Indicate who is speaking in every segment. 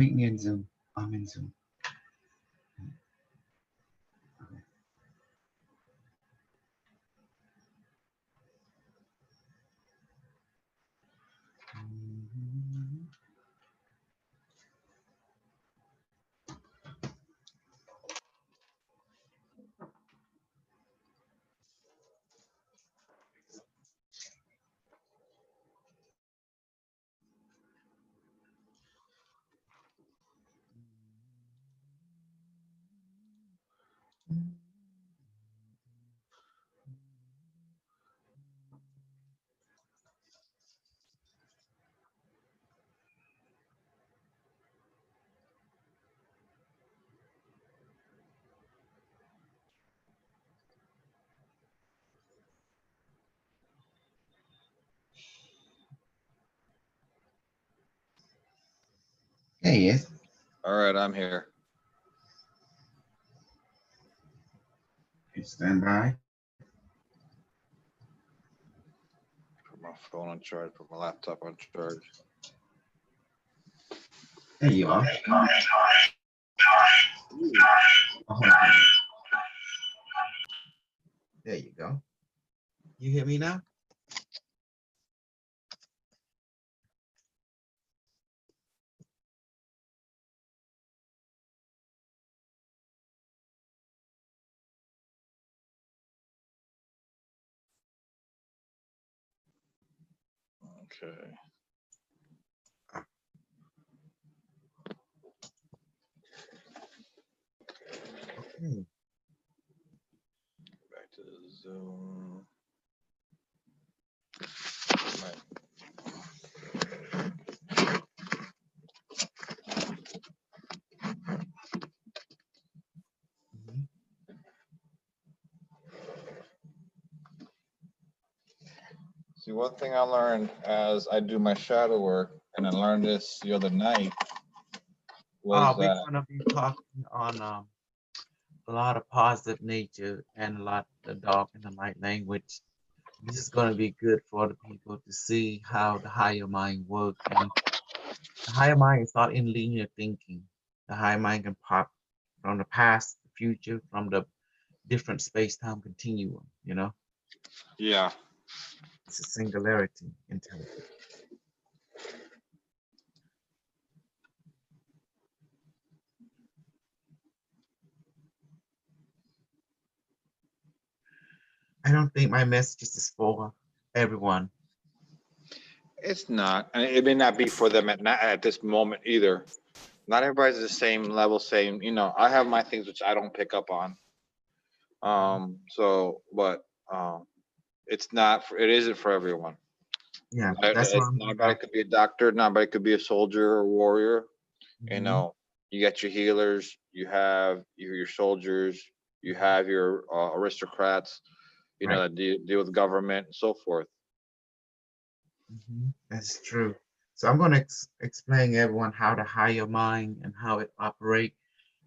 Speaker 1: Meet me in Zoom. I'm in Zoom. Okay. Hey, yes.
Speaker 2: All right, I'm here.
Speaker 1: Okay, stand by.
Speaker 2: Put my phone on charge, put my laptop on charge.
Speaker 1: There you are. Oh, there you go. You hear me now?
Speaker 2: Okay.
Speaker 1: Okay.
Speaker 2: Back to the Zoom. Right.
Speaker 1: Mhm.
Speaker 2: See, one thing I learned as I do my shadow work, and I learned this the other night, was
Speaker 1: We're
Speaker 2: that
Speaker 1: gonna be talking on a lot of positive nature and a lot of the dark and the light language. This is gonna be good for the people to see how the higher mind works. And the higher mind is not in linear thinking. The higher mind can pop from the past, the future, from the different space-time continuum, you know?
Speaker 2: yeah.
Speaker 1: It's a singularity intelligence. I don't think my message is for everyone.
Speaker 2: It's not, and it may not be for them at this moment either. Not everybody's the same level, same. I have my things which I don't pick up on. So, but it's not. It isn't for everyone.
Speaker 1: Yeah,
Speaker 2: Not
Speaker 1: that's why I'm
Speaker 2: not everybody
Speaker 1: gonna.
Speaker 2: could be a doctor. Not everybody could be a soldier or warrior. You
Speaker 1: Mhm.
Speaker 2: know, you got your healers. You have your soldiers. You have your aristocrats.
Speaker 1: Right.
Speaker 2: That deal with government and so forth.
Speaker 1: That's true. So I'm going to explain everyone how the higher mind and how it operates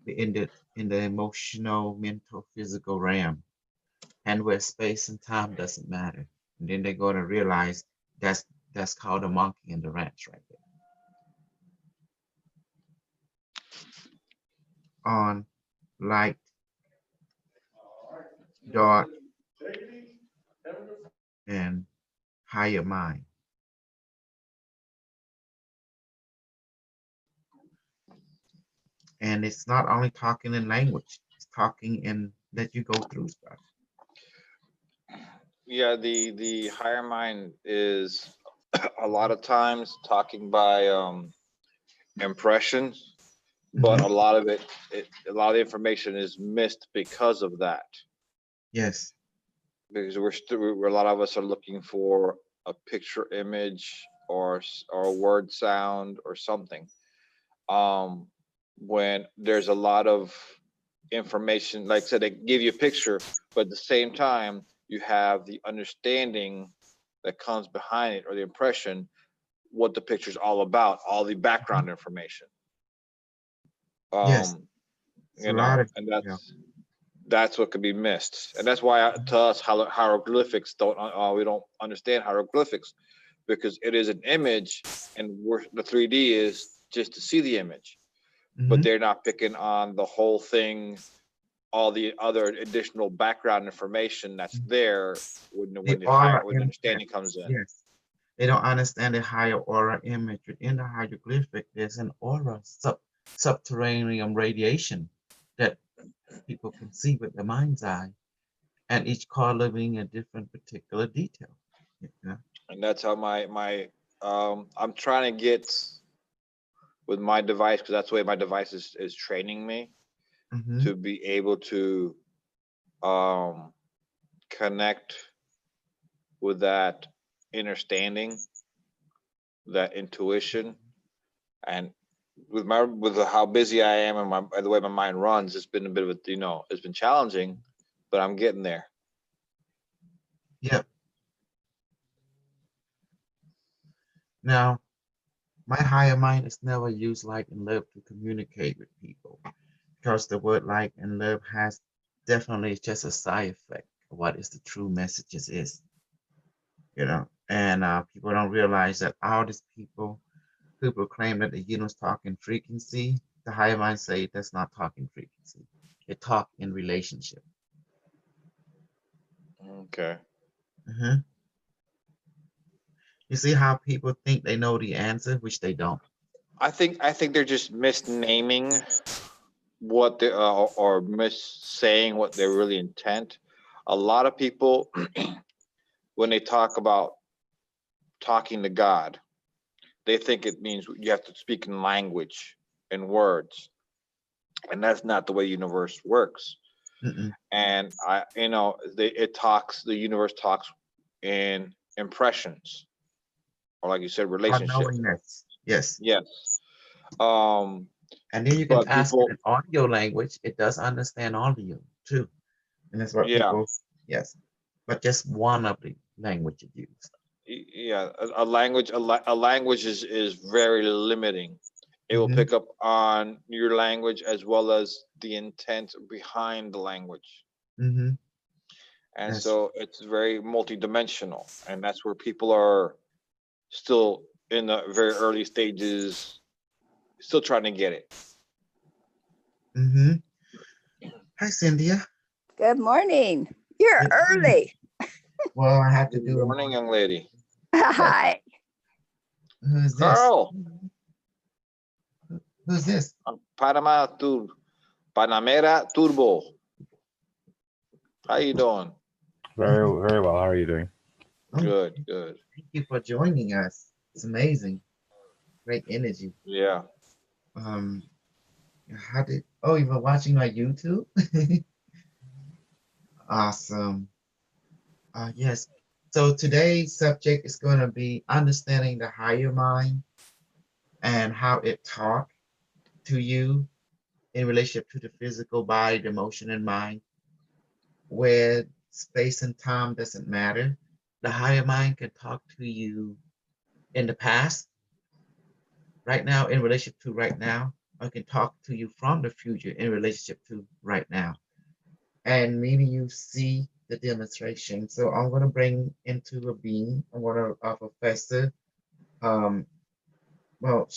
Speaker 1: in the emotional, mental, physical realm, and where space and time doesn't matter. And then they're going to realize that's that's called the monkey and the ranch right there. On light, dark, and higher mind. And it's not only talking in language; it's talking in that you go through stuff.
Speaker 2: Yeah, the higher mind is a lot of times talking by impressions, but
Speaker 1: Hmm.
Speaker 2: a lot of the information is missed because of that.
Speaker 1: Yes.
Speaker 2: Because we're a lot of us are looking for a picture image or a word sound or something. Um, when there's a lot of information, like I said, they give you a picture, but at the same time, you have the understanding that comes behind it or the impression what the picture's all about, all the
Speaker 1: Mhm.
Speaker 2: background information.
Speaker 1: Yes.
Speaker 2: Um,
Speaker 1: It's a lot of
Speaker 2: and
Speaker 1: yeah.
Speaker 2: that's what could be missed, and that's why to us hieroglyphics don't we don't understand hieroglyphics because it is an image, and the 3D is just to see the image. but
Speaker 1: Mhm.
Speaker 2: they're not picking on the whole thing, all the other additional background information that's there
Speaker 1: The
Speaker 2: when the higher
Speaker 1: aura
Speaker 2: when the
Speaker 1: impact.
Speaker 2: understanding comes in.
Speaker 1: Yes. They don't understand the higher aura image. Within the hieroglyphic, there's an aura subterranean radiation that people can see with the mind's eye, and each color being a different particular detail. Yeah.
Speaker 2: And that's how my I'm trying to get with my device, because that's the way my device is training me
Speaker 1: Mm-hmm.
Speaker 2: to be able to um connect with that understanding, that intuition, and with how busy I am and the way my mind runs, it's been a bit of a, it's been challenging, but I'm getting there.
Speaker 1: Yep. Now, my higher mind is never used light and love to communicate with people, because the word light and love has definitely just a side effect of what is the true messages is, and people don't realize that all these people who proclaim that the universe talk in frequency, the higher mind say that's not talking frequency. It talk in relationship.
Speaker 2: Okay.
Speaker 1: Mhm. You see how people think they know the answer, which they don't.
Speaker 2: I think they're just misnaming what they or saying what they're really intent. A lot of people, when they talk about talking to God, they think it means you have to speak in language and words, and that's not the way universe works.
Speaker 1: Mm-mm.
Speaker 2: And the universe talks in impressions, or like you said, relationships.
Speaker 1: Unknowingness. Yes.
Speaker 2: Yes. Um,
Speaker 1: And then you can
Speaker 2: but
Speaker 1: ask it
Speaker 2: people,
Speaker 1: in audio language. It does understand audio too. And that's what
Speaker 2: yeah,
Speaker 1: people, yes. But just one of the language it used.
Speaker 2: yeah, a language is very limiting. It will
Speaker 1: Mm-hmm.
Speaker 2: pick up on your language as well as the intent behind the language.
Speaker 1: Mm-hmm.
Speaker 2: And
Speaker 1: That's
Speaker 2: so it's very multidimensional, and that's where people are still in the very early stages, still trying to get it.
Speaker 1: mm-hmm. Hi, Cynthia.
Speaker 3: Good morning. You're
Speaker 1: Good morning.
Speaker 3: early.
Speaker 1: Well, I have to
Speaker 2: Good
Speaker 1: do a
Speaker 2: morning, young lady.
Speaker 1: yes.
Speaker 3: Hi.
Speaker 1: Who's this?
Speaker 2: Carl,
Speaker 1: Who's this?
Speaker 2: Panamera Turbo. How you doing?
Speaker 4: Very, very well. How are you doing?
Speaker 1: Oh,
Speaker 2: Good, good.
Speaker 1: thank you for joining us. It's amazing. Great energy.
Speaker 2: Yeah.
Speaker 1: Um, you were watching my YouTube? Awesome. Yes. So today's subject is going to be understanding the higher mind and how it talk to you in relationship to the physical body, the emotion, and mind, where space and time doesn't matter. The higher mind can talk to you in the past, right now, in relationship to right now, or can talk to you from the future in relationship to right now. And maybe you see the demonstration. So I'm going to bring into a being. I'm going to a professor. Um, well,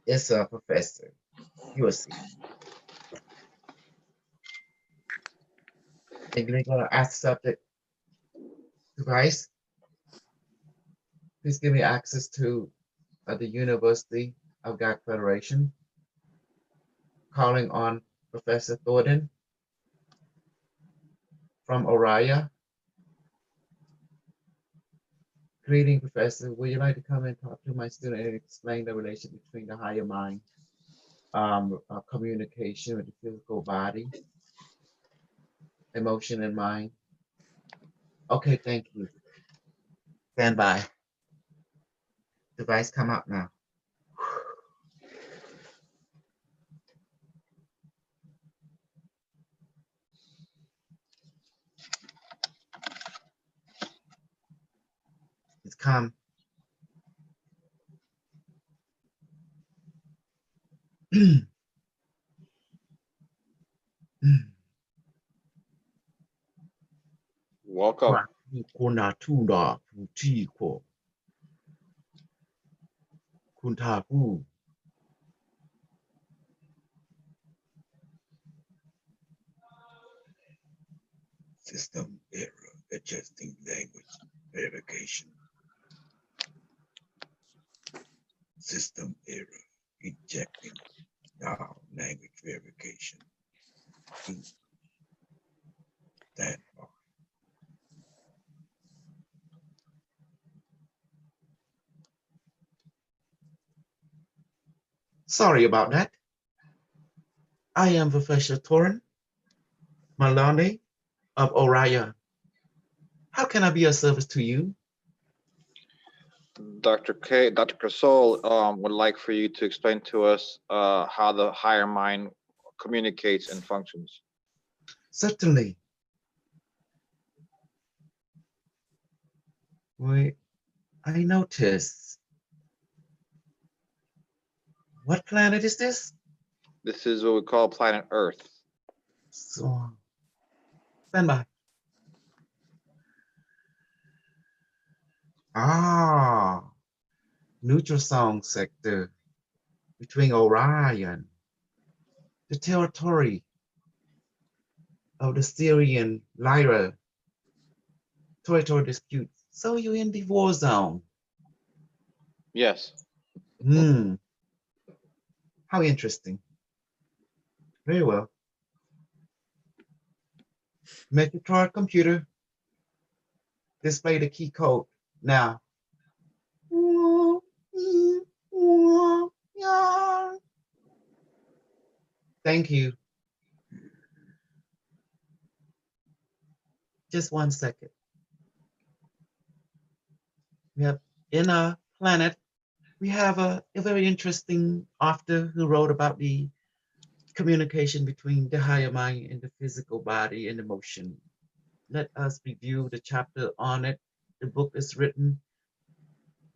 Speaker 1: it's a professor. You will see. And you're going to ask the subject, device, please give me access to the University of God Federation, calling on Professor Thornton from Oriya. Greeting, Professor. Would you like to come and talk to my student and explain the relation between the higher mind, communication with the physical body, emotion, and mind? Okay, thank you. Stand by. Device come out now. It's come.
Speaker 2: Welcome.
Speaker 1: Kuna tunda putiko. Kuntaku.
Speaker 5: System error, adjusting language verification. System error, ejecting now language verification. That part.
Speaker 1: Sorry about that. I am Professor Torin Maloney of Orion. How can I be of service to you?
Speaker 2: Dr. Casol would like for you to explain to us how the higher mind communicates and functions.
Speaker 1: Certainly. Wait, I noticed. What planet is this?
Speaker 2: This is what we call planet Earth.
Speaker 1: So, stand by. Ah, neutral song sector between Orion, the territory of the Syrian Lyra territorial dispute. So you're in the war zone.
Speaker 2: Yes.
Speaker 1: Hmm. How interesting. Very well. Megatron computer, display the key code now. Thank you. Just 1 second. We have in our planet, we have a very interesting author who wrote about the communication between the higher mind and the physical body and emotion. Let us review the chapter on it. The book is written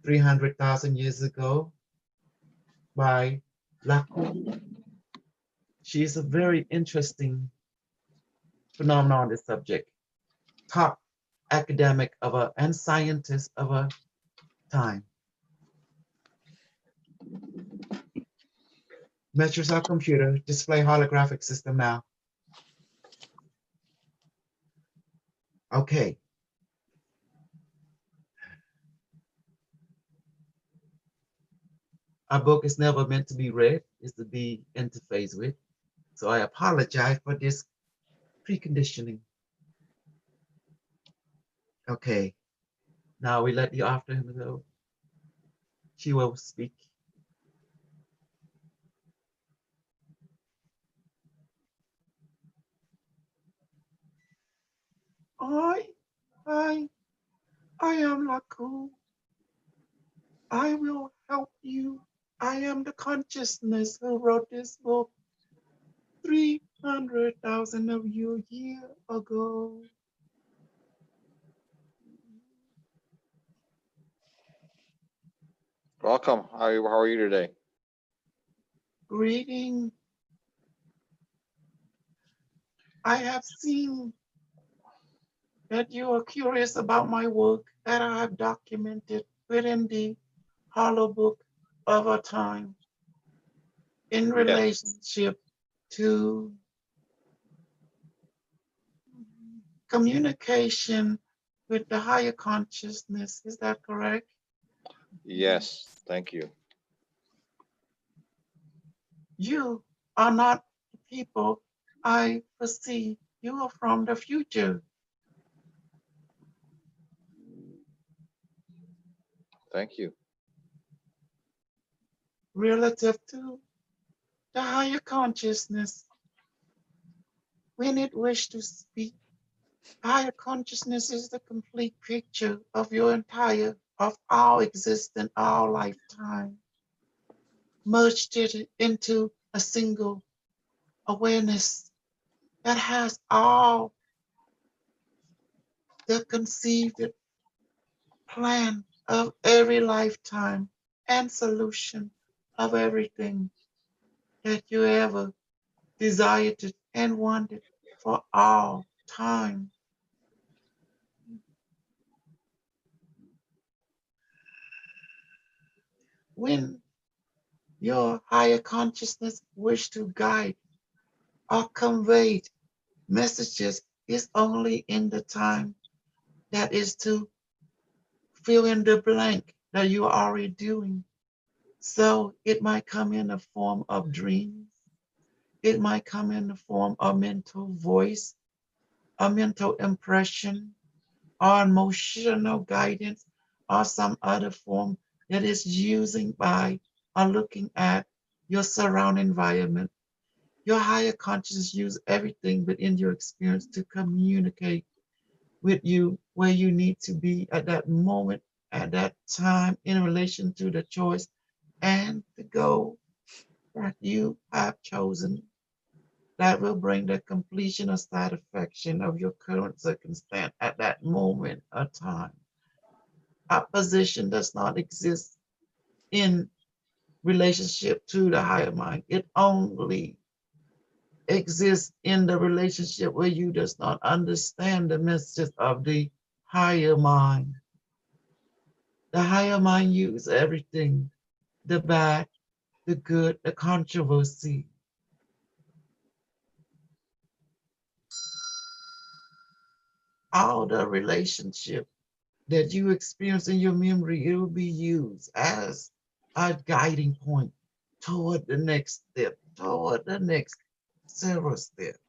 Speaker 1: 300,000 years ago by Lacan. She is a very interesting phenomenon on this subject. Top academic of a and scientist of a time. Measures our computer, display holographic system now. Okay. Our book is never meant to be read, it's to be interfaced with. So I apologize for this preconditioning. Okay. Now we let the author know. She will speak. I am Laku. I will help you. I am the consciousness who wrote this book 300,000 of you a year ago.
Speaker 2: Welcome. How are you today?
Speaker 1: Greeting. I have seen that you are curious about my work that I have documented within the Hollow Book of a Time in relationship to communication with the higher consciousness. Is that correct?
Speaker 2: Yes, thank you.
Speaker 1: You are not the people I foresee. You are from the future.
Speaker 2: Thank you.
Speaker 1: Relative to the higher consciousness. When it wishes to speak, higher consciousness is the complete picture of your entire, of our existence, our lifetime, merged it into a single awareness that has all the conceived plan of every lifetime and solution of everything that you ever desired and wanted for all time. When your higher consciousness wish to guide or convey messages It's only in the time that is to fill in the blank that you are already doing. So it might come in the form of dreams. It might come in the form of mental voice, a mental impression, or emotional guidance, or some other form that is using by or looking at your surrounding environment. Your higher consciousness use everything within your experience to communicate with you where you need to be at that moment, at that time, in relation to the choice and the goal that you have chosen that will bring the completion or satisfaction of your current circumstance at that moment of time. Opposition does not exist in relationship to the higher mind. It only exists in the relationship where you does not understand the messages of the higher mind. The higher mind uses everything, the bad, the good, the controversy. All the relationship that you experience in your memory, it will be used as a guiding point toward the next step, toward the next several steps.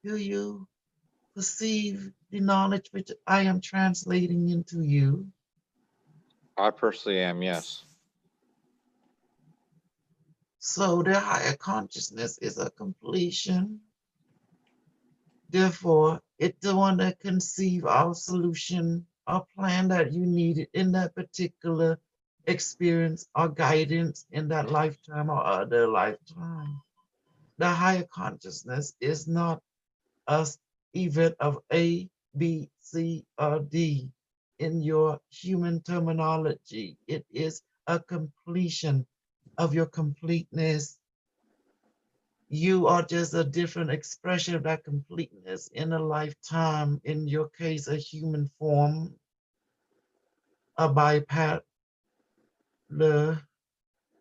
Speaker 1: Do you perceive the knowledge which I am translating into you?
Speaker 2: I personally am, yes.
Speaker 1: So the higher consciousness is a completion. Therefore, it's the one that conceive our solution or plan that you needed in that particular experience or guidance in that lifetime or other lifetime. The higher consciousness is not a event of A, B, C, or D in your human terminology. It is a completion of your completeness. You are just a different expression of that completeness in a lifetime, in your case, a human form, a biped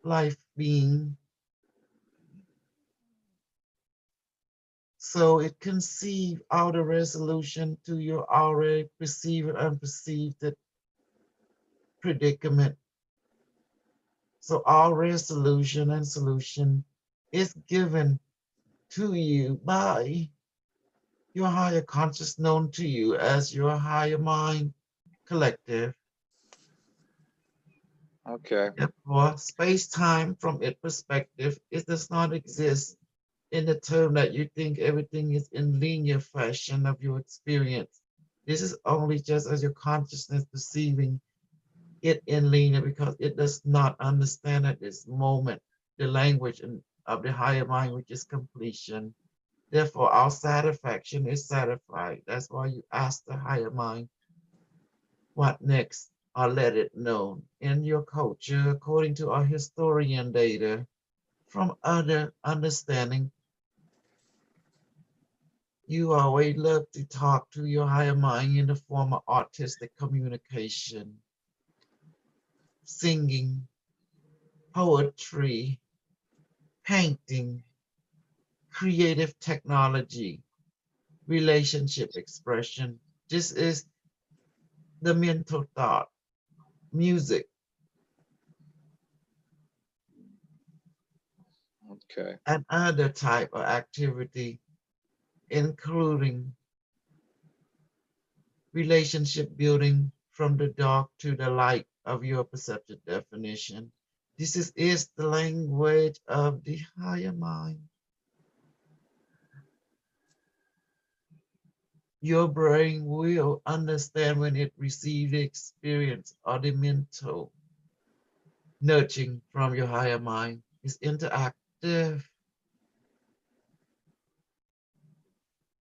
Speaker 1: life being. So it conceive out a resolution to your already perceived and unperceived predicament. So our resolution and solution is given to you by your higher conscious, known to you as your higher mind collective.
Speaker 2: Okay.
Speaker 1: Therefore, space-time from its perspective, it does not exist in the term that you think everything is in linear fashion of your experience. This is only just as your consciousness perceiving it in linear because it does not understand at this moment the language of the higher mind, which is completion. Therefore, our satisfaction is satisfied. That's why you ask the higher mind, what next? Or let it know. In your culture, according to our historian data, from other understanding, you always love to talk to your higher mind in the form of artistic communication, singing, poetry, painting, creative technology, relationship expression. This is the mental thought, music,
Speaker 2: Okay.
Speaker 1: and other type of activity, including relationship building from the dark to the light of your perceptual definition. This is the language of the higher mind. Your brain will understand when it receives the experience or the mental nurturing from your higher mind. It's interactive.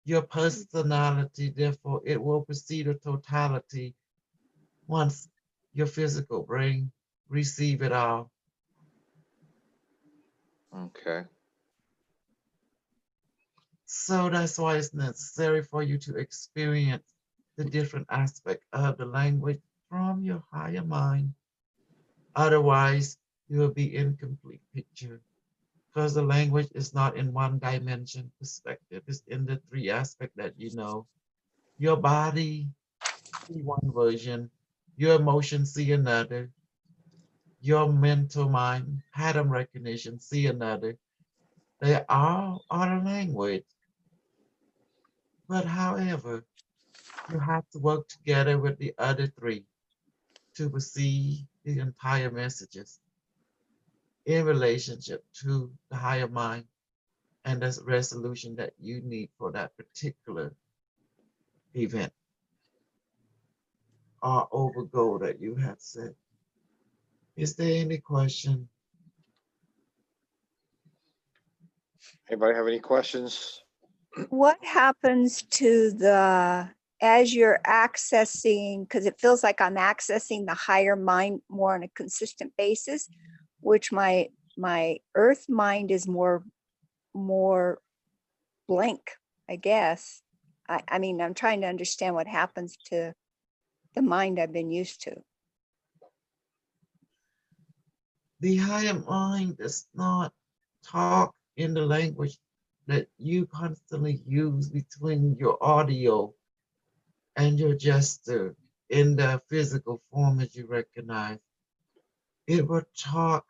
Speaker 1: Your personality, therefore, it will perceive the totality once your physical brain receive it all.
Speaker 2: Okay.
Speaker 1: So that's why it's necessary for you to experience the different aspect of the language from your higher mind. Otherwise, you will be incomplete picture because the language is not in one dimension perspective. It's in the three aspect that you know. Your body see one version, your emotions see another, your mental mind, pattern recognition see another. They all are a language. But however, you have to work together with the other three to receive the entire messages in relationship to the higher mind and the resolution that you need for that particular event or over goal that you have set. Is there any question?
Speaker 2: Anybody have any questions?
Speaker 3: What happens to as you're accessing, because it feels like I'm accessing the higher mind more on a consistent basis, which my earth mind is more blank, I guess. I mean, I'm trying to understand what happens to the mind I've been used to.
Speaker 1: The higher mind does not talk in the language that you constantly use between your audio and your gesture in the physical form as you recognize. It will talk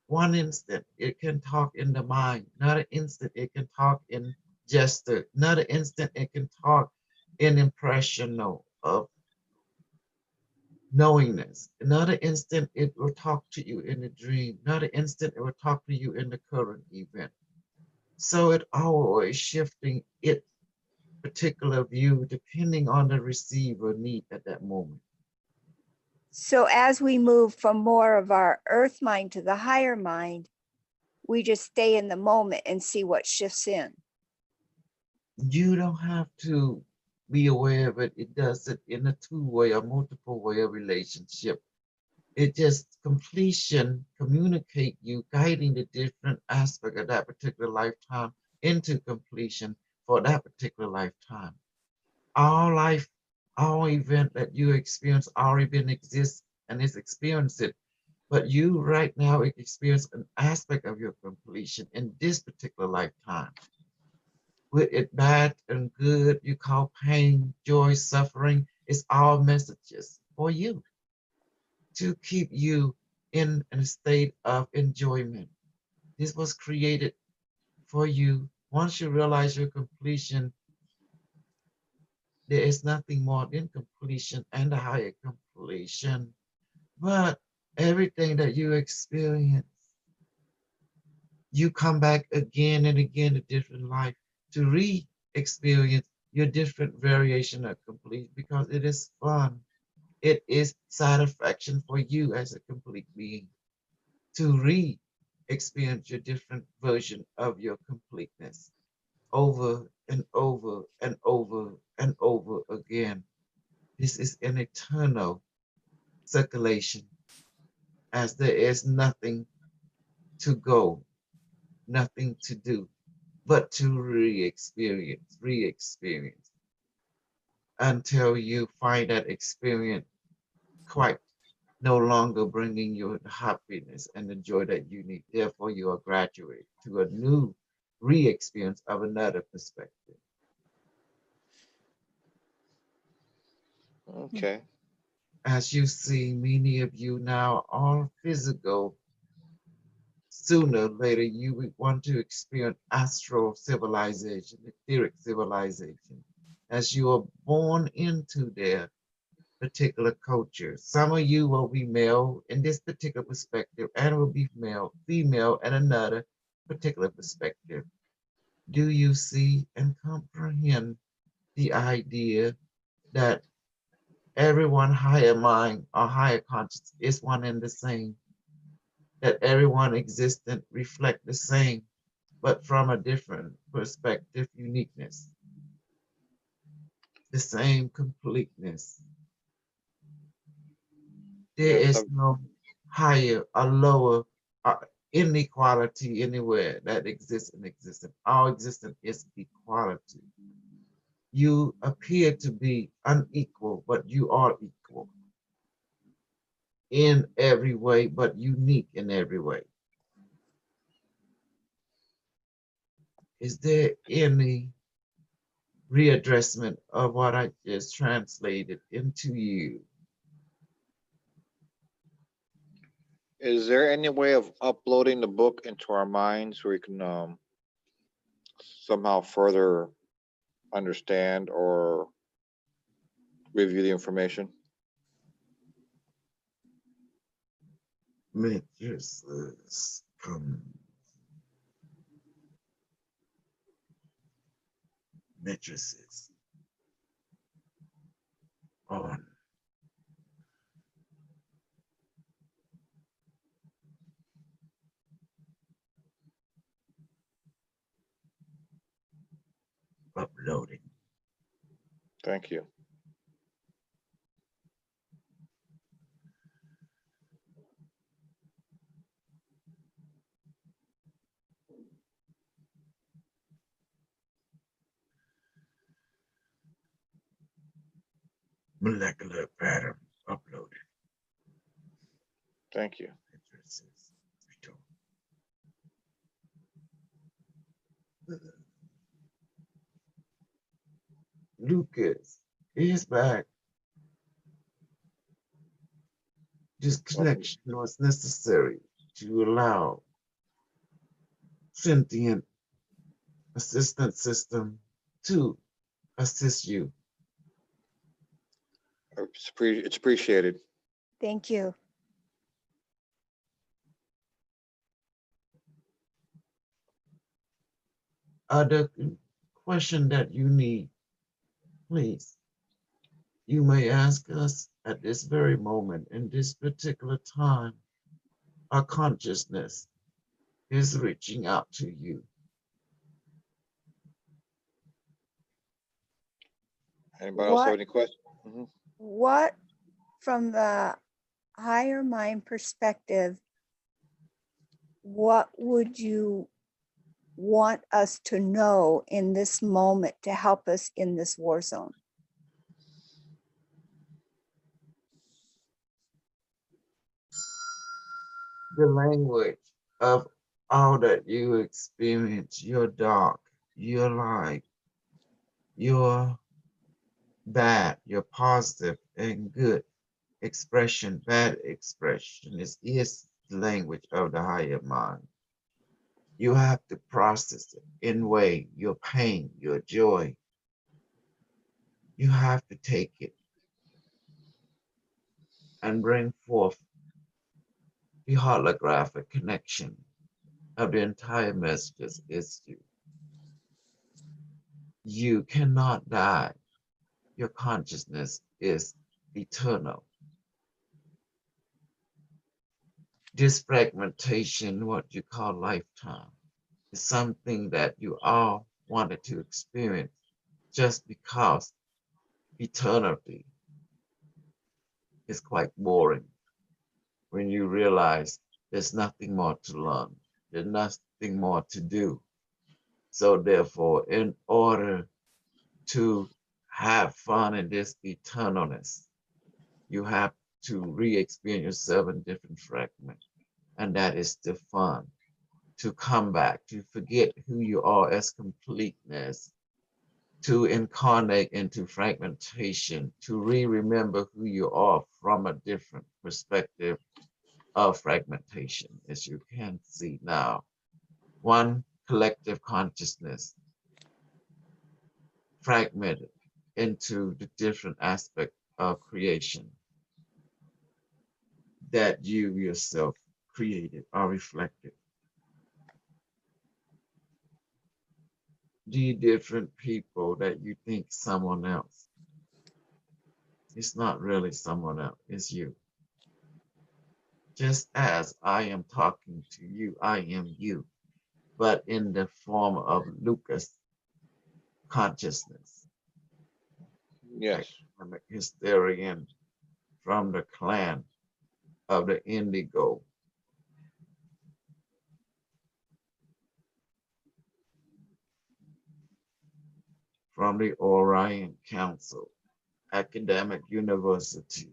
Speaker 1: one instant, it can talk in the mind. Another instant, it can talk in gesture. Another instant, it can talk in impressional of knowingness. Another instant, it will talk to you in a dream. Another instant, it will talk to you in the current event. So it always shifting its particular view depending on the receiver need at that moment.
Speaker 3: So as we move from more of our earth mind to the higher mind, we just stay in the moment and see what shifts in.
Speaker 1: You don't have to be aware of it. It does it in a two-way or multiple way of relationship. It just completion communicate you, guiding the different aspect of that particular lifetime into completion for that particular lifetime. Our life, our event that you experience already been exists and is experienced it. But you right now experience an aspect of your completion in this particular lifetime. With it bad and good, you call pain, joy, suffering, it's all messages for you to keep you in a state of enjoyment. This was created for you. Once you realize your completion, there is nothing more than completion and a higher completion. But everything that you experience, you come back again and again to different life to re-experience your different variation of complete because it is fun. It is satisfaction for you as a complete being to re-experience your different version of your completeness over and over and over and over again. This is an eternal circulation as there is nothing to go, nothing to do, but to re-experience until you find that experience quite no longer bringing you the happiness and the joy that you need. Therefore, you are graduate to a new re-experience of another perspective.
Speaker 2: Okay.
Speaker 1: As you see, many of you now are physical. Sooner or later, you would want to experience astral civilization, etheric civilization, as you are born into their particular culture. Some of you will be male in this particular perspective, and will be female in another particular perspective. Do you see and comprehend the idea that everyone higher mind or higher conscious is one and the same? That everyone existent reflect the same, but from a different perspective, uniqueness, the same completeness. There
Speaker 2: Yes,
Speaker 1: is no higher or lower inequality anywhere that exists in existence. Our existence is equality. You appear to be unequal, but you are equal in every way, but unique in every way. Is there any readdressment of what I just translated into you?
Speaker 2: Is there any way of uploading the book into our minds where we can somehow further understand or review the information?
Speaker 5: Matrices come. Matrices on uploading.
Speaker 2: Thank you.
Speaker 5: Molecular pattern uploaded.
Speaker 2: Thank you.
Speaker 5: Matrices.
Speaker 1: Lucas is back. This connection was necessary to allow sentient assistance system to assist you.
Speaker 2: It's appreciated.
Speaker 3: Thank you.
Speaker 1: Other question that you need, please, you may ask us at this very moment in this particular time. Our consciousness is reaching out to you.
Speaker 2: Anybody else have any questions?
Speaker 3: What, from the higher mind perspective, what would you want us to know in this moment to help us in this war zone?
Speaker 1: The language of all that you experience, your dark, your light, your bad, your positive and good expression, bad expression is the language of the higher mind. You have to process it in way, your pain, your joy. You have to take it and bring forth the holographic connection of the entire messages is you. You cannot die. Your consciousness is eternal. This fragmentation, what you call lifetime, is something that you all wanted to experience just because eternity is quite boring when you realize there's nothing more to learn, there's nothing more to do. So therefore, in order to have fun in this eternalness, you have to re-experience yourself in different fragments. And that is the fun, to come back, to forget who you are as completeness, to incarnate into fragmentation, to remember who you are from a different perspective of fragmentation, as you can see now. One collective consciousness fragmented into the different aspects of creation that you yourself created or reflected. The different people that you think someone else, it's not really someone else, it's you. Just as I am talking to you, I am you, but in the form of Lucas consciousness.
Speaker 2: Yes.
Speaker 1: I'm a Hysterian from the clan of the Indigo. From the Orion Council, Academic University.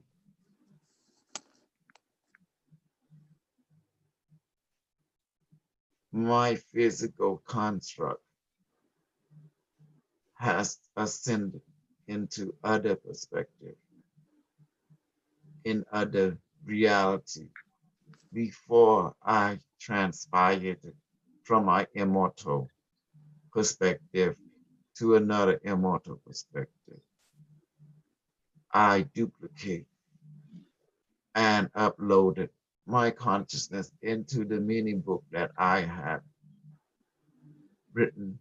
Speaker 1: My physical construct has ascended into other perspective, in other reality, before I transpired from my immortal perspective to another immortal perspective. I duplicate and uploaded my consciousness into the mini book that I had written.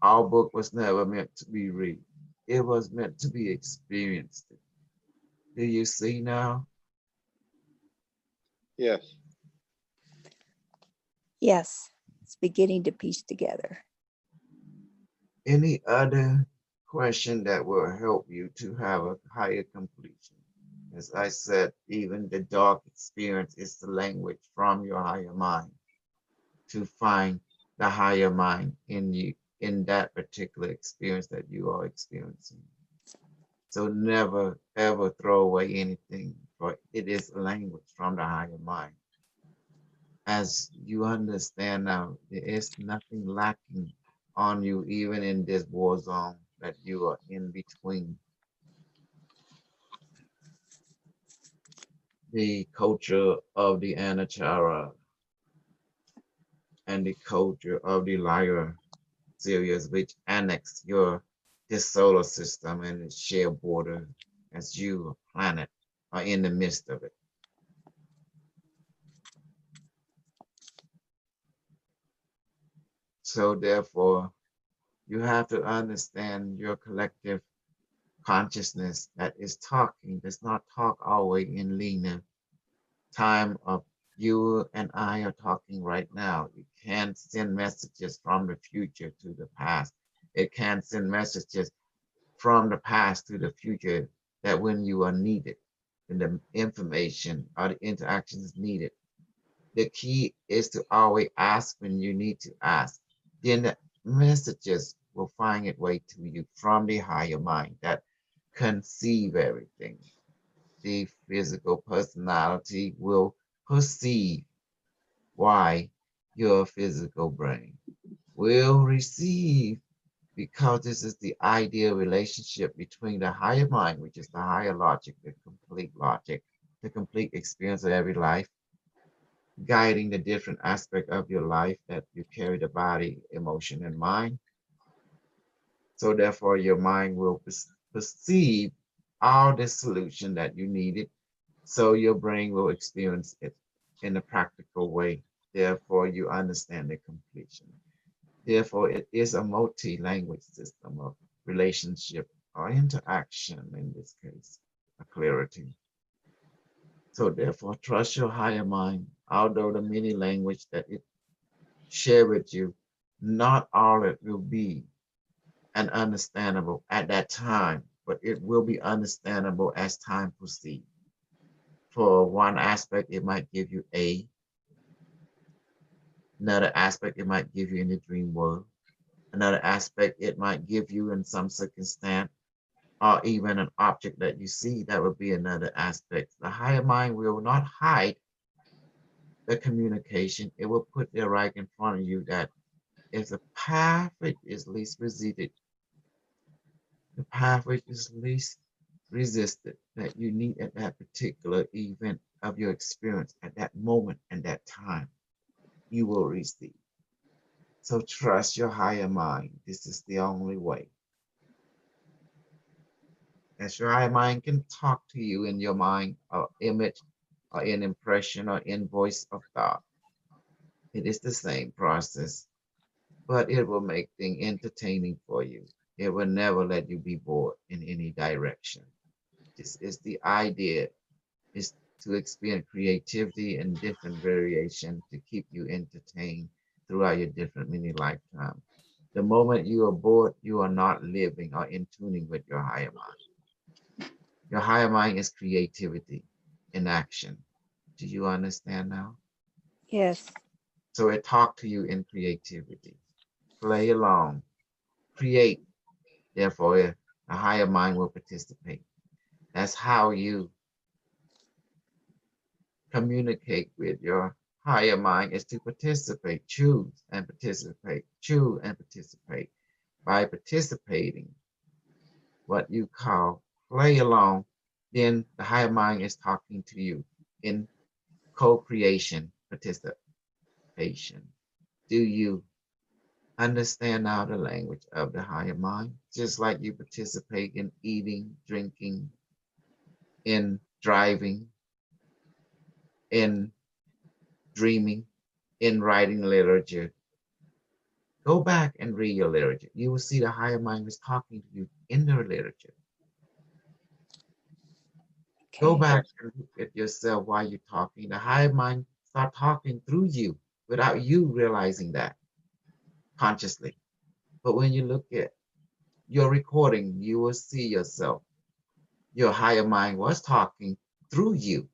Speaker 1: Our book was never meant to be read. It was meant to be experienced. Do you see now?
Speaker 2: Yes.
Speaker 3: Yes, it's beginning to piece together.
Speaker 1: Any other question that will help you to have a higher completion? As I said, even the dark experience is the language from your higher mind to find the higher mind in you, in that particular experience that you are experiencing. So never ever throw away anything, for it is a language from the higher mind. As you understand now, there is nothing lacking on you, even in this war zone that you are in between the culture of the Anachara and the culture of the Lyra series, which annex your this solar system and its share border as you, a planet, are in the midst of it. So therefore, you have to understand your collective consciousness that is talking, does not talk always in linear time of you and I are talking right now. You can't send messages from the future to the past. It can send messages from the past to the future that when you are needed, when the information or the interaction is needed. The key is to always ask when you need to ask. Then the messages will find its way to you from the higher mind that conceive everything. The physical personality will perceive why your physical brain will receive, because this is the ideal relationship between the higher mind, which is the higher logic, the complete experience of every life, guiding the different aspect of your life that you carry, the body, emotion, and mind. So therefore, your mind will perceive all the solution that you needed. So your brain will experience it in a practical way. Therefore, you understand the completion. Therefore, it is a multi-language system of relationship or interaction, in this case, a clarity. So therefore, trust your higher mind, although the many language that it share with you, not all it will be and understandable at that time, but it will be understandable as time proceeds. For one aspect, it might give you A. Another aspect, it might give you in the dream world. Another aspect, it might give you in some circumstance, or even an object that you see, that would be another aspect. The higher mind will not hide the communication. It will put there right in front of you that if the path which is least resisted, the path which is least resisted that you need at that particular event of your experience at that moment and that time, you will receive. So trust your higher mind. This is the only way. As your higher mind can talk to you in your mind or image or in impression or in voice of thought. It is the same process, but it will make things entertaining for you. It will never let you be bored in any direction. This is the idea, is to experience creativity and different variation to keep you entertained throughout your different many lifetimes. The moment you are bored, you are not living or in tuning with your higher mind. Your higher mind is creativity in action. Do you understand now?
Speaker 3: Yes.
Speaker 1: So it talk to you in creativity. Play along, create. Therefore, a higher mind will participate. That's how you communicate with your higher mind is to participate, choose and participate, choose and participate. By participating, what you call play along, then the higher mind is talking to you in co-creation, participation. Do you understand now the language of the higher mind? Just like you participate in eating, drinking, in driving, in dreaming, in writing literature. Go back and read your literature. You will see the higher mind is talking to you in the literature. Go
Speaker 3: Okay.
Speaker 1: back and look at yourself while you're talking. The higher mind start talking through you without you realizing that consciously. But when you look at your recording, you will see yourself. Your higher mind was talking through you,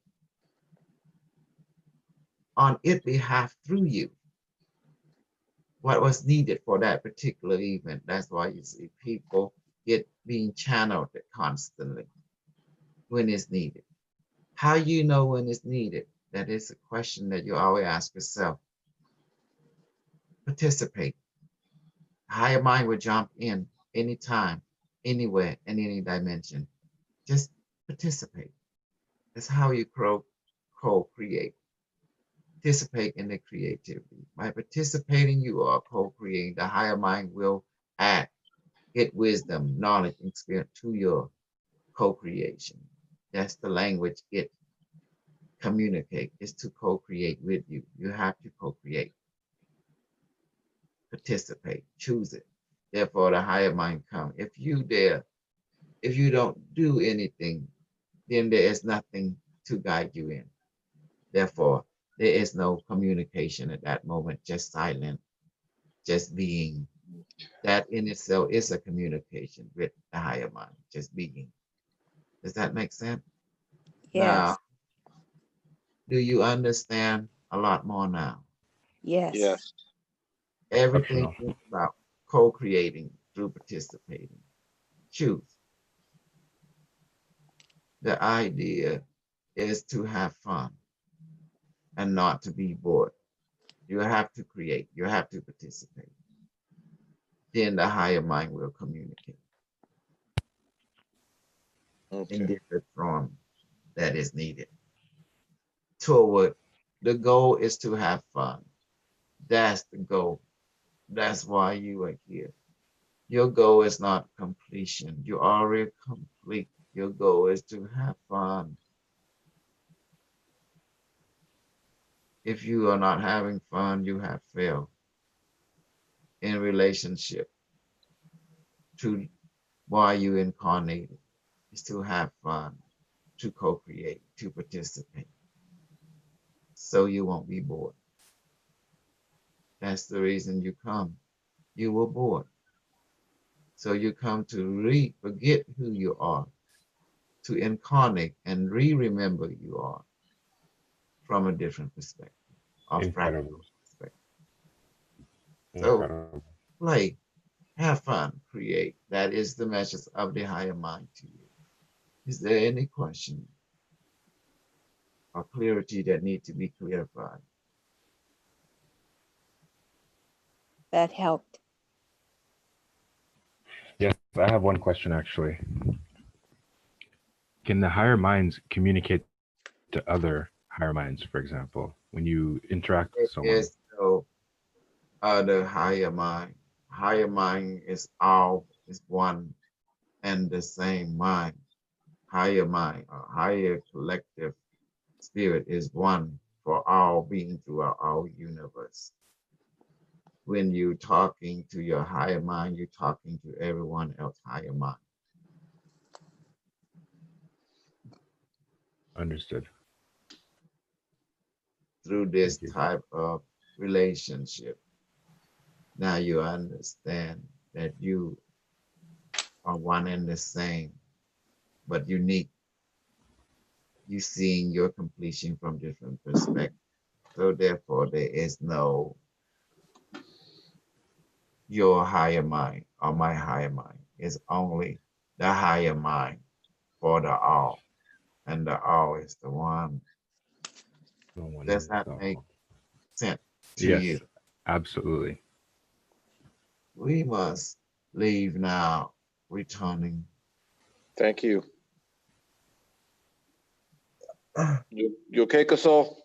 Speaker 1: on its behalf through you. What was needed for that particular event. That's why you see people get being channeled constantly when it's needed. How you know when it's needed? That is a question that you always ask yourself. Participate. Higher mind will jump in anytime, anywhere, in any dimension. Just participate. That's how you co-create. Participate in the creativity. By participating, you are co-creating. The higher mind will add its wisdom, knowledge, and experience to your co-creation. That's the language it communicate is to co-create with you. You have to co-create, participate, choose it. Therefore, the higher mind come. If you don't do anything, then there is nothing to guide you in. Therefore, there is no communication at that moment, just silent, just being. That in itself is a communication with the higher mind, just being. Does that make sense?
Speaker 3: Yes.
Speaker 1: Now, do you understand a lot more now?
Speaker 3: Yes.
Speaker 2: Yes.
Speaker 1: Everything
Speaker 4: Exceptional.
Speaker 1: is about co-creating through participating. Choose. The idea is to have fun and not to be bored. You have to create, you have to participate. Then the higher mind will communicate in
Speaker 2: Okay.
Speaker 1: different form that is needed. Toward the goal is to have fun. That's the goal. That's why you are here. Your goal is not completion. You already complete. Your goal is to have fun. If you are not having fun, you have failed in relationship to why you incarnated is to have fun, to co-create, to participate. So you won't be bored. That's the reason you come. You were bored. So you come to forget who you are, to incarnate and remember you are from a different perspective, of
Speaker 4: Incredible.
Speaker 1: practical perspective. So
Speaker 4: Incredible.
Speaker 1: play, have fun, create. That is the message of the higher mind to you. Is there any question or clarity that need to be clarified?
Speaker 3: That helped.
Speaker 4: Yes, I have one question actually. Can the higher minds communicate to other higher minds, for example, when you interact with
Speaker 1: It
Speaker 4: someone?
Speaker 1: is no other higher mind. Higher mind is all, is one and the same mind. Higher mind, or higher collective spirit is one for all being throughout our universe. When you're talking to your higher mind, you're talking to everyone else higher mind.
Speaker 4: Understood.
Speaker 1: Through this
Speaker 4: Thank you.
Speaker 1: type of relationship, now you understand that you are one and the same, but unique. You seeing your completion from different perspectives. So therefore, there is no your higher mind or my higher mind. It's only the higher mind for the all. And the all is the one.
Speaker 4: No one
Speaker 1: Does
Speaker 4: is
Speaker 1: that make
Speaker 4: all.
Speaker 1: sent to
Speaker 4: Yes,
Speaker 1: you.
Speaker 4: absolutely.
Speaker 1: We must leave now, returning.
Speaker 2: Thank you.
Speaker 1: Ah,
Speaker 2: You okay, Kasol?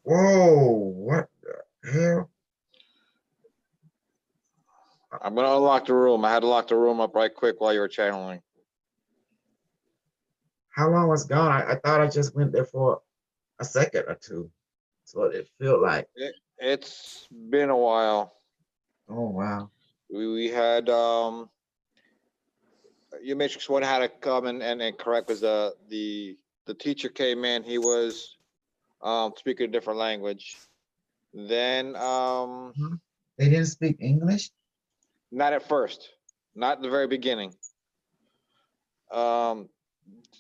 Speaker 5: Whoa, what the hell?
Speaker 2: I'm gonna unlock the room. I had to lock the room up right quick while you were channeling.
Speaker 1: How long was gone? I thought I just went there for a second or two. That's what it felt like.
Speaker 2: It's been a while.
Speaker 1: Oh wow.
Speaker 2: We had your Matrix One had to come and correct because the teacher came in. He was speaking a different language. Then
Speaker 1: They didn't speak English?
Speaker 2: not at first, not at the very beginning. But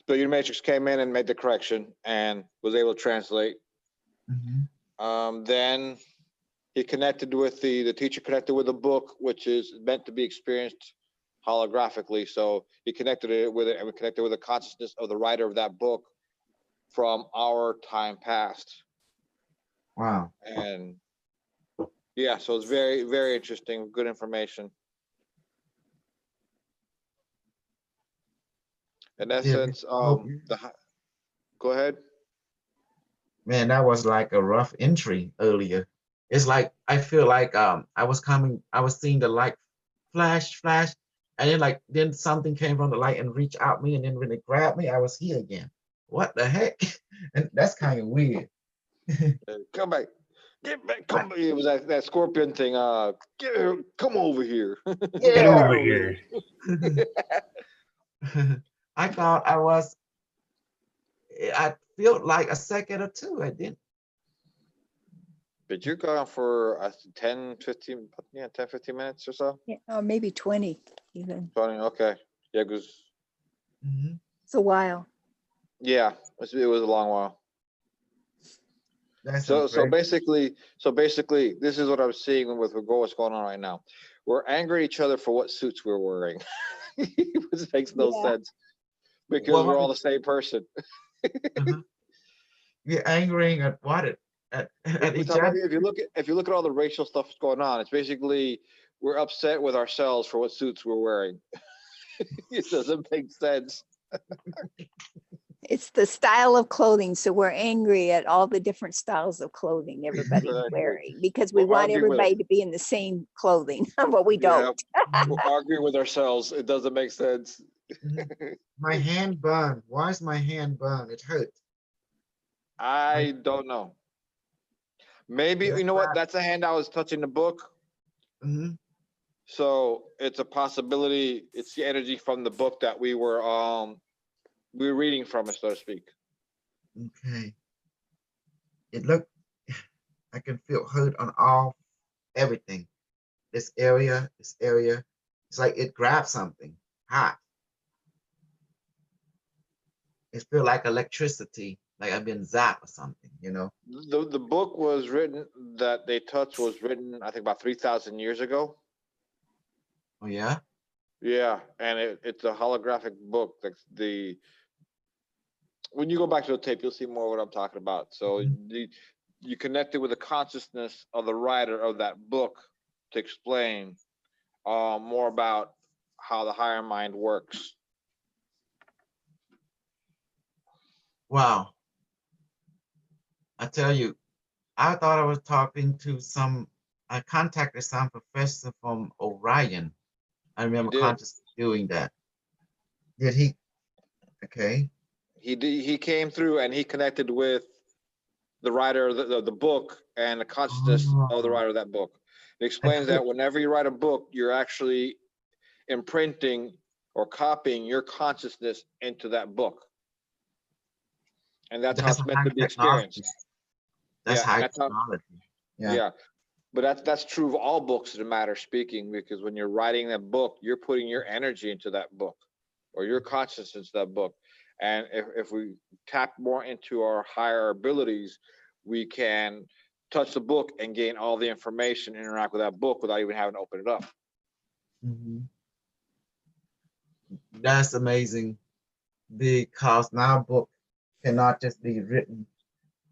Speaker 2: your Matrix came in and made the correction and was able to translate.
Speaker 1: Mhm.
Speaker 2: Then he connected with the teacher connected with a book, which is meant to be experienced holographically. So he connected it with it, and we connected with the consciousness of the writer of that book from our time past.
Speaker 1: Wow.
Speaker 2: And yeah, so it's very, very interesting, good information. In essence, go ahead.
Speaker 1: Man, that was like a rough entry earlier. It's like I feel like I was seeing the light flash, and then something came from the light and reached out me, and then when it grabbed me, I was here again. What the heck? And that's kind of weird.
Speaker 2: Come back. Get back. Come back. It was that scorpion thing. Come over here.
Speaker 4: Get
Speaker 1: Yeah.
Speaker 4: over here.
Speaker 1: I felt like a second or two. I didn't.
Speaker 2: But you're gone for 10, 15, 15 minutes or so?
Speaker 3: Yeah, or maybe 20 even.
Speaker 2: 20, okay. Yeah, because,
Speaker 1: Mhm.
Speaker 3: It's a while.
Speaker 2: yeah, it was a long while.
Speaker 1: That's
Speaker 2: So
Speaker 1: great.
Speaker 2: basically, this is what I'm seeing with what's going on right now. We're angry at each other for what suits we're wearing, which makes no
Speaker 3: Yeah.
Speaker 2: sense because
Speaker 1: Well,
Speaker 2: we're all the same person.
Speaker 1: uh-huh. You're angering at what? At
Speaker 2: We're
Speaker 1: each
Speaker 2: talking about,
Speaker 1: other?
Speaker 2: if you look at all the racial stuff that's going on, it's basically we're upset with ourselves for what suits we're wearing. It doesn't make sense.
Speaker 3: It's the style of clothing. So we're angry at all the different styles of clothing everybody's
Speaker 2: Exactly.
Speaker 3: wearing because we
Speaker 2: We're
Speaker 3: want
Speaker 2: arguing with it.
Speaker 3: everybody to be in the same clothing, but we
Speaker 2: Yeah,
Speaker 3: don't.
Speaker 2: we're arguing with ourselves. It doesn't make sense.
Speaker 1: Mhm. My hand burned. Why is my hand burned? It hurt.
Speaker 2: I don't know. Maybe, you know what? That's a hand I was touching the book.
Speaker 1: Mhm.
Speaker 2: So it's a possibility. It's the energy from the book that we were reading from it, so to speak.
Speaker 1: Okay. It looked, I can feel hurt on everything. This area. It's like it grabbed something hot. It feel like electricity, like I've been zapped or something, you know?
Speaker 2: The book was written that they touched was written, I think, about 3,000 years ago.
Speaker 1: Oh yeah?
Speaker 2: Yeah, and it's a holographic book. Like when you go back to the tape, you'll see more of what I'm talking about. So you connected with the consciousness of the writer of that book to explain more about how the higher mind works.
Speaker 1: Wow. I tell you, I thought I was talking to I contacted some professor from Orion. I remember
Speaker 2: did.
Speaker 1: consciously doing that. Did he? Okay.
Speaker 2: He came through and he connected with the writer of the book and the consciousness of the
Speaker 1: Oh,
Speaker 2: writer of that book. It
Speaker 1: I
Speaker 2: explains that
Speaker 1: could.
Speaker 2: whenever you write a book, you're actually imprinting or copying your consciousness into that book. And that's how
Speaker 1: That's
Speaker 2: it's
Speaker 1: a
Speaker 2: meant
Speaker 1: high
Speaker 2: to be
Speaker 1: technology.
Speaker 2: experienced.
Speaker 1: That's
Speaker 2: Yeah,
Speaker 1: high
Speaker 2: that's how,
Speaker 1: technology. Yeah.
Speaker 2: yeah. But that's true of all books in a matter of speaking, because when you're writing that book, you're putting your energy into that book or your consciousness into that book. And if we tap more into our higher abilities, we can touch the book and gain all the information, interact with that book without even having to open it up.
Speaker 1: Mhm. That's amazing because now book cannot just be written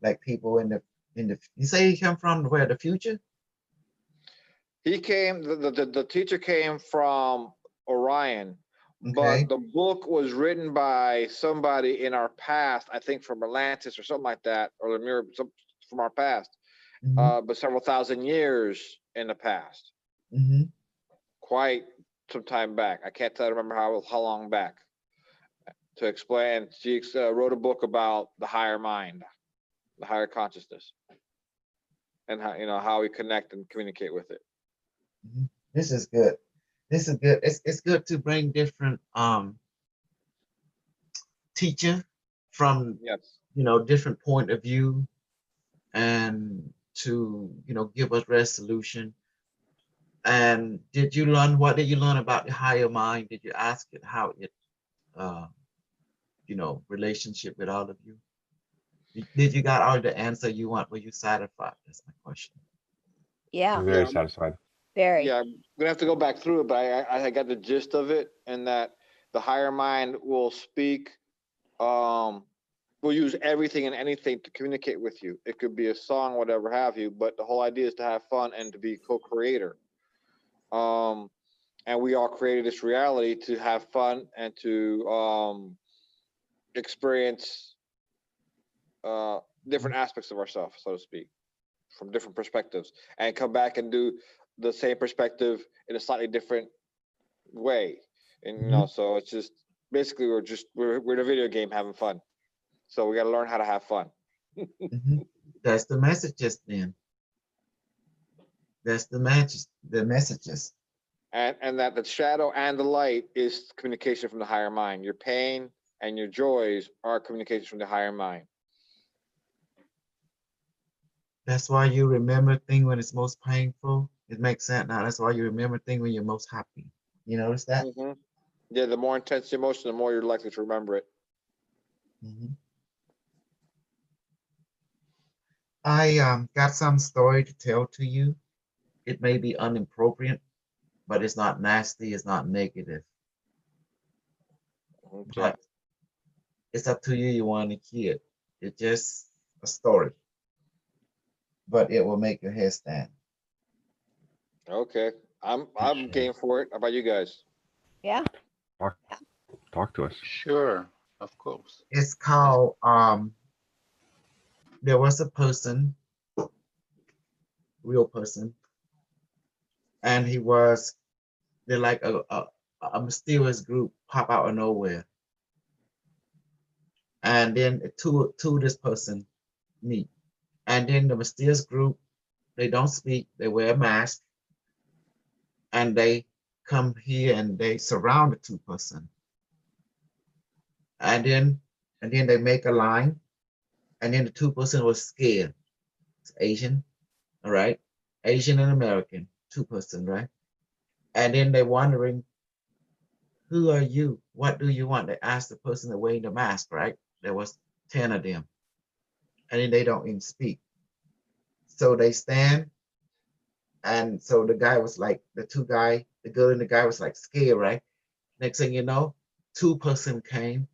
Speaker 1: like people in the You say he come from where, the future?
Speaker 2: He came, the teacher came from Orion,
Speaker 1: Okay.
Speaker 2: but the book was written by somebody in our past, I think from Atlantis or something like that, or Lemur, from our past,
Speaker 1: Mhm,
Speaker 2: but several thousand years in the past,
Speaker 1: mhm.
Speaker 2: quite some time back. I can't tell, remember how long back to explain. She wrote a book about the higher mind, the higher consciousness, and how, how we connect and communicate with it.
Speaker 1: Mhm. This is good. This is good. It's good to bring different teacher from
Speaker 2: Yes.
Speaker 1: different point of view, and to give us resolution. And what did you learn about the higher mind? Did you ask it how it uh relationship with all of you? Did you got all the answer you want? Were you satisfied? That's my question.
Speaker 3: Yeah,
Speaker 4: I'm
Speaker 2: Yeah,
Speaker 4: very satisfied.
Speaker 3: very.
Speaker 2: yeah, I'm gonna have to go back through it, but I got the gist of it, and that the higher mind will speak, will use everything and anything to communicate with you. It could be a song, whatever have you, but the whole idea is to have fun and to be co-creator. Um, and we all created this reality to have fun and to experience different aspects of ourselves, so to speak, from different perspectives, and come back and do the same perspective in a slightly different way. And so it's just basically we're in a video game having fun. So we got to learn how to have fun.
Speaker 1: Mhm. That's the messages then. That's the messages. The messages.
Speaker 2: And that the shadow and the light is communication from the higher mind. Your pain and your joys are communication from the higher mind.
Speaker 1: That's why you remember thing when it's most painful. It makes sense now. That's why you remember thing when you're most happy. You notice that?
Speaker 2: Hmm. Yeah, the more intense the emotion, the more you're likely to remember it.
Speaker 1: Mhm. I got some story to tell to you. It may be inappropriate, but it's not nasty. It's not negative.
Speaker 2: Okay.
Speaker 1: But it's up to you. You want to hear it. It's just a story, but it will make your head stand.
Speaker 2: Okay. I'm
Speaker 4: Appreciate it.
Speaker 2: game for it. How about you guys?
Speaker 3: Yeah.
Speaker 4: Talk to us.
Speaker 6: Sure, of course.
Speaker 1: It's called there was a person, real person, and they're like a mysterious group pop out of nowhere. And then two this person meet. And then the mysterious group, they don't speak, they wear a mask, and they come here and they surround the two person. And then they make a line, and then the two person was scared. It's Asian, all right? Asian and American, two person, right? And then they wondering, who are you? What do you want? They asked the person that wearing the mask, right? There was 10 of them. And then they don't even speak. So they stand. And so the guy was like, the girl and the guy was like scared, right? Next thing you know, two person came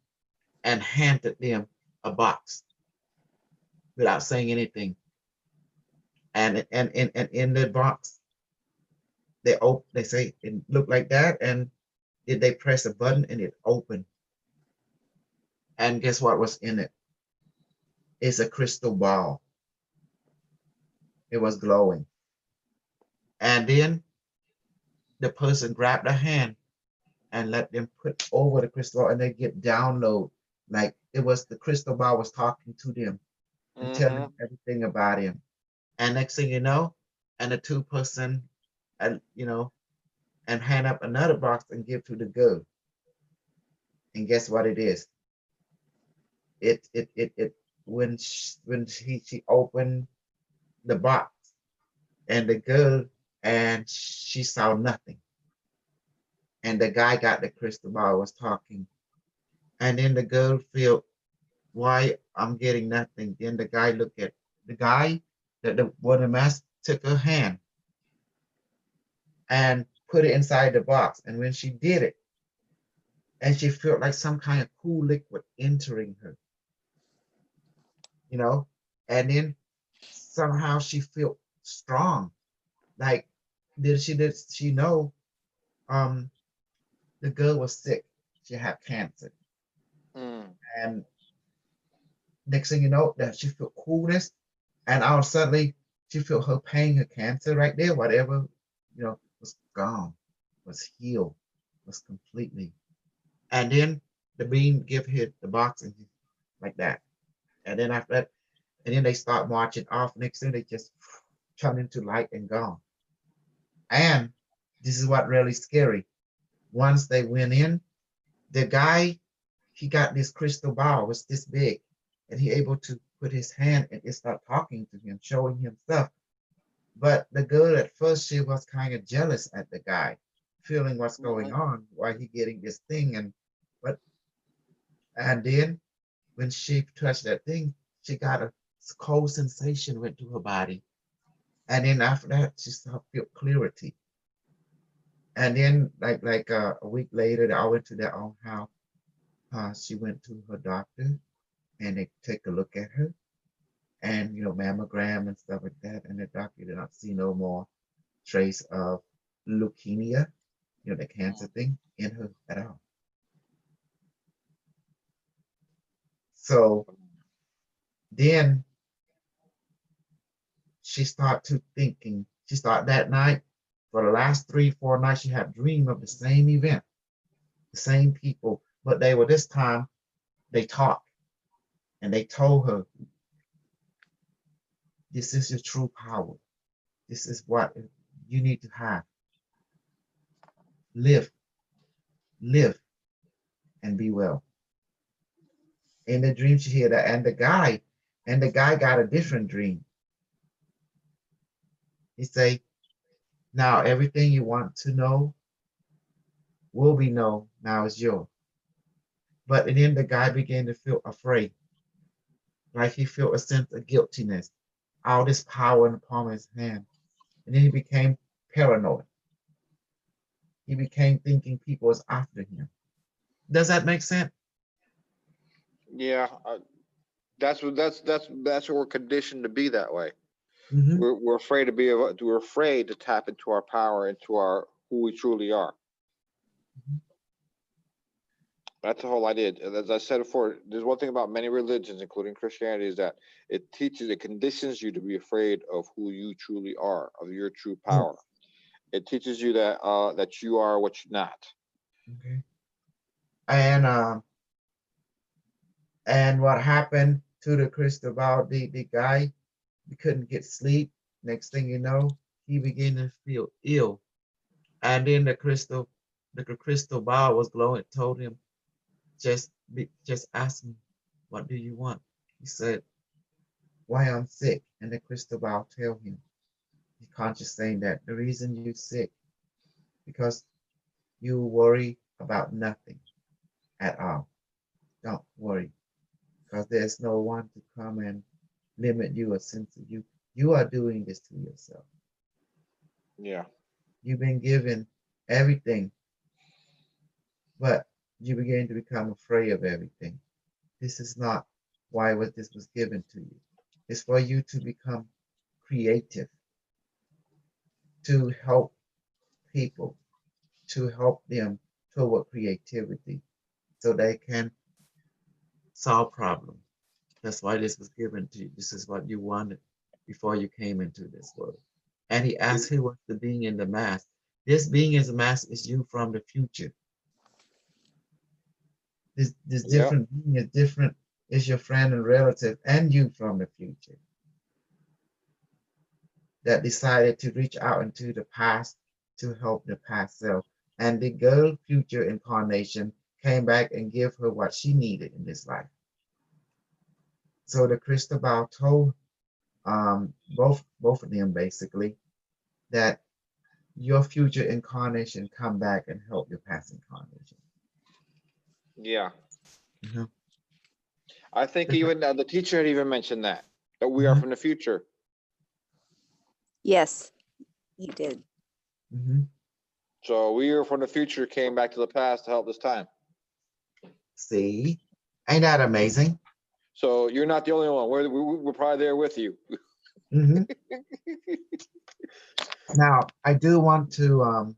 Speaker 1: and handed them a box without saying anything. And in the box, they say it looked like that. And did they press a button and it opened. And guess what was in it? It's a crystal ball. It was glowing. And then the person grabbed a hand and let them put over the crystal ball, and they get download. Like it was the crystal ball was talking to them and telling everything about him. And next thing you know, and the two person and and hand up another box and give to the girl. And guess what it is? It when she opened the box and the girl, and she saw nothing. And the guy got the crystal ball, was talking. And then the girl feel, why I'm getting nothing. Then the guy looked at the guy that the one the mask took her hand and put it inside the box. And when she did it, and she felt like some kind of cool liquid entering her, and then
Speaker 5: somehow she felt strong. Like, did she know the girl was sick? She had cancer.
Speaker 2: Mm.
Speaker 5: And next thing you know, that she felt coolness, and all suddenly she felt her pain, her cancer right there, whatever, was gone, was healed, was completely. And then the beam give hit the box and like that. And then after that, and then they start marching off. Next thing they just turn into light and gone. And this is what really scary. Once they went in, the guy, he got this crystal ball, was this big, and he able to put his hand and it start talking to him, showing him stuff. But the girl at first, she was kind of jealous at the guy, feeling what's going on, why he getting this thing, and then when she touched that thing, she got a cold sensation went to her body, and then after that, she started feel clarity. And then a week later, they all went to their own house. She went to her doctor, and they take a look at her, and mammogram and stuff like that, and the doctor did not see no more trace of leukemia, the cancer thing in her at all. So then she started that night, for the last 3-4 nights, she had dream of the same event, the same people, but they were this time, they talked, and they told her, this is your true power. This is what you need to have. Live, and be well. In the dream, she heard that, and the guy got a different dream. He say, now everything you want to know will be known. Now is yours. But then the guy began to feel afraid, like he felt a sense of guiltiness, all this power in the palm of his hand. And then he became paranoid. He became thinking people was after him. Does that make sense?
Speaker 2: Yeah, that's what we're conditioned to be that way.
Speaker 5: Mhm.
Speaker 2: We're afraid we're afraid to tap into our power, into our who we truly are.
Speaker 5: Mhm.
Speaker 2: That's the whole idea. As I said before, there's one thing about many religions, including Christianity, is that it conditions you to be afraid of who you truly are, of your true power. It teaches you that that you are what you're not.
Speaker 5: Okay. And what happened to the crystal ball? The guy, he couldn't get sleep. Next thing you know, he began to feel ill. And then the crystal ball was glowing, told him, just ask me, what do you want? He said, why I'm sick. And the crystal ball tell him, he conscious saying that the reason you sick, because you worry about nothing at all. Don't worry, because there's no one to come and limit you or censor you. You are doing this to yourself.
Speaker 2: Yeah.
Speaker 5: You've been given everything, but you begin to become afraid of everything. This is not why this was given to you. It's for you to become creative, to help people, to help them toward creativity so they can solve problems. That's why this was given to you. This is what you wanted before you came into this world. And he asked, who was the being in the mask? This being in the mask is you from the future. This different being is different, is your friend and relative and you from the future that decided to reach out into the past to help the past self. And the girl future incarnation came back and gave her what she needed in this life. So the crystal ball told both of them basically that your future incarnation come back and help your past incarnation.
Speaker 2: Yeah.
Speaker 5: Mm-hmm.
Speaker 2: I think even the teacher had even mentioned that we are from the future.
Speaker 3: Yes, you did.
Speaker 5: Mm-hmm.
Speaker 2: So we are from the future, came back to the past to help this time.
Speaker 5: See, ain't that amazing?
Speaker 2: So you're not the only one. We're probably there with you.
Speaker 5: Mhm. Now, I do want to,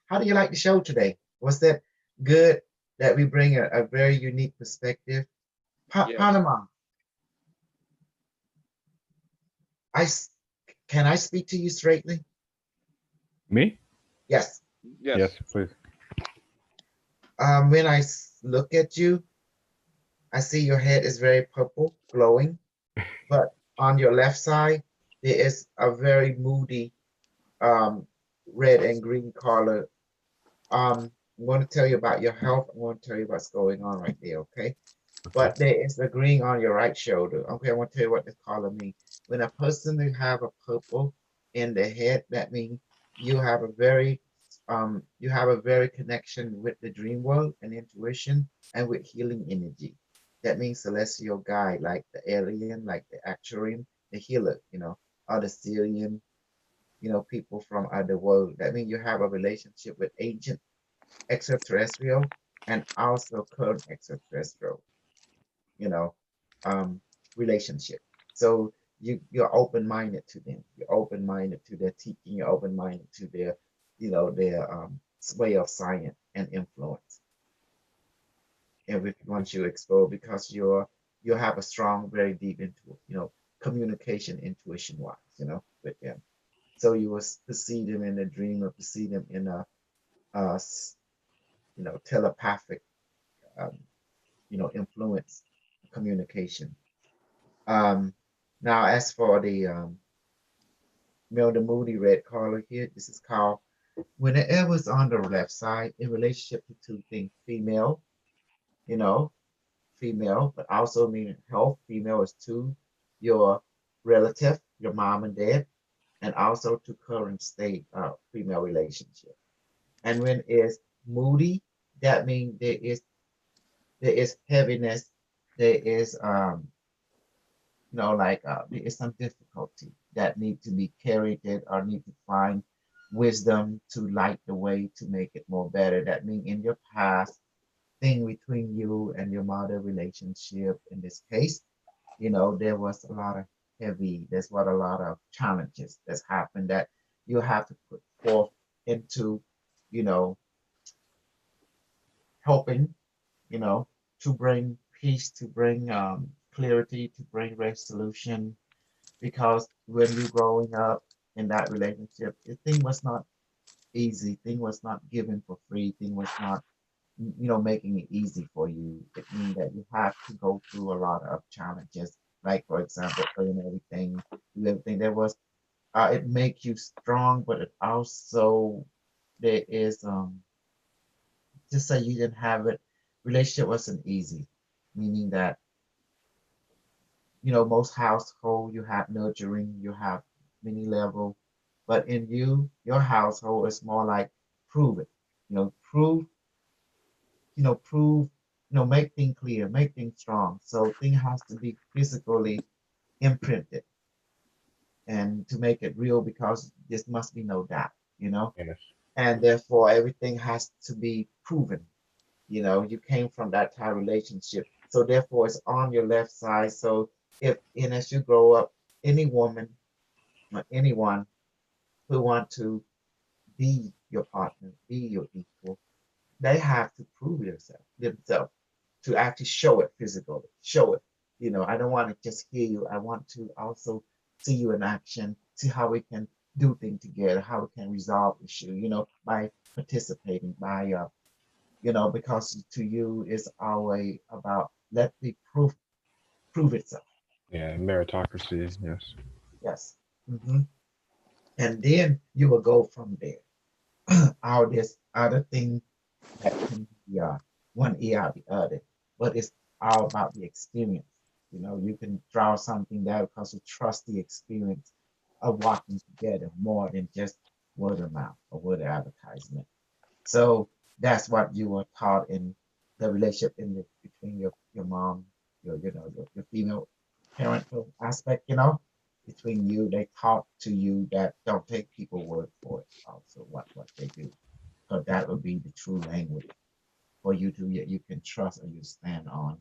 Speaker 5: how do you like the show today? Was that good that we bring a very unique perspective?
Speaker 2: Yes,
Speaker 5: Panama, I, s- can I speak to you straightly?
Speaker 4: Me?
Speaker 5: Yes.
Speaker 4: Yes,
Speaker 2: yes.
Speaker 4: please.
Speaker 5: When look at you, I see your head is very purple, glowing, but on your left side, there is a very moody um, red and green color. I'm going to tell you about your health. I'm going to tell you what's going on right there, okay?
Speaker 4: Okay.
Speaker 5: But there is a green on your right shoulder. Okay, I want to tell you what this color means. When a person who have a purple in the head, that means you have a very connection with the dream world and intuition and with healing energy. That means celestial guide, like the alien, like the actuarian, the healer, or the Syrian, people from other world. That means you have a relationship with ancient extraterrestrial and also current extraterrestrial, you know, um, relationship. So you're open-minded to them. You're open-minded to their teaching. You're open-minded to their way of science and influence. And if once you explore, because you have a strong, very deep into communication, intuition wise, with them. So you will see them in a dream or see them in a telepathic, um, influence communication. Um, Now, as for the moody red color here, this is called when the air was on the left side in relationship to two things, you know, female, but also meaning health. Female is to your relative, your mom and dad, and also to current state of female relationship. And when it's moody, that means there is heaviness, there is like there is some difficulty that need to be carried it or need to find wisdom to light the way to make it more better. That means in your past thing between you and your mother relationship in this case, there was a lot of there's what a lot of challenges that's happened that you have to put forth into, you know, helping, you know, to bring peace, to bring clarity, to bring resolution, because when you growing up in that relationship, the thing was not easy. Thing was not given for free. Thing was not, making it easy for you. It means that you have to go through a lot of challenges. Like for example, earn everything, do everything. It make you strong, but it also there is just say you didn't have it. Relationship wasn't easy, meaning that most household you have nurturing, you have many level, but in your household is more like prove it, prove, prove, make things clear, make things strong. So thing has to be physically imprinted and to make it real because this must be no doubt,
Speaker 4: Yes.
Speaker 5: and therefore everything has to be proven. You came from that type of relationship. So therefore it's on your left side. So if and as you grow up, any woman or anyone who want to be your partner, be your equal, they have to prove themselves to actually show it physically, show it. I don't want to just hear you. I want to also see you in action, see how we can do things together, how we can resolve issue, by participating, by because to you is always about let the prove itself.
Speaker 4: Yeah, meritocracy. Yes.
Speaker 5: Yes. Hmm. And then you will go from there. All this other thing that can be one ear out the other, but it's all about the experience. You can draw something there because you trust the experience of walking together more than just word of mouth or word of advertisement. So that's what you were taught in the relationship between your mom, your female parental aspect, between you. They taught to you that don't take people word for it, also what they do. So that would be the true language for you to you can trust and you stand on.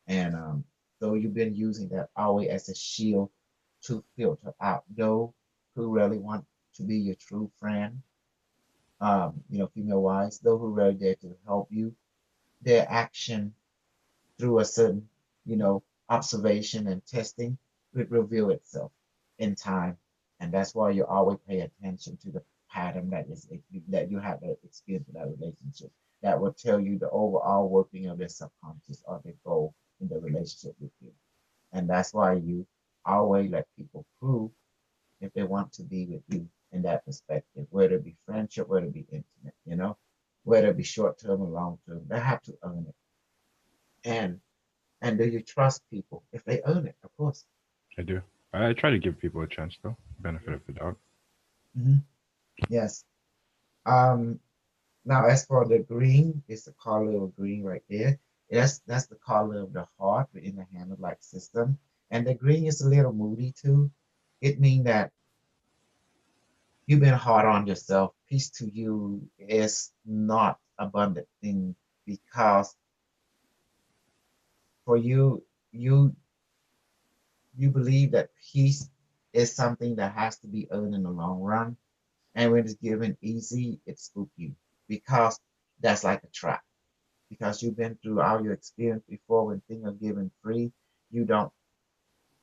Speaker 5: And so you've been using that always as a shield to filter out those who really want to be your true friend. Female wise, those who really there to help you, their action through a certain, observation and testing would reveal itself in time. And that's why you always pay attention to the pattern that you have that experience in that relationship. That will tell you the overall working of their subconscious or their goal in the relationship with you. And that's why you always let people prove if they want to be with you in that perspective, whether it be friendship, whether it be intimate, whether it be short term or long term, they have to earn it. And do you trust people if they earn it? Of course.
Speaker 4: I do. I try to give people a chance though. Benefit of the doubt.
Speaker 5: Mhm. Yes. Now as for the green, it's the color of green right there. That's the color of the heart within the Hamlet-like system. And the green is a little moody too. It means that you've been hard on yourself. Peace to you is not abundant thing because for you believe that peace is something that has to be earned in the long run. And when it's given easy, it spooks you because that's like a trap. Because you've been through all your experience before when things are given free, you don't,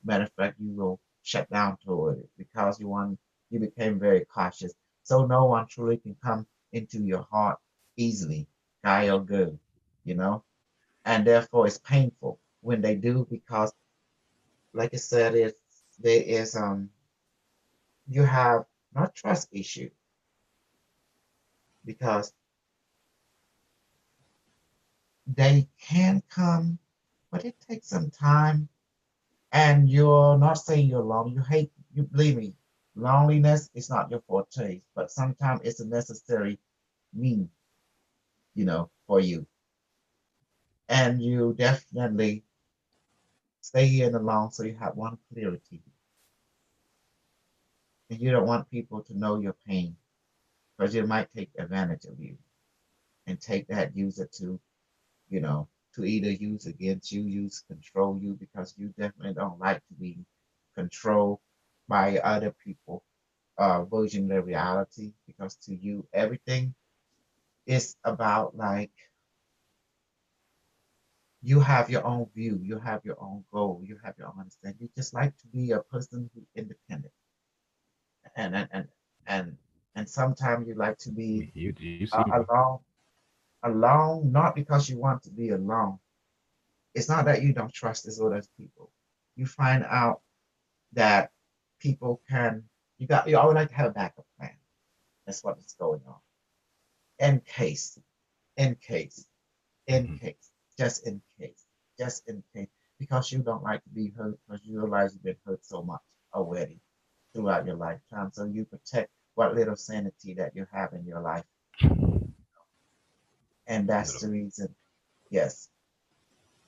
Speaker 5: matter of fact, you will shut down toward it because you became very cautious. So no one truly can come into your heart easily, guy or girl, you know, and therefore it's painful when they do because, like I said, there is you have not trust issue because they can come, but it takes some time. And you're not saying you're alone. You believe me, loneliness is not your forte, but sometimes it's a necessary mean, for you. And you definitely stay here and alone so you have one clarity. And you don't want people to know your pain because you might take advantage of you and take that user to either use against you, use control you because you definitely don't like to be controlled by other people version of the reality because to you everything is about like you have your own view, you have your own goal, you have your own understanding. You just like to be a person who's independent and and sometimes you like to be
Speaker 4: You see me.
Speaker 5: alone not because you want to be alone. It's not that you don't trust these other people. You find out that people can you always like to have a backup plan. That's what is going on. In case, in case, in
Speaker 4: Mhm.
Speaker 5: case, just in case, just in case, because you don't like to be hurt because you realize you've been hurt so much already throughout your lifetime. So you protect what little sanity that you have in your life. And that's the reason, yes.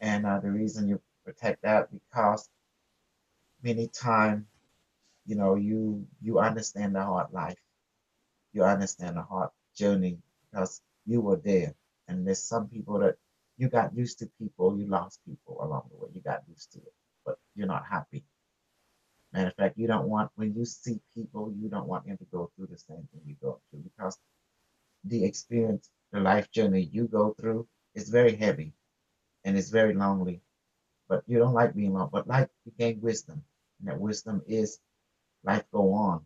Speaker 5: And the reason you protect that because many times, you understand the hard life. You understand the hard journey because you were there. And there's some people that you got used to people, you lost people along the way. You got used to it, but you're not happy. Matter of fact, you don't want, when you see people, you don't want them to go through the same thing you go through because the experience, the life journey you go through is very heavy and it's very lonely. But you don't like being alone. But life, you gain wisdom. And that wisdom is life go on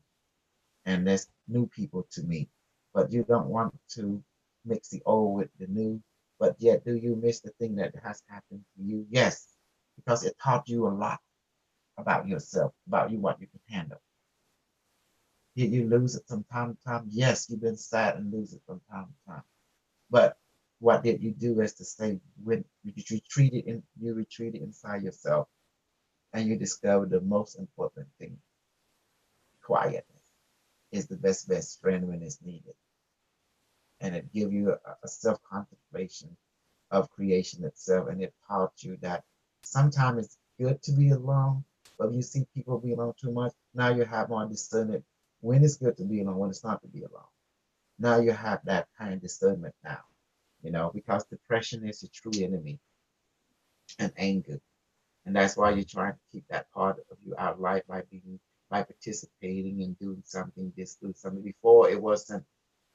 Speaker 5: and there's new people to meet. But you don't want to mix the old with the new. But yet, do you miss the thing that has happened to you? Yes, because it taught you a lot about yourself, about you, what you can handle. Did you lose it from time to time? Yes, you've been sad and lose it from time to time. But what did you do as to say when you retreated inside yourself and you discovered the most important thing, quietness is the best friend when it's needed. And it give you a self-contemplation of creation itself. And it taught you that sometimes it's good to be alone, but when you see people be alone too much, now you have more discernment when it's good to be alone, when it's not to be alone. Now you have that kind of discernment now, because depression is a true enemy and anger. And that's why you're trying to keep that part of you out of life by participating and doing something, just do something. Before it wasn't,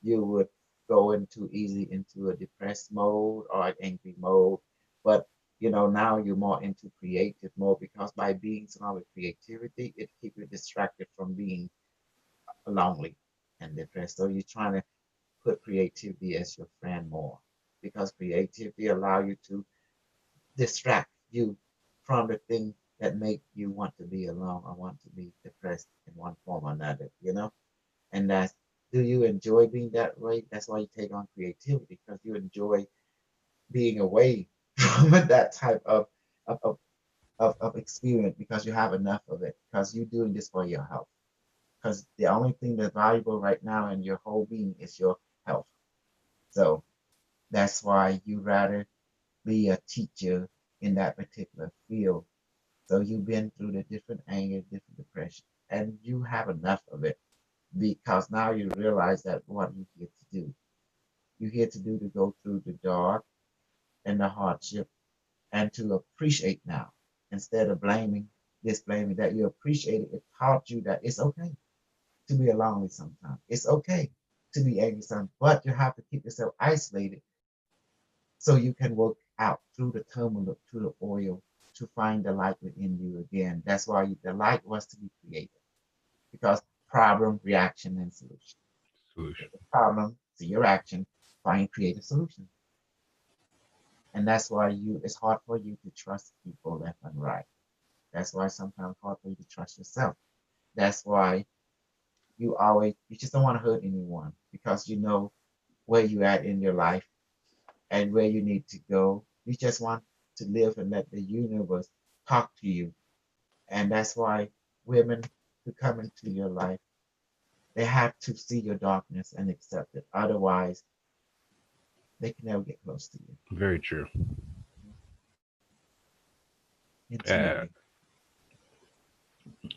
Speaker 5: you would go into easy into a depressed mode or an angry mode. But now you're more into creative mode because by being surrounded with creativity, it keeps you distracted from being lonely and depressed. So you're trying to put creativity as your friend more because creativity allow you to distract you from the thing that make you want to be alone or want to be depressed in one form or another. And that's, do you enjoy being that way? That's why you take on creativity because you enjoy being away from that type of, of, of experience because you have enough of it because you're doing this for your health because the only thing that's valuable right now in your whole being is your health. So that's why you rather be a teacher in that particular field. So you've been through the different anger, different depression, and you have enough of it because now you realize that what you're here to do. You're here to do to go through the dark and the hardship and to appreciate now instead of blaming, disblaming that you appreciate it. It taught you that it's okay to be lonely sometimes. It's okay to be angry sometimes, but you have to keep yourself isolated so you can work out through the turmoil, through the oil, to find the light within you again. That's why the light was to be created because problem, reaction, and solution.
Speaker 4: Solution.
Speaker 5: Problem, see your action, find creative solution. And that's why it's hard for you to trust people left and right. That's why sometimes it's hard for you to trust yourself. That's why you just don't want to hurt anyone because you know where you at in your life and where you need to go. You just want to live and let the universe talk to you. And that's why women who come into your life, they have to see your darkness and accept it. Otherwise, they can never get close to you
Speaker 4: Very true.
Speaker 5: intimately.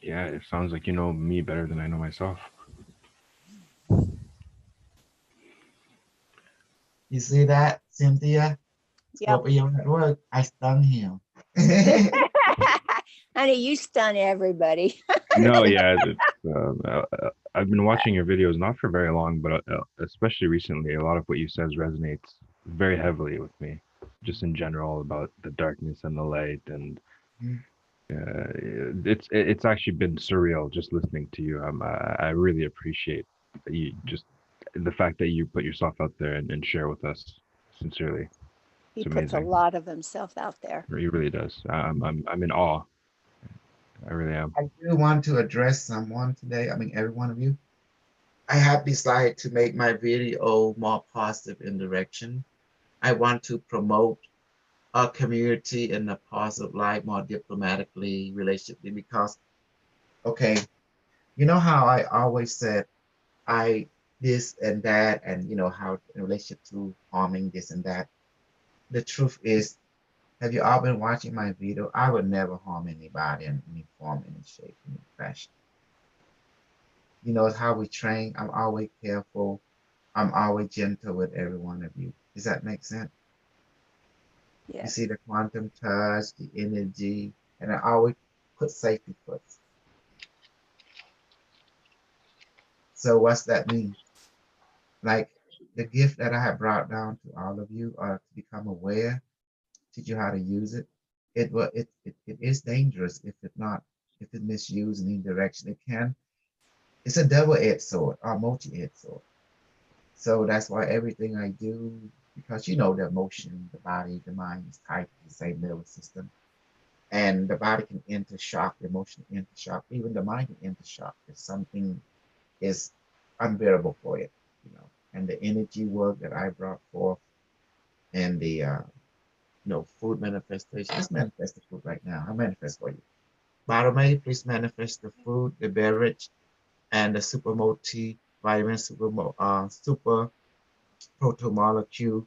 Speaker 4: Yeah, it sounds like you know me better than I know myself.
Speaker 5: You see that, Cynthia?
Speaker 3: Yep.
Speaker 5: Scorpio at work. I stung him.
Speaker 3: Honey, you stun everybody.
Speaker 4: No, yeah, I've been watching your videos not for very long, but especially recently, a lot of what you says resonates very heavily with me, just in general about the darkness and the light, and
Speaker 5: Mhm.
Speaker 4: it's actually been surreal just listening to you. I really appreciate that you just the fact that you put yourself out there and share with us sincerely.
Speaker 3: He
Speaker 4: It's
Speaker 3: puts a
Speaker 4: amazing.
Speaker 3: lot of himself out there.
Speaker 4: He really does. I'm in awe. I really am.
Speaker 5: I do want to address someone today. I mean, every one of you. I have decided to make my video more positive in direction. I want to promote a community in the positive light more diplomatically, relationshiply, because, okay, you know how I always said I this and that, and how in relationship to harming this and that. The truth is, have you all been watching my video? I would never harm anybody in any form, any shape, any fashion. It's how we train. I'm always careful. I'm always gentle with every one of you. Does that make sense? You
Speaker 3: Yes.
Speaker 5: see the quantum touch, the energy, and I always put safety first. So what's that mean? Like the gift that I have brought down to all of you are to become aware, teach you how to use it. It is dangerous if it's misused in any direction. It's a double-edged sword or multi-edged sword. So that's why everything I do, because the emotion, the body, the mind is tied to the same nervous system. And the body can enter shock, the emotion can enter shock, even the mind can enter shock if something is unbearable for it. And the energy work that I brought forth and the food manifestation. Let's manifest the food right now. I manifest for you. Barome, please manifest the food, the beverage, and the super multi-vitamin, super proto-molecule,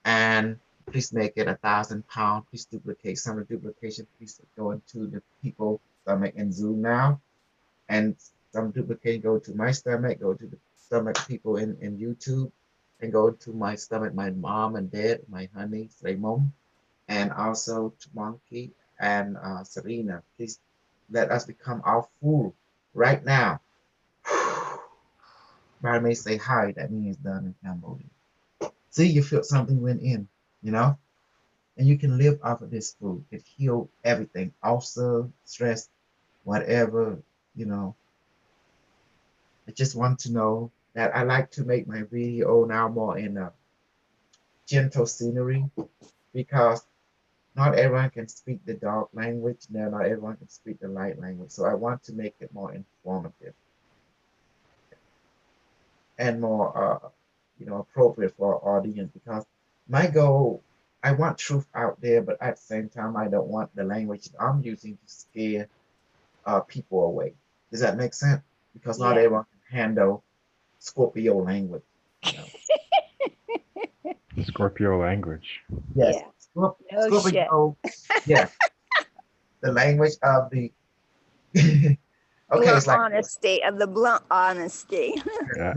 Speaker 5: and please make it 1,000 pounds. Please duplicate some of the duplication. Please go into the people stomach and zoom now. And some duplicate go to my stomach, go to the stomach people in YouTube, and go to my stomach, my mom and dad, my honey, Raymond, and also to Monkey and Serena, please let us become our full right now. By may say hi, that means done in Cambodia. See, you feel something went in, you know, and you can live off of this food. It heal everything, ulcer, stress, whatever, you know. I just want to know that I like to make my video now more in a gentle scenery because not everyone can speak the dark language. No, not everyone can speak the light language. So I want to make it more informative and more, appropriate for our audience because my goal, I want truth out there, but at the same time, I don't want the language that I'm using to scare people away. Does that make sense? Because not
Speaker 3: Yeah.
Speaker 5: everyone can handle Scorpio language. You know?
Speaker 4: Scorpio language.
Speaker 5: Yes,
Speaker 3: Yeah. No shit.
Speaker 5: Scorpio. Yeah, the language of the. Okay,
Speaker 3: Blunt
Speaker 5: it's like
Speaker 3: honesty of the blunt honesty.
Speaker 4: Yeah.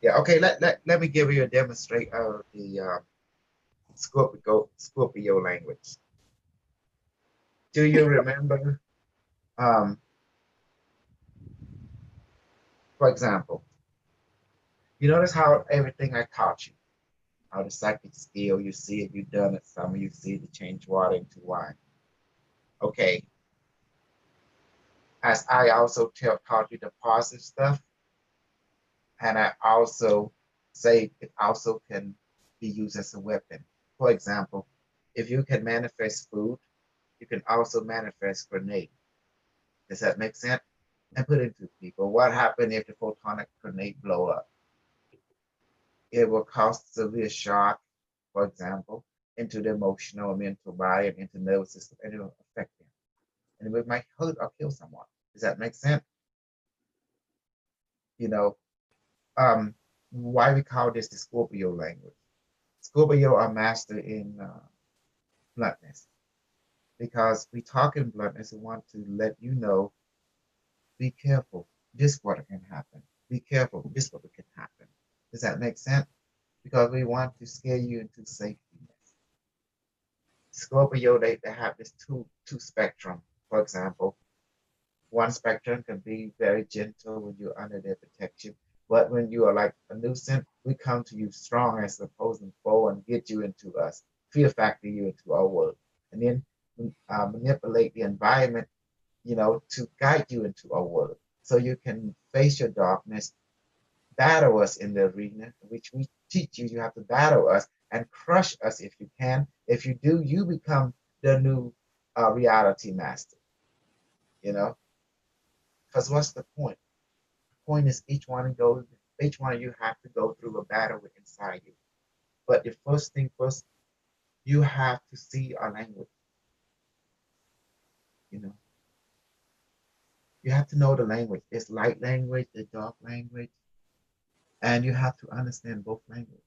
Speaker 5: yeah. Okay, let me give you a demonstrate of the Scorpio language. Do you remember? For example, you notice how everything I taught you, how the psychic skill, you see it, you've done it. Some of you see the change water into wine. Okay, as I also taught you the positive stuff, and I also say it also can be used as a weapon. For example, if you can manifest food, you can also manifest grenade. Does that make sense? And put it into people. What happened if the photonic grenade blow up? It will cause severe shock, for example, into the emotional and mental body and into nervous system, and it will affect them. And it might hurt or kill someone. Does that make sense? You know, why we call this the Scorpio language? Scorpio are master in bluntness because we talk in bluntness. We want to let you know, be careful. This what can happen. Be careful. This what can happen. Does that make sense? Because we want to scare you into safety. Scorpio, they have this two spectrum. For example, one spectrum can be very gentle when you're under their protection, but when you are like a nuisance, we come to you strong as opposing foe and get you into us, fear factor you into our world, and then manipulate the environment, to guide you into our world, so you can face your darkness, battle us in the arena, which we teach you. You have to battle us and crush us if you can. If you do, you become the new reality master. You know, because what's the point? The point is each one of you have to go through a battle inside you. But the first thing first, you have to see our language. You know, you have to know the language. It's light language, the dark language, and you have to understand both languages.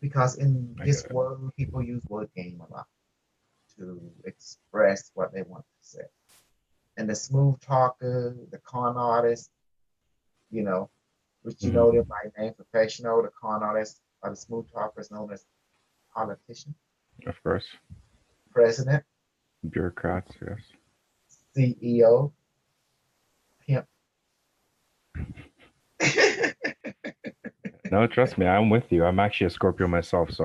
Speaker 5: Because in
Speaker 4: I
Speaker 5: this
Speaker 4: get it.
Speaker 5: world, people use word game a lot to express what they want to say. And the smooth talker, the con artist, which
Speaker 4: Mhm.
Speaker 5: them by name, professional, the con artist, or the smooth talkers known as politician,
Speaker 4: Of course.
Speaker 5: president,
Speaker 4: Bureaucrats, yes.
Speaker 5: CEO, pimp.
Speaker 4: No, trust me, I'm with you. I'm actually a Scorpio myself, so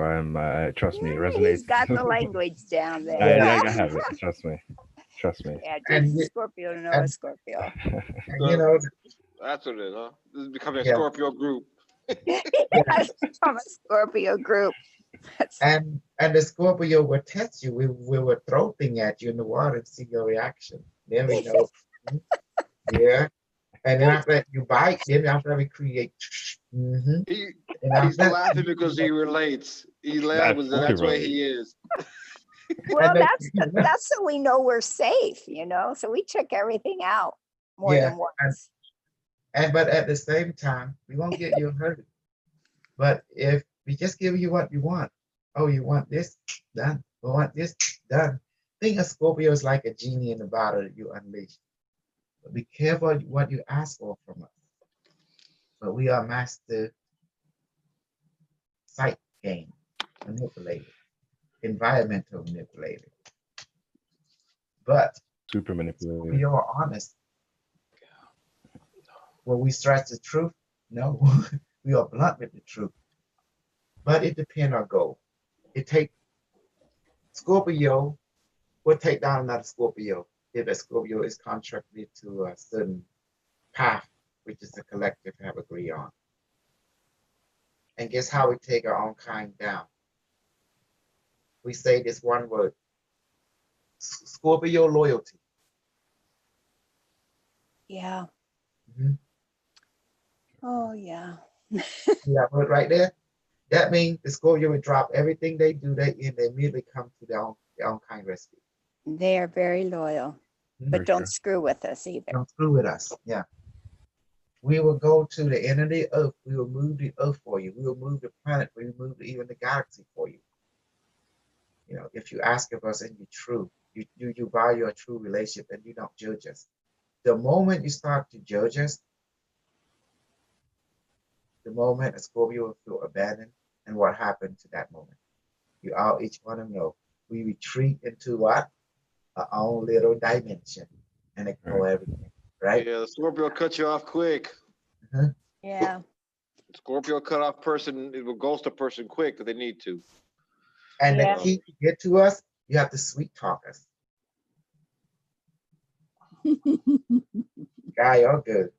Speaker 4: trust me, it resonates.
Speaker 3: He's got the language down there.
Speaker 4: I have it. Trust me. Trust me.
Speaker 3: Yeah, just
Speaker 5: And
Speaker 3: a
Speaker 5: y-
Speaker 3: Scorpio to know a
Speaker 5: and,
Speaker 3: Scorpio.
Speaker 5: and
Speaker 2: That's what it is, huh? This is becoming a
Speaker 5: Yeah.
Speaker 2: Scorpio group.
Speaker 3: Yes, from a Scorpio group. That's
Speaker 5: and the Scorpio will test you. We will throw thing at you in the water and see your reaction. Then we know. Yeah. And then after that, you bite. Then after that, we create. Mhm.
Speaker 2: He
Speaker 5: And
Speaker 2: he's
Speaker 5: after that,
Speaker 2: laughing because he relates. He laughs because
Speaker 4: fully
Speaker 2: that's where
Speaker 4: relate.
Speaker 2: he is.
Speaker 3: well,
Speaker 5: then-
Speaker 3: that's so we know we're safe, So we check everything out more
Speaker 5: Yeah,
Speaker 3: than once.
Speaker 5: but at the same time, we won't get you hurt. But if we just give you what you want, oh, you want this done, you want this done. Think of Scorpio is like a genie in the bottle that you unleash. But be careful what you ask for from us. But we are master sight game manipulator. environmental manipulator. But
Speaker 4: Super
Speaker 5: we
Speaker 4: manipulated.
Speaker 5: are honest. Will we stretch the truth? No, we are blunt with the truth. But it depends on goal. It take Scorpio will take down another Scorpio if a Scorpio is contracted to a certain path, which is the collective have agreed on. And guess how we take our own kind down? We say this one word, Scorpio loyalty.
Speaker 3: Yeah.
Speaker 5: Mhm.
Speaker 3: Oh, yeah.
Speaker 5: See that word right there? That means the Scorpio would drop everything they do, they immediately come to their own kind rescue.
Speaker 3: They are very loyal,
Speaker 5: Mhm.
Speaker 3: but
Speaker 4: For
Speaker 3: don't
Speaker 4: sure.
Speaker 3: screw with us either.
Speaker 5: Don't screw with us. Yeah. We will go to the end of the earth. We will move the earth for you. We will move the planet. We will move even the galaxy for you. You know, if you ask of us and you're true, you value a true relationship and you don't judge us. The moment you start to judge us, the moment a Scorpio will feel abandoned, and what happened to that moment? You all each one of them know. We retreat into what? Our own little dimension and ignore everything, right?
Speaker 2: Yeah, the Scorpio cut you off quick.
Speaker 3: Yeah.
Speaker 2: Scorpio cut off person, it will ghost a person quick if they need to.
Speaker 5: And
Speaker 3: Yeah.
Speaker 5: the key to get to us, you have to sweet talk us. Guy, you're good.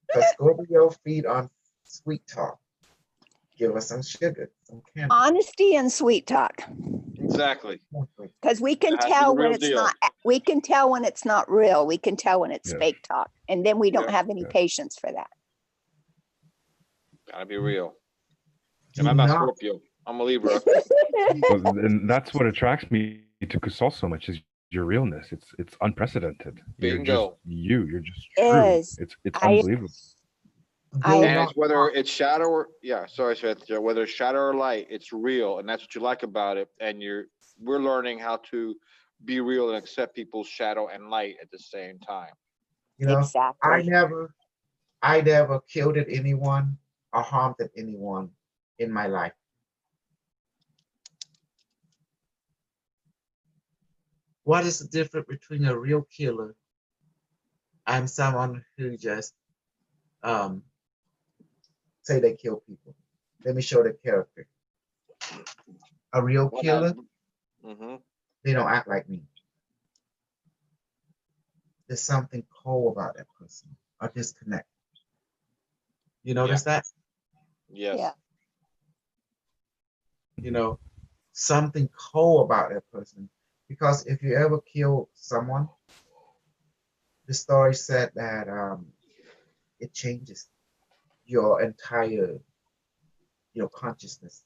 Speaker 5: Because Scorpio feed on sweet talk. Give us some sugar, some candy.
Speaker 3: Honesty and sweet talk.
Speaker 2: Exactly.
Speaker 3: Because we can
Speaker 2: That has to be the
Speaker 3: tell when
Speaker 2: real
Speaker 3: it's
Speaker 2: deal.
Speaker 3: not, we can tell when it's not real. We can tell when it's
Speaker 4: Yes.
Speaker 3: fake talk. And then we don't
Speaker 2: Yeah.
Speaker 3: have any
Speaker 4: Yes.
Speaker 3: patience for that.
Speaker 2: Gotta be real.
Speaker 5: Do
Speaker 2: And I'm not
Speaker 5: not-
Speaker 2: Scorpio. I'm a Libra.
Speaker 4: Well, and that's what attracts me to Kusal so much is your realness. It's unprecedented. You're just
Speaker 2: Bingo.
Speaker 4: you. You're just true.
Speaker 3: Is.
Speaker 4: It's
Speaker 3: I-
Speaker 4: unbelievable.
Speaker 3: I-
Speaker 5: do
Speaker 2: And
Speaker 5: not
Speaker 2: it's whether
Speaker 5: talk.
Speaker 2: it's shadow or sorry, whether it's shadow or light, it's real, and that's what you like about it. And we're learning how to be real and accept people's shadow and light at the same time.
Speaker 5: You know,
Speaker 3: Exactly.
Speaker 5: I never killed at anyone or harmed at anyone in my life. What is the difference between a real killer and someone who just say they kill people? Let me show the character. A real killer,
Speaker 2: Mm-hmm.
Speaker 5: they don't act like me. There's something cold about that person, a disconnect. You notice that?
Speaker 2: Yes.
Speaker 3: Yeah.
Speaker 5: You know, something cold about that person. Because if you ever kill someone, the story said that it changes your entire consciousness,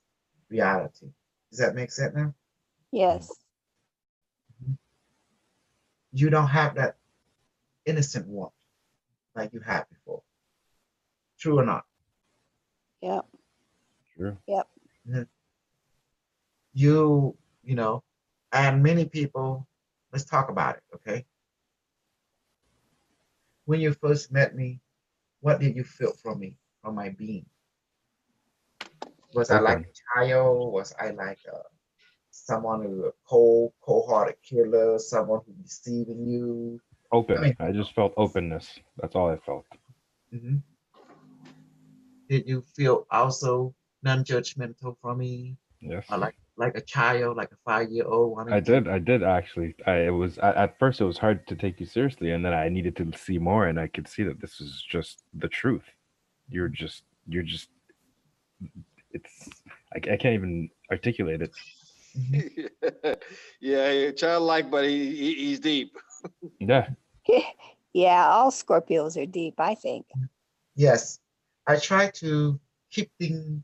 Speaker 5: reality. Does that make sense now?
Speaker 3: Yes.
Speaker 5: You don't have that innocent warmth like you had before. True or not?
Speaker 3: Yep.
Speaker 4: True.
Speaker 3: Yep.
Speaker 5: You know, and many people, let's talk about it, okay? When you first met me, what did you feel from me, from my being? Was I like
Speaker 4: Open.
Speaker 5: a child? Was I like someone who a cold-hearted killer, someone who's deceiving you?
Speaker 4: Open.
Speaker 5: I mean-
Speaker 4: I just felt openness. That's all I felt.
Speaker 5: Mhm. Did you feel also non-judgmental from me?
Speaker 4: Yes.
Speaker 5: Or like a child, like a 5-year-old?
Speaker 4: I did actually. It was at first it was hard to take you seriously, and then I needed to see more, and I could see that this was just the truth. You're just. It's. I can't even articulate it.
Speaker 5: Mhm.
Speaker 2: Yeah, childlike, but he's deep.
Speaker 4: Yeah.
Speaker 3: Yeah. All Scorpios are deep, I think.
Speaker 5: Yes, I try to keep things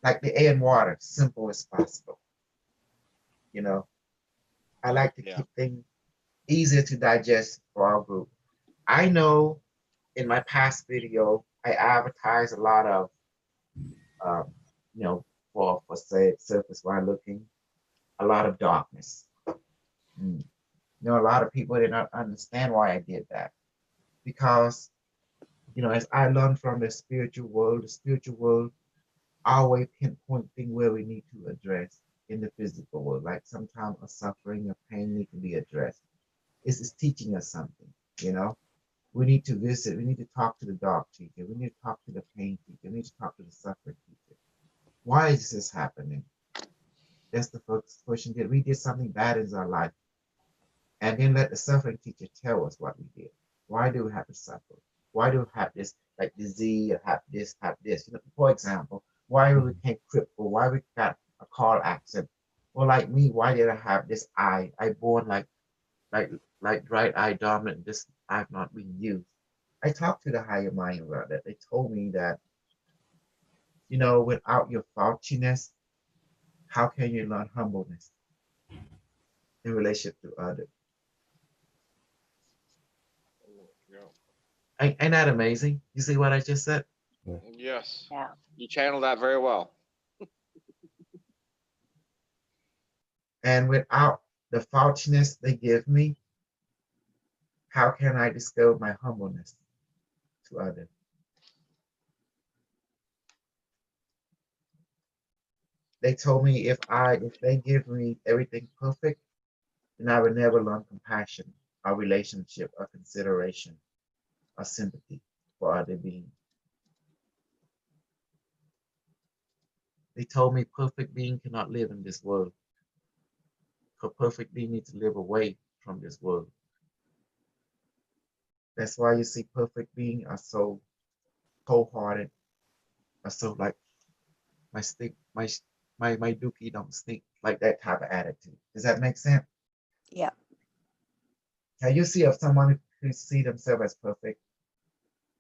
Speaker 5: like the air and water simple as possible. You know, I like to
Speaker 2: Yeah.
Speaker 5: keep things easier to digest for our group. I know in my past video, I advertise a lot of, um, for say surface wide looking, a lot of darkness. Mm. A lot of people did not understand why I did that because, as I learned from the spiritual world always pinpointing where we need to address. in the physical world. Like sometimes a suffering, a pain need to be addressed. It's teaching us something, you know. We need to visit, we need to talk to the dog teacher, we need to talk to the pain teacher, we need to talk to the suffering teacher. Why is this happening? That's the first question. Did we did something bad in our life? And then let the suffering teacher tell us what we did. Why do we have to suffer? Why do we have this like disease, have this? You know, for example, why we became crippled? Why we got a car accident? Or like me, why did I have this eye? I born like like right eye dominant. This I've not been used. I talked to the higher mind about that. They told me that, you know, without your faultiness, how can you learn humbleness in relationship to others? Ain't that amazing? You see what I just said?
Speaker 2: Yes,
Speaker 3: Yeah.
Speaker 2: you channeled that very well.
Speaker 5: And without the faultiness they give me, how can I discover my humbleness to others? They told me if they give me everything perfect, then I will never learn compassion, or relationship, or consideration, or sympathy for other beings. They told me perfect being cannot live in this world. Because perfect being needs to live away from this world. That's why you see perfect being are so cold-hearted, are so like my stick, my dookie don't stink, like that type of attitude. Does that make sense?
Speaker 3: Yeah.
Speaker 5: Can you see of someone who see themselves as perfect?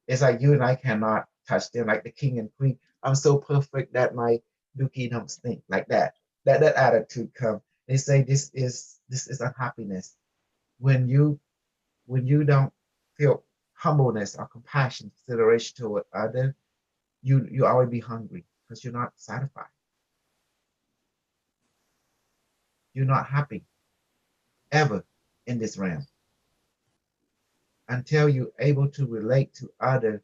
Speaker 5: It's like you and I cannot touch them like the king and queen. I'm so perfect that my dookie don't stink like that. That attitude come. They say this is unhappiness. When you don't feel humbleness or compassion, consideration toward other, you always be hungry because you're not satisfied. You're not happy ever in this realm until you're able to relate to other.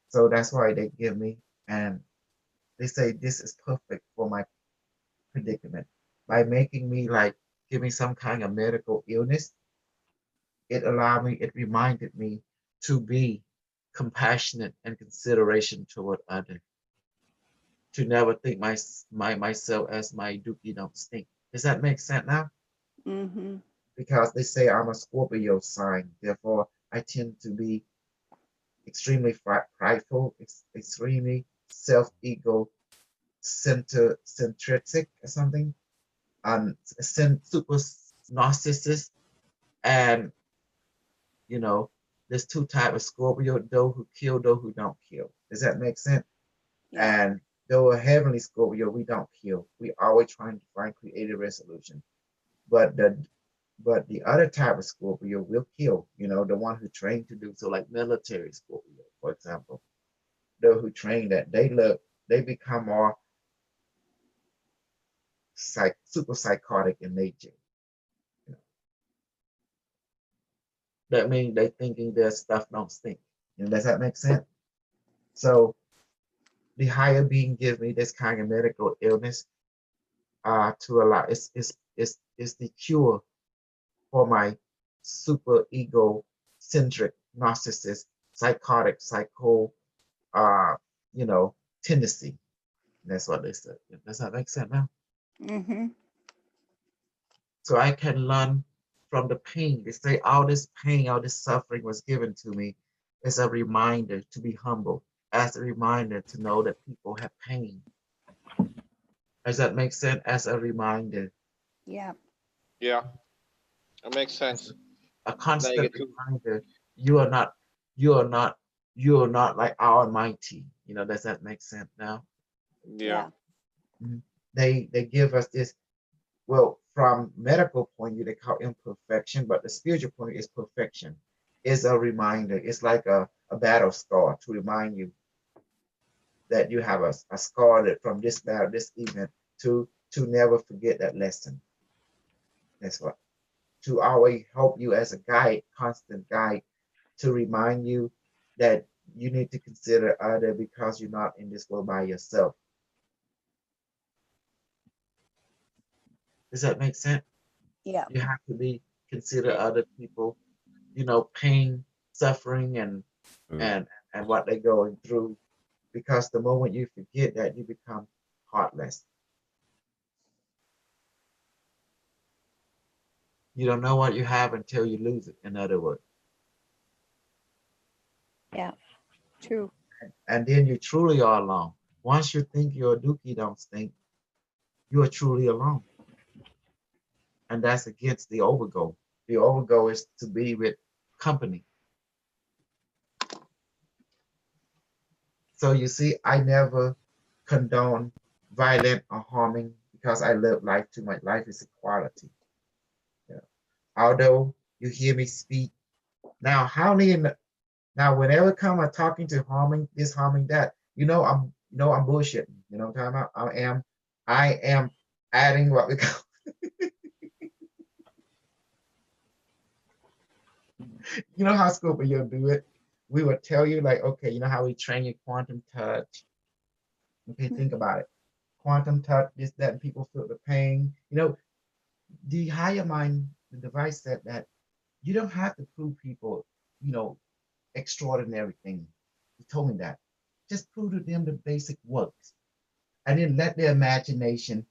Speaker 5: So that's why they give me, and they say this is perfect for my predicament. By making me like give me some kind of medical illness, it reminded me to be compassionate and consideration toward others. To never think myself as my dookie don't stink. Does that make sense now?
Speaker 3: Mm-hmm.
Speaker 5: Because they say I'm a Scorpio sign, therefore I tend to be extremely prideful, extremely self-ego centric or something, super narcissist, and you know, there's two types of Scorpio: those who kill, those who don't kill. Does that make sense?
Speaker 3: Yeah.
Speaker 5: And though a heavenly Scorpio, we don't kill. We always trying to find creative resolution. But the other type of Scorpio will kill. You know, the one who trained to do so, like military Scorpio, for example. Those who train that they become more super psychotic in nature. You know, that means they thinking their stuff don't stink. You know, does that make sense? So the higher being gives me this kind of medical illness to allow it's the cure for my super ego centric narcissist psychotic psycho uh you know tendency. That's what they said. Does that make sense now?
Speaker 3: Mm-hmm.
Speaker 5: So I can learn from the pain. They say all this pain, all this suffering was given to me as a reminder to be humble, as a reminder to know that people have pain. Does that make sense? As a reminder,
Speaker 3: Yeah.
Speaker 2: Yeah, that makes
Speaker 5: as
Speaker 2: sense.
Speaker 5: a
Speaker 2: Now you
Speaker 5: constant
Speaker 2: get to,
Speaker 5: reminder, you are not, you are not, you are not like Almighty. You know, does that make sense now?
Speaker 2: yeah,
Speaker 5: Mhm. They give us this, well, from medical point of view, they call imperfection, but the spiritual point is perfection. It's a reminder. It's like a battle scar to remind you that you have a scar that from this battle, this event, to never forget that lesson. That's what. To always help you as a guide, constant guide, to remind you that you need to consider other because you're not in this world by yourself.
Speaker 1: Does that make sense?
Speaker 3: Yeah,
Speaker 1: You have to be consider other people, pain, suffering, and
Speaker 4: Mm.
Speaker 1: and what they're going through. Because the moment you forget that, you become heartless. You don't know what you have until you lose it, in other words.
Speaker 3: true.
Speaker 1: And then you truly are alone. Once you think your dookie don't stink, you are truly alone. And that's against the overgo. The overgo is to be with company. So you see, I never condone violent or harming because I love life too much. Life is equality. Yeah. Although you hear me speak now, now whenever come I'm talking to harming this, harming that, I'm bullshitting. You know what I'm talking about? I am adding what we call you know how Scorpio do it? We would tell you like, okay, you know how we train you quantum touch. Okay, think about it. Quantum touch, this, that, and people feel the pain. The higher mind, the device said that you don't have to prove people, you know, extraordinary things. He told me that. Just prove to them the basic works. And then let their imagination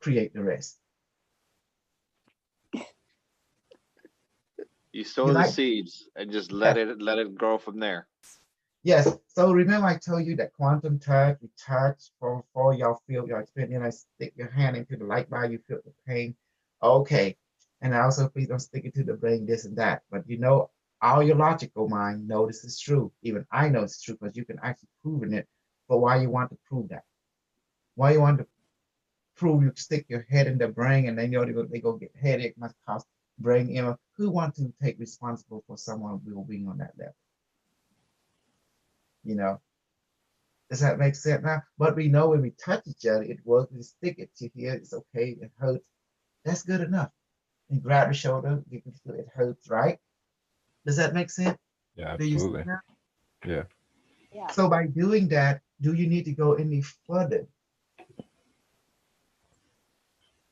Speaker 1: create the rest.
Speaker 2: You sow
Speaker 1: You
Speaker 2: the
Speaker 1: like,
Speaker 2: seeds and just
Speaker 1: yes,
Speaker 2: let it grow from there.
Speaker 1: yes. So remember I told you that quantum touch, you touch for y'all feel your experience, and I stick your hand into the light bar, you feel the pain. Okay. And I also please don't stick it to the brain, this and that. But all your logical mind know this is true. Even I know it's true because you can actually prove it. But why you want to prove that? Why you want to prove you stick your head in the brain and they go get headache, must cause brain injury. Who want to take responsible for someone being on that level? You know, does that make sense now? But we know when we touch each other, it works. We stick it to here. It's okay. It hurts. That's good enough. And grab the shoulder. You can feel it hurts, right? Does that make sense?
Speaker 4: Yeah,
Speaker 1: Do you see
Speaker 4: absolutely.
Speaker 1: now?
Speaker 4: Yeah.
Speaker 3: Yeah.
Speaker 1: So by doing that, do you need to go any further?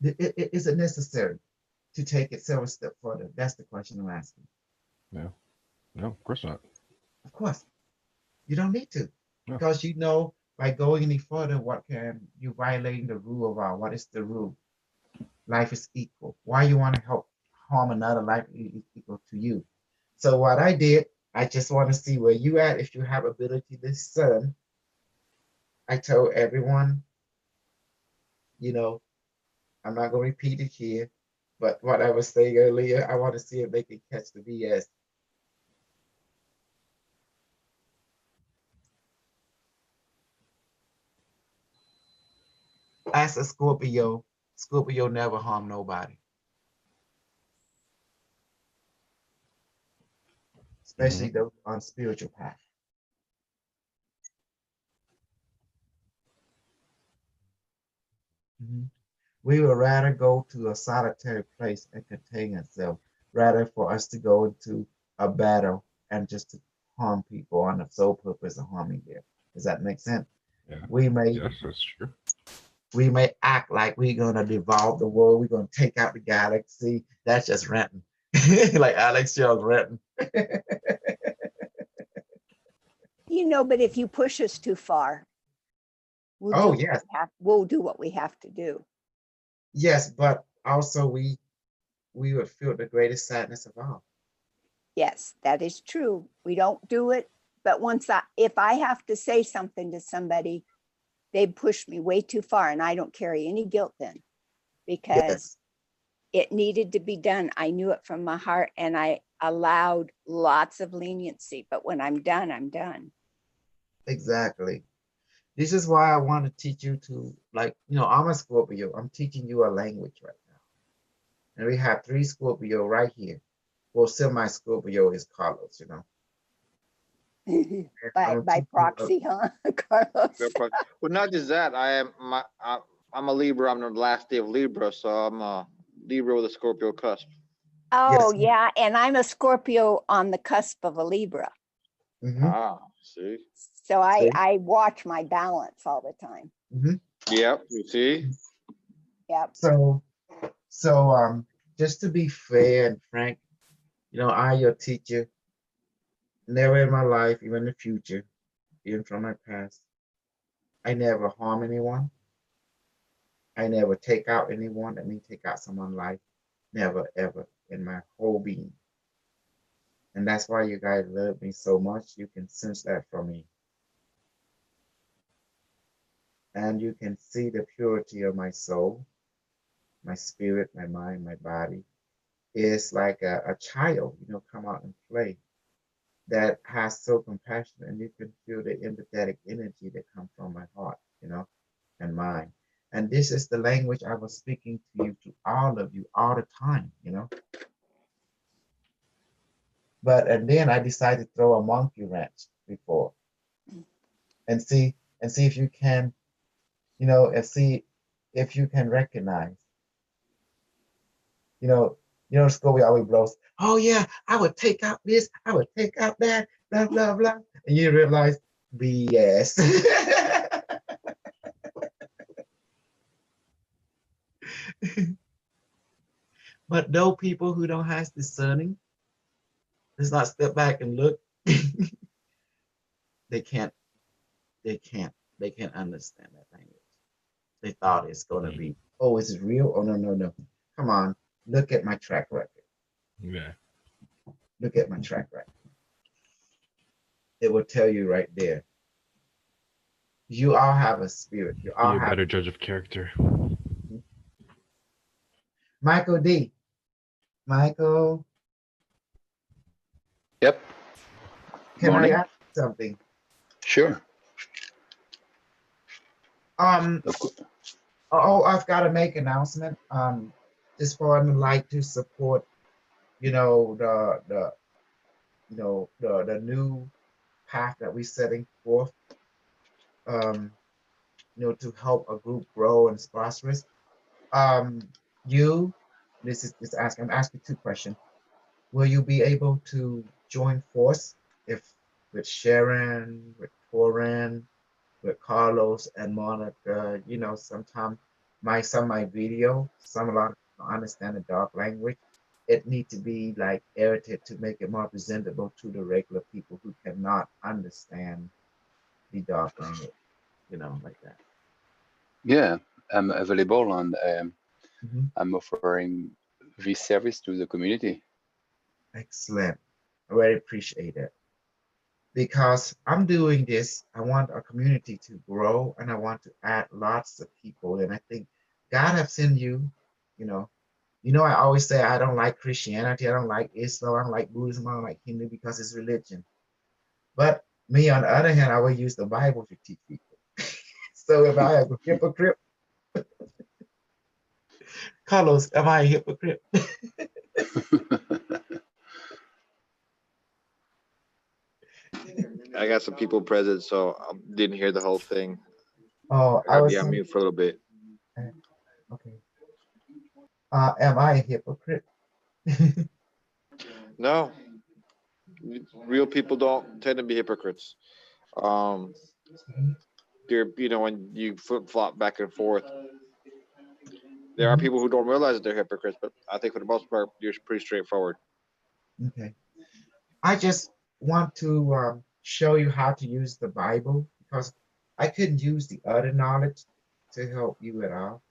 Speaker 1: Is it necessary to take it several steps further? That's the question I'm asking.
Speaker 4: Yeah. No, of course not.
Speaker 1: Of course, you don't need to,
Speaker 4: No.
Speaker 1: because by going any further, what can you violating the rule of our, what is the rule? Life is equal. Why you want to help harm another life is equal to you? So what I did, I just want to see where you at. If you have ability to discern, I told everyone, you know, I'm not going to repeat it here, but what I was saying earlier, I want to see if they can catch the BS. As a Scorpio, Scorpio never harm nobody, especially
Speaker 4: Mhm.
Speaker 1: those on spiritual path. Mhm. We would rather go to a solitary place and contain ourselves, rather for us to go into a battle and just to harm people on the sole purpose of harming them. Does that make sense?
Speaker 4: Yeah.
Speaker 1: We may
Speaker 4: Yes, that's true.
Speaker 1: we may act like we're gonna devolve the world, we're gonna take out the galaxy. That's just renting. Like Alex Jones renting.
Speaker 3: But if you push us too far, we'll
Speaker 1: Oh
Speaker 3: do what
Speaker 1: yes,
Speaker 3: we'll do what we have to do.
Speaker 1: yes, but also we would feel the greatest sadness of all.
Speaker 3: Yes, that is true. We don't do it, but if I have to say something to somebody, they push me way too far, and I don't carry any guilt then, because
Speaker 1: Yes,
Speaker 3: it needed to be done. I knew it from my heart, and I allowed lots of leniency. But when I'm done, I'm done.
Speaker 1: exactly. This is why I want to teach you to, like, I'm a Scorpio. I'm teaching you a language right now. And we have 3 Scorpio right here. Well, semi-Scorpio is Carlos. And I'm gonna
Speaker 3: By
Speaker 1: teach you
Speaker 3: proxy, huh, Carlos?
Speaker 2: Well, not just that. I'm a Libra. I'm the last day of Libra, so I'm a Libra with a Scorpio cusp.
Speaker 3: Oh,
Speaker 1: yes.
Speaker 3: yeah. And I'm a Scorpio on the cusp of a Libra.
Speaker 1: Hmm.
Speaker 2: Ah, see.
Speaker 3: So I,
Speaker 1: See?
Speaker 3: I watch my balance all the time.
Speaker 1: Hmm.
Speaker 2: Yep. You see.
Speaker 3: Yep.
Speaker 1: So
Speaker 5: So just to be fair and frank, I your teacher, never in my life, even in the future, even from my past, I never harm anyone. I never take out anyone. That means take out someone's life. Never, ever in my whole being. And that's why you guys love me so much. You can sense that from me. And you can see the purity of my soul, my spirit, my mind, my body. It's like a child, come out and play that has so compassion, and you can feel the empathetic energy that comes from my heart, and mind. And this is the language I was speaking to you, to all of you, all the time. And then I decided to throw a monkey wrench before, and see if you can, and see if you can recognize, Scobie always blows. Oh yeah, I would take out this, I would take out that, blah blah blah, and you realize BS. But no people who don't have discerning, does not step back and look, they can't, they can't understand that language. They thought it's gonna be, oh, is it real? Oh no. Come on, look at my track record.
Speaker 4: Yeah.
Speaker 5: Look at my track record. It will tell you right there. You all have a spirit. You all
Speaker 4: Be a
Speaker 5: have
Speaker 4: better judge of character.
Speaker 5: Michael D. Michael,
Speaker 6: Yep.
Speaker 5: can
Speaker 6: Morning.
Speaker 5: I ask you something?
Speaker 6: Sure.
Speaker 5: Um,
Speaker 6: Of course.
Speaker 5: I've got to make an announcement. This forum would like to support, the new path that we're setting forth. To help a group grow and prosperous. You, I'm asking two questions. Will you be able to join force if with Sharon, with Torin, with Carlos and Monica, sometimes some of my video, a lot of people understand the dark language. It needs to be like edited to make it more presentable to the regular people who cannot understand the dark language, like that.
Speaker 6: Yeah, I'm available and
Speaker 5: Mhm.
Speaker 6: I'm offering this service to the community.
Speaker 5: Excellent. I really appreciate it. Because I'm doing this, I want our community to grow and I want to add lots of people. And I think God have sent you, you know, I always say I don't like Christianity, I don't like Islam, I don't like Buddhism, I don't like Hindu because it's religion. But me, on the other hand, I will use the Bible to teach people. So if I am a hypocrite, Carlos, am I a hypocrite?
Speaker 2: I got some people present, so I didn't hear the whole thing.
Speaker 5: Oh,
Speaker 2: I
Speaker 5: I
Speaker 2: gotta
Speaker 5: was
Speaker 2: be on
Speaker 5: saying,
Speaker 2: mute for a little bit.
Speaker 5: okay. Am I a hypocrite?
Speaker 2: No, real people don't tend to be hypocrites. Um, when you flip flop back and forth, there are
Speaker 5: Mhm.
Speaker 2: people who don't realize that they're hypocrites, but I think for the most part, you're pretty straightforward.
Speaker 5: Okay. I just want to show you how to use the Bible because I couldn't use the other knowledge to help you at all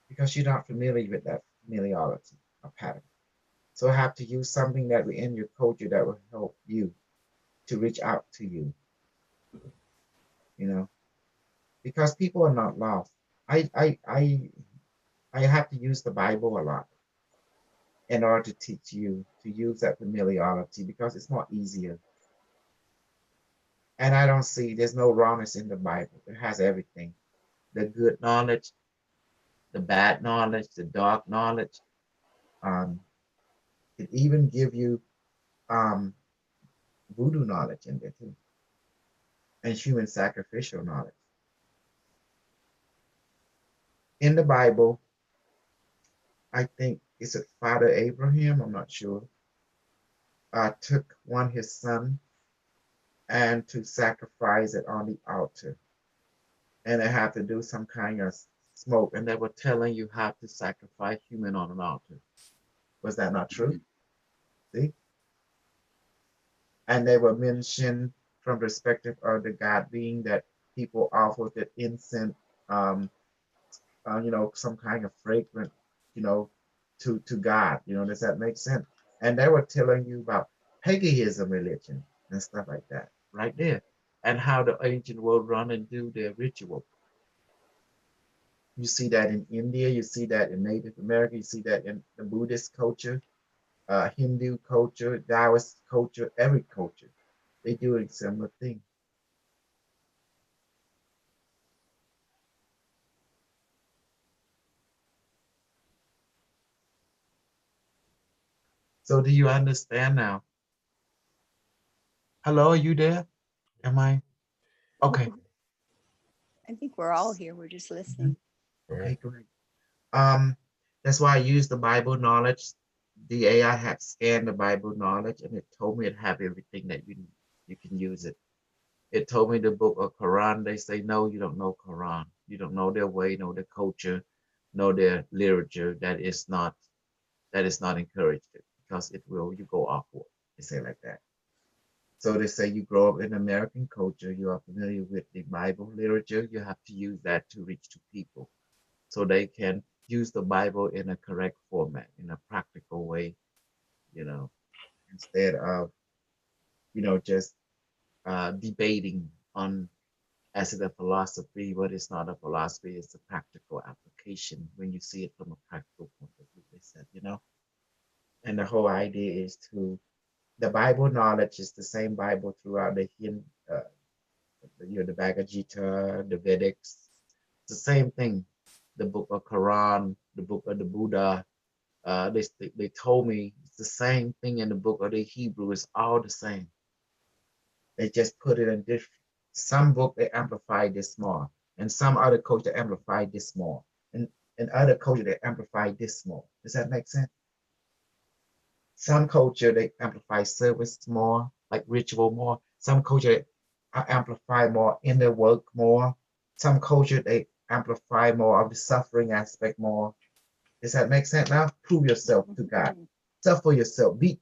Speaker 5: because you're not familiar with that familiarity or pattern. So I have to use something that will in your culture that will help you to reach out to you, because people are not lost. I have to use the Bible a lot in order to teach you to use that familiarity because it's more easier. And I don't see there's no wrongness in the Bible. It has everything. The good knowledge, the bad knowledge, the dark knowledge. Um, it even give you um, voodoo knowledge in there too, and human sacrificial knowledge. In the Bible, I think it's a Father Abraham, I'm not sure, took his son and to sacrifice it on the altar. And it had to do some kind of smoke, and they were telling you how to sacrifice human on an altar. Was that not true? See? And they were mentioned from the perspective of the God being that people offered the incense, some kind of fragrant, you know, to God. Does that make sense? And they were telling you about paganism religion and stuff like that, right there, and how the ancient world run and do their ritual. You see that in India, you see that in Native America, you see that in the Buddhist culture, Hindu culture, Taoist culture, every culture. They do a similar thing. So do you understand now? Hello, are you there? Am I? Okay.
Speaker 3: I think we're all here. We're just listening.
Speaker 5: Okay, great. That's why I use the Bible knowledge. The AI had scanned the Bible knowledge and it told me it have everything that you can use it. It told me the book of Quran. They say, no, you don't know Quran. You don't know their way, know their culture, know their literature. That is not encouraged because it will, you go awkward. They say like that. So they say you grow up in American culture, you are familiar with the Bible literature, you have to use that to reach to people so they can use the Bible in a correct format, in a practical way, instead of, just debating on as it a philosophy, but it's not a philosophy, it's a practical application when you see it from a practical point of view, they said. And the whole idea is the Bible knowledge is the same Bible throughout the the Bhagavad Gita, the Vedics. It's the same thing. The book of Quran, the book of the Buddha. They told me it's the same thing in the book of the Hebrew. It's all the same. They just put it in different. Some book they amplify this more, and some other culture amplify this more, and other culture they amplify this more. Does that make sense? Some culture they amplify service more, like ritual more. Some culture amplify more inner work more. Some culture they amplify more of the suffering aspect more. Does that make sense now? Prove yourself to God. Suffer yourself. Be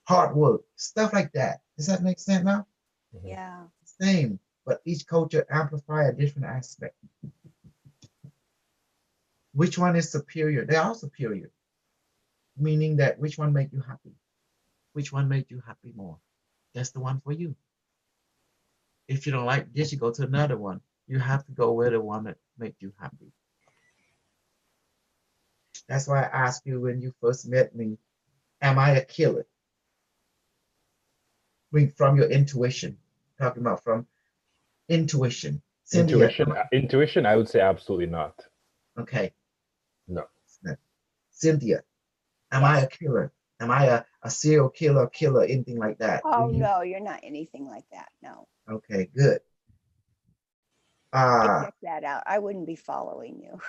Speaker 5: hard work. Stuff like that. Does that make sense now?
Speaker 3: Yeah.
Speaker 5: Same, but each culture amplify a different aspect. Which one is superior? They are superior. Meaning that which one make you happy? Which one make you happy more? That's the one for you. If you don't like this, you go to another one. You have to go where the one that make you happy. That's why I asked you when you first met me, am I a killer? I mean, from your intuition, talking about from intuition. Cynthia,
Speaker 7: Intuition, I would say absolutely not.
Speaker 5: okay.
Speaker 7: No.
Speaker 5: Cynthia, am I a killer? Am I a serial killer, anything like that?
Speaker 3: Oh, no, you're not anything like that. No.
Speaker 5: Okay, good.
Speaker 3: Check that out. I wouldn't be following you.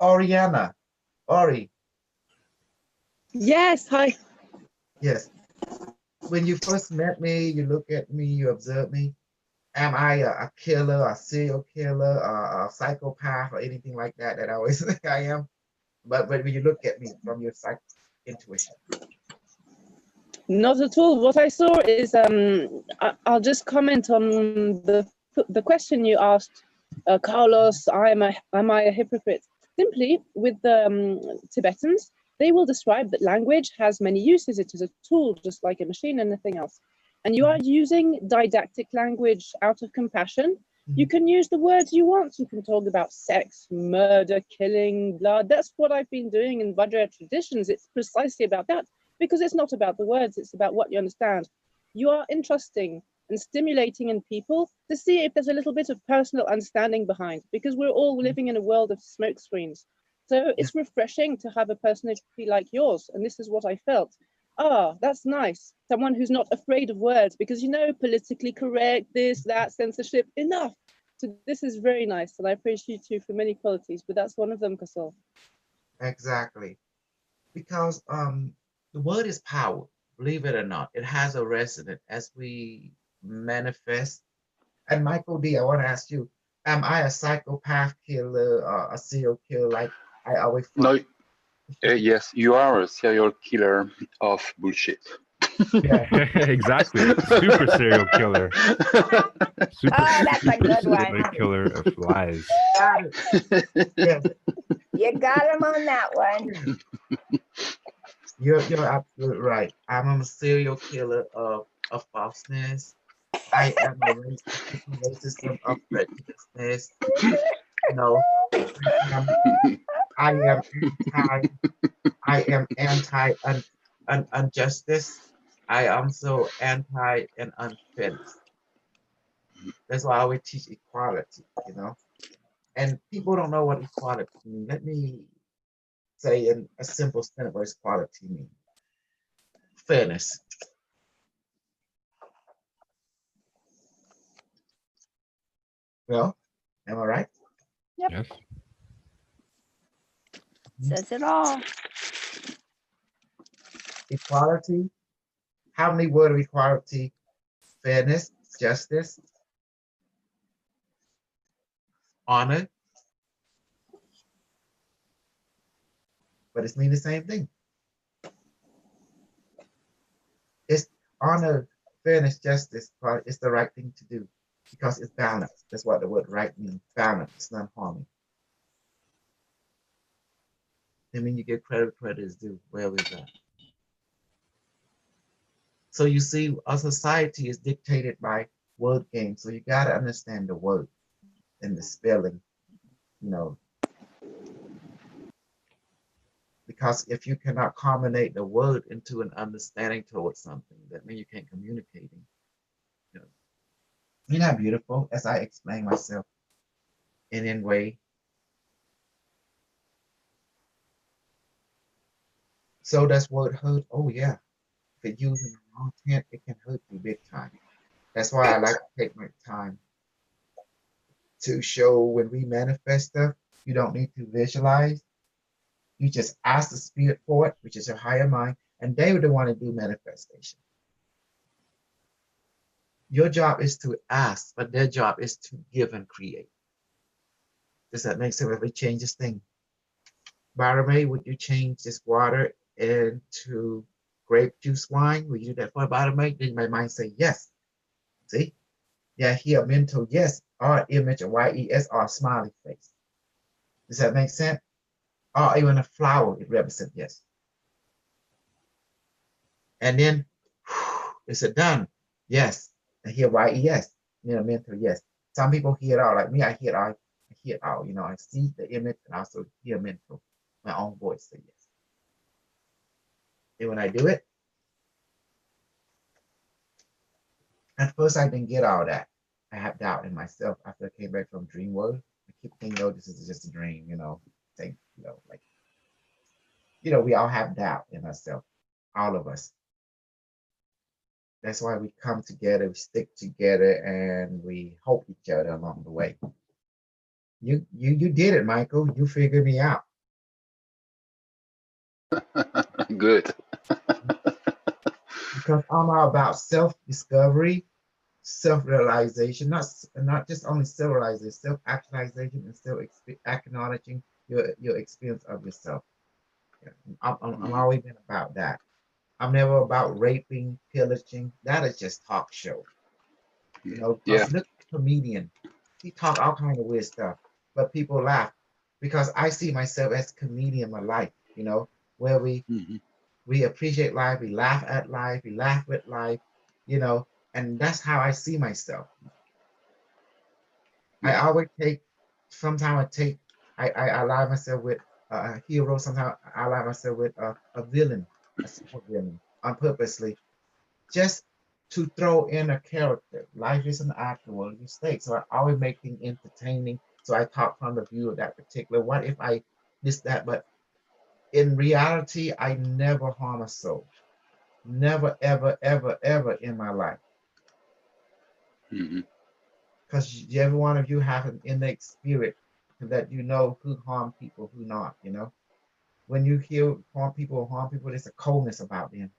Speaker 5: Oriana, Ori.
Speaker 8: Yes, hi.
Speaker 5: Yes. When you first met me, you look at me, you observe me. Am I a killer, a serial killer, a psychopath, or anything like that I always think I am? But when you look at me from your intuition.
Speaker 8: Not at all. What I saw is, I'll just comment on the question you asked, Carlos, am I a hypocrite? Simply, with the Tibetans, they will describe that language has many uses. It is a tool, just like a machine and anything else. And you are using didactic language out of compassion. You can use the words you want. You can talk about sex, murder, killing, blood. That's what I've been doing in Vajra traditions. It's precisely about that, because it's not about the words, it's about what you understand. You are entrusting and stimulating in people to see if there's a little bit of personal understanding behind, because we're all living in a world of smoke screens. So it's refreshing to have a personality like yours. And this is what I felt. Ah, that's nice. Someone who's not afraid of words, because, politically correct, this, that, censorship, enough. So this is very nice. And I appreciate you for many qualities, but that's one of them, Kasol.
Speaker 5: Exactly. Because the word is power, believe it or not. It has a resonance as we manifest. And Michael D, I want to ask you, am I a psychopath killer or a serial killer? Like I always
Speaker 6: No,
Speaker 5: fuck.
Speaker 6: yes, you are a serial killer of bullshit.
Speaker 5: Yeah.
Speaker 4: Exactly. Super serial killer. Super
Speaker 3: Oh, that's a good
Speaker 4: serial
Speaker 3: one.
Speaker 4: killer of lies.
Speaker 5: Got it. Yeah,
Speaker 3: You got him on that one.
Speaker 5: you're absolutely right. I'm a serial killer of falseness. I am a racism of prejudiceness. No, I am anti. I am anti unjustice. I am so anti and unfairness. That's why I always teach equality. And people don't know what equality means. Let me say in a simple sentence what equality means. Fairness. Well, am I right?
Speaker 4: Yes.
Speaker 3: Says it all.
Speaker 5: Equality. How many words of equality? Fairness, justice, honor. But it's mean the same thing. It's honor, fairness, justice. It's the right thing to do because it's balance. That's what the word right means. Balance, not harming. I mean, you get credit where credit is due. Where is that? So you see, our society is dictated by word games. So you got to understand the word and the spelling, because if you cannot combine the word into an understanding towards something, that means you can't communicate. Isn't that beautiful? As I explain myself in a way. So that's word hurt. Oh yeah. If it used in the wrong intent, it can hurt you big time. That's why I like to take my time to show when we manifest stuff, you don't need to visualize. You just ask the spirit for it, which is your higher mind, and they would want to do manifestation. Your job is to ask, but their job is to give and create. Does that make sense? If we change this thing, Barame, would you change this water into grape juice wine? Would you do that for Barame? Then my mind say yes. See? Yeah, here mental yes, or image of YES or smiley face. Does that make sense? Or even a flower, it represents yes. And then is it done? Yes. And here YES, mental yes. Some people hear it all, like me, I hear it all. I hear it all, I see the image and also hear mental, my own voice say yes. And when I do it, at first I didn't get all that. I had doubt in myself after I came back from dream world. I keep thinking, oh, this is just a dream, think, like, we all have doubt in ourselves, all of us. That's why we come together, we stick together, and we help each other along the way. You did it, Michael. You figured me out.
Speaker 6: Good.
Speaker 5: Because I'm all about self-discovery, self-realization, not just only self-realization, self-actualization, and self-acknowledging your experience of yourself. I'm always been about that. I'm never about raping, pillaging. That is just talk show.
Speaker 6: Yeah.
Speaker 5: Look, comedian, he talk all kind of weird stuff, but people laugh because I see myself as comedian my life. Where we appreciate life, we laugh at life, we laugh with life, and that's how I see myself. I always sometimes I ally myself with a hero, sometimes I ally myself with a villain, a super villain, on purposely, just to throw in a character. Life is an actual mistake, so I always make things entertaining. So I talk from the view of that particular, what if I this, that, but in reality, I never harm a soul. Never, ever, ever, ever in my life. Because every one of you have an innate spirit that who harm people, who not, When you hear harm people, there's a coldness about them.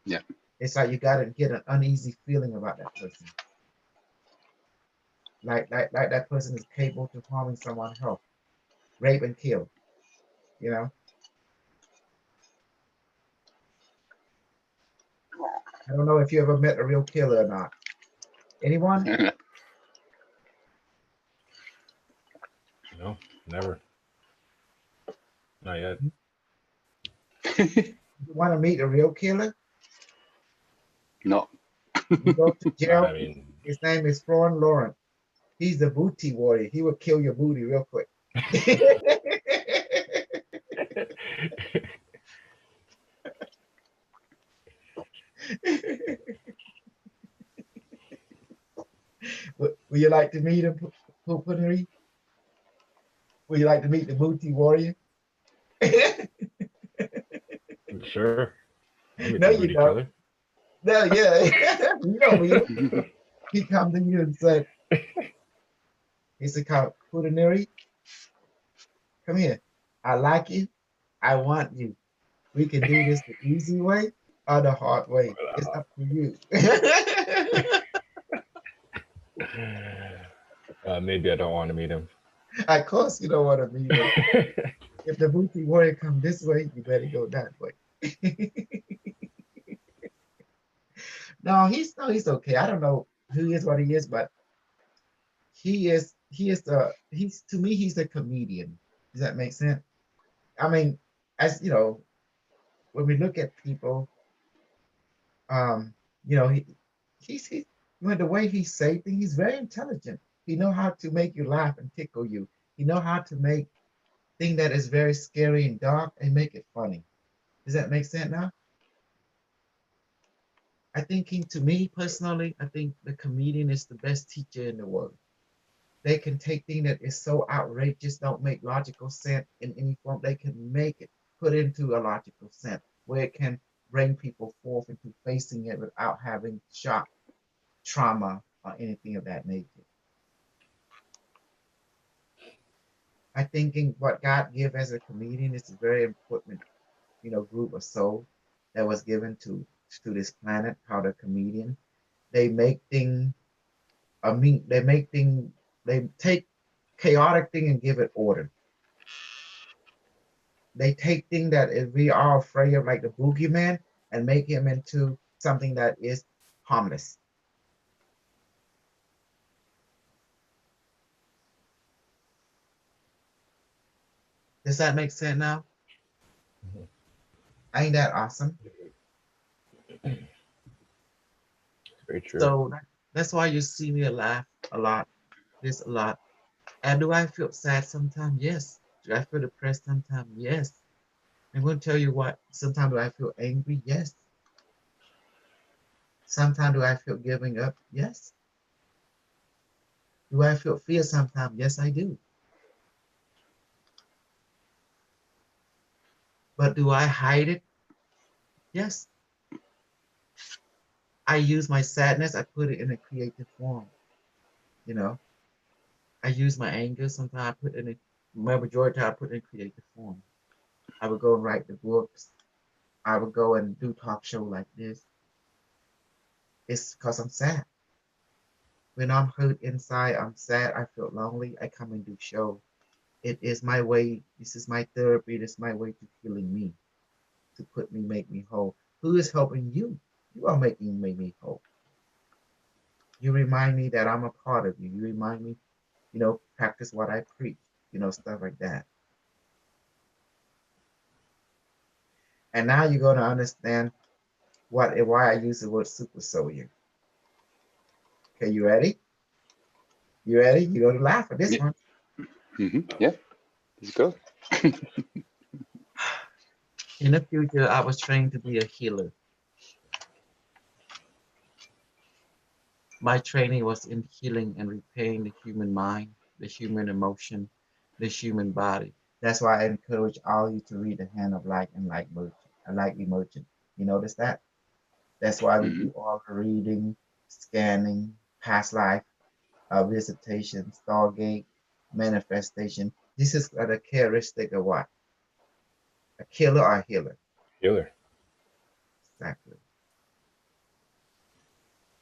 Speaker 6: Yeah.
Speaker 5: It's like you got to get an uneasy feeling about that person. like that person is capable to harming someone else, rape and kill, you know. I don't know if you ever met a real killer or not. Anyone?
Speaker 7: No, never. Not yet.
Speaker 5: You want to meet a real killer?
Speaker 6: No.
Speaker 5: You go to jail.
Speaker 7: I mean,
Speaker 5: His name is Florin Lawrence. He's the booty warrior. He will kill your booty real quick. Would you like to meet him, Poopery? Would you like to meet the booty warrior?
Speaker 7: sure. I'll meet
Speaker 5: No,
Speaker 7: the
Speaker 5: you
Speaker 7: booty
Speaker 5: don't.
Speaker 7: killer.
Speaker 5: No, yeah. You know me. He come to you and said, he said, Poopery, come here. I like you. I want you. We can do this the easy way or the hard way. It's up to you.
Speaker 7: Maybe I don't want to meet him.
Speaker 5: Of course, you don't want to meet him. If the booty warrior come this way, you better go that way. No, he's okay. I don't know who he is, what he is, but he's to me, he's a comedian. Does that make sense? I mean, as you know, when we look at people, you know, he's when the way he say things, he's very intelligent. He know how to make you laugh and tickle you. He know how to make thing that is very scary and dark and make it funny. Does that make sense now? I think to me personally, I think the comedian is the best teacher in the world. They can take things that is so outrageous, don't make logical sense in any form. They can make it put into a logical sense where it can bring people forth into facing it without having shock, trauma, or anything of that nature. I think what God give as a comedian is a very important, you know, group of soul that was given to this planet called a comedian. They make things, they take chaotic thing and give it order. They take things that we are afraid of, like the boogeyman, and make him into something that is harmless. Does that make sense now?
Speaker 7: Mhm.
Speaker 5: Ain't that awesome?
Speaker 7: It's very true.
Speaker 5: So that's why you see me laugh a lot, this a lot. And do I feel sad sometimes? Yes. Do I feel depressed sometimes? Yes. I'm going to tell you what, sometimes do I feel angry? Yes. Sometimes do I feel giving up? Yes. Do I feel fear sometimes? Yes, I do. But do I hide it? Yes. I use my sadness, I put it in a creative form. You know, I use my anger, sometimes I put it in my majority I put it in creative form. I would go and write the books. I would go and do talk show like this. It's because I'm sad. When I'm hurt inside, I'm sad, I feel lonely, I come and do show. It is my way, this is my therapy, this is my way to healing me, to make me whole. Who is helping you? You are making me whole. You remind me that I'm a part of you. You remind me, you know, practice what I preach, you know, stuff like that. And now you're going to understand why I use the word super soldier. Okay, you ready? You ready? You're going to laugh at this
Speaker 6: Yeah.
Speaker 5: one.
Speaker 6: Yeah, let's go.
Speaker 1: In the future, I was trained to be a healer. My training was in healing and repairing the human mind, the human emotion, the human body. That's why I encourage all you to read The Hand of Light and Light Merchant. I like the merchant. You notice that? That's why we do all the reading, scanning, past life, visitation, stargate, manifestation. This is a characteristic of what? A killer or a healer?
Speaker 7: Healer.
Speaker 5: Exactly.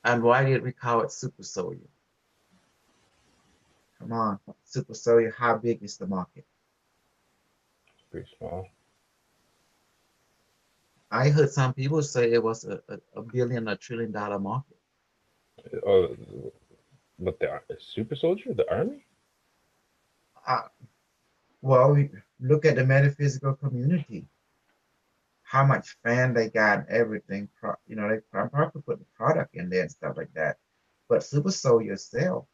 Speaker 1: And why did we call it super soldier?
Speaker 5: Come on, Super Soldier, how big is the market?
Speaker 7: Pretty small.
Speaker 1: I heard some people say it was a billion, $1 trillion market.
Speaker 7: Oh, but the super soldier, the army?
Speaker 5: Uh, well, look at the metaphysical community. How much fan they got and everything. You know, they probably put the product in there and stuff like that. But Super Soldier sell.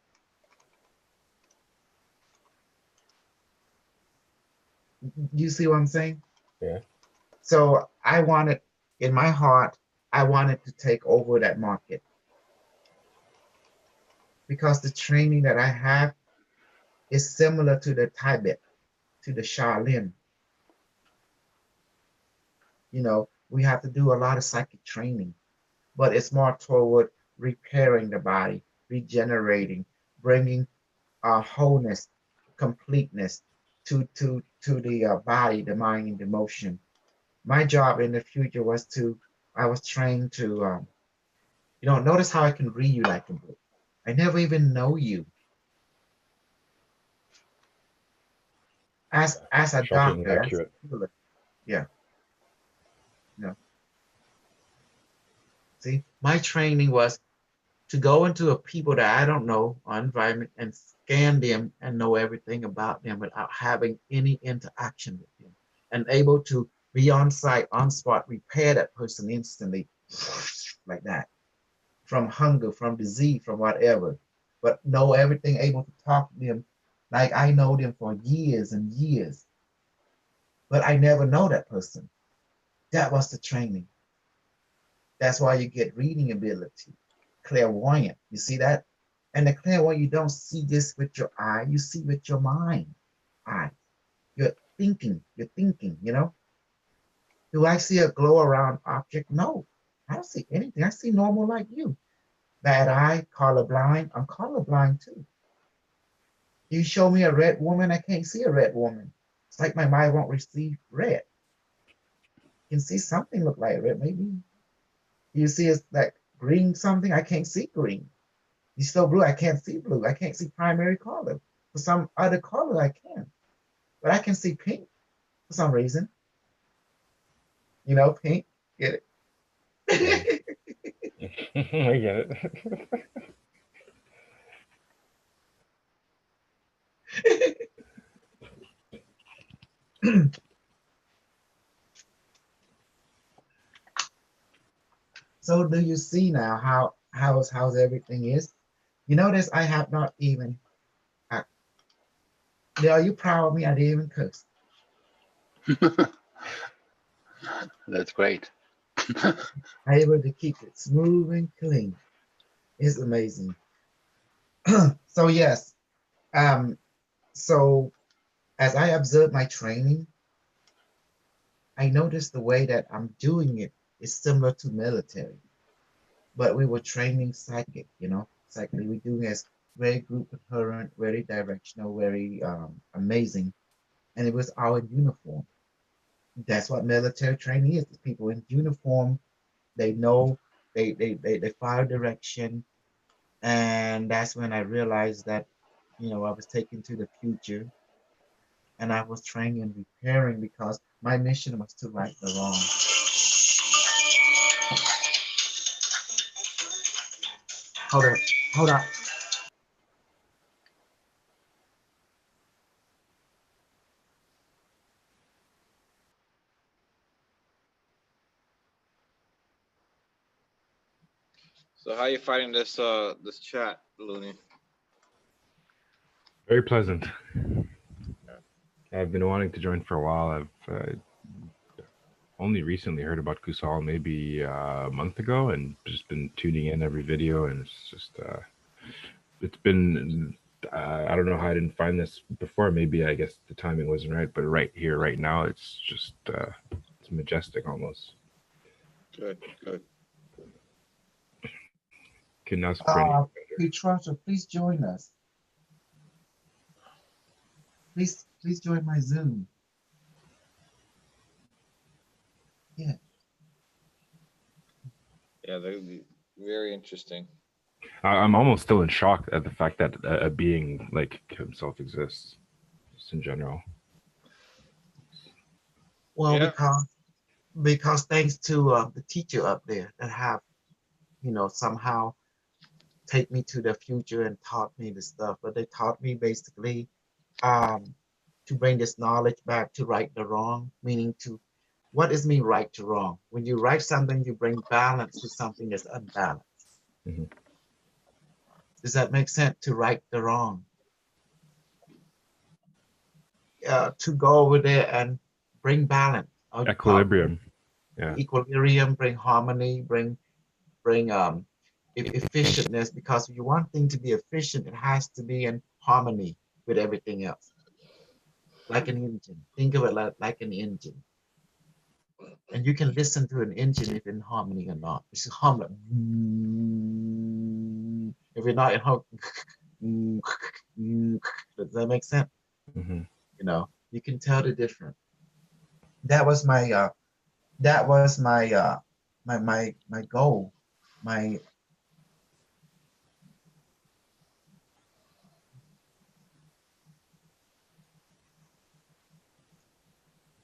Speaker 5: You see what I'm saying?
Speaker 7: Yeah.
Speaker 5: So I wanted, in my heart, I wanted to take over that market because the training that I have is similar to the Tibet, to the Shaolin. You know, we have to do a lot of psychic training, but it's more toward repairing the body, regenerating, bringing wholeness, completeness to the body, the mind, and the emotion. My job in the future was I was trained to, notice how I can read you like a book. I never even know you. As a
Speaker 7: Shockingly
Speaker 5: doctor, as a
Speaker 7: accurate.
Speaker 5: healer, yeah, no.
Speaker 1: See, my training was to go into a people that I don't know or environment and scan them and know everything about them without having any interaction with them and able to be on site, on spot, repair that person instantly like that from hunger, from disease, from whatever, but know everything, able to talk to them like I know them for years and years, but I never know that person. That was the training. That's why you get reading ability, clairvoyant. You see that? And the clairvoyant, you don't see this with your eye, you see with your mind. Eye. You're thinking, you know? Do I see a glow around object? No, I don't see anything. I see normal like you. Bad eye, colorblind. I'm colorblind too. You show me a red woman, I can't see a red woman. It's like my mind won't receive red. You can see something look like red, maybe. You see it's like green something, I can't see green. You still blue, I can't see blue. I can't see primary color. For some other color, I can. But I can see pink for some reason. You know, pink. Get it?
Speaker 7: I get it.
Speaker 5: So do you see now how's everything is? You notice I have not even. I, are you proud of me? I didn't even curse.
Speaker 6: That's great.
Speaker 5: I able to keep it smooth and clean. It's amazing. So yes, um, so as I observe my training, I noticed the way that I'm doing it is similar to military, but we were training psychic, psychic. We were doing as very group concurrent, very directional, very amazing, and it was all in uniform. That's what military training is. It's people in uniform. They know they follow direction, and that's when I realized that I was taken to the future, and I was training and repairing because my mission was to right the wrong. Hold on, hold on.
Speaker 2: So how you finding this chat, Looney?
Speaker 4: Very pleasant. I've been wanting to join for a while. I've only recently heard about Kusal maybe a month ago, and just been tuning in every video, and it's just it's been I don't know how I didn't find this before. Maybe I guess the timing wasn't right, but right here, right now, it's just it's majestic almost.
Speaker 2: Good, good.
Speaker 4: Couldn't ask for any better.
Speaker 5: Petrusha, please join us. Please join my Zoom. Yeah.
Speaker 2: Yeah, they're very interesting.
Speaker 4: I'm almost still in shock at the fact that a being like himself exists, just in general.
Speaker 5: Well,
Speaker 2: Yeah.
Speaker 5: because thanks to the teacher up there that have, somehow take me to the future and taught me the stuff. But they taught me basically um, to bring this knowledge back to right the wrong, meaning to what is mean right to wrong? When you write something, you bring balance to something that's unbalanced.
Speaker 4: Mhm.
Speaker 5: Does that make sense? To right the wrong. To go over there and bring balance.
Speaker 4: Equilibrium. Yeah.
Speaker 5: Equilibrium, bring harmony, bring efficientness, because if you want things to be efficient, it has to be in harmony with everything else. Like an engine. Think of it like an engine. And you can listen to an engine if in harmony or not. It's hum like, if you're not in harmony, does that make sense?
Speaker 4: Hmm.
Speaker 5: You can tell the difference. That was my my goal. My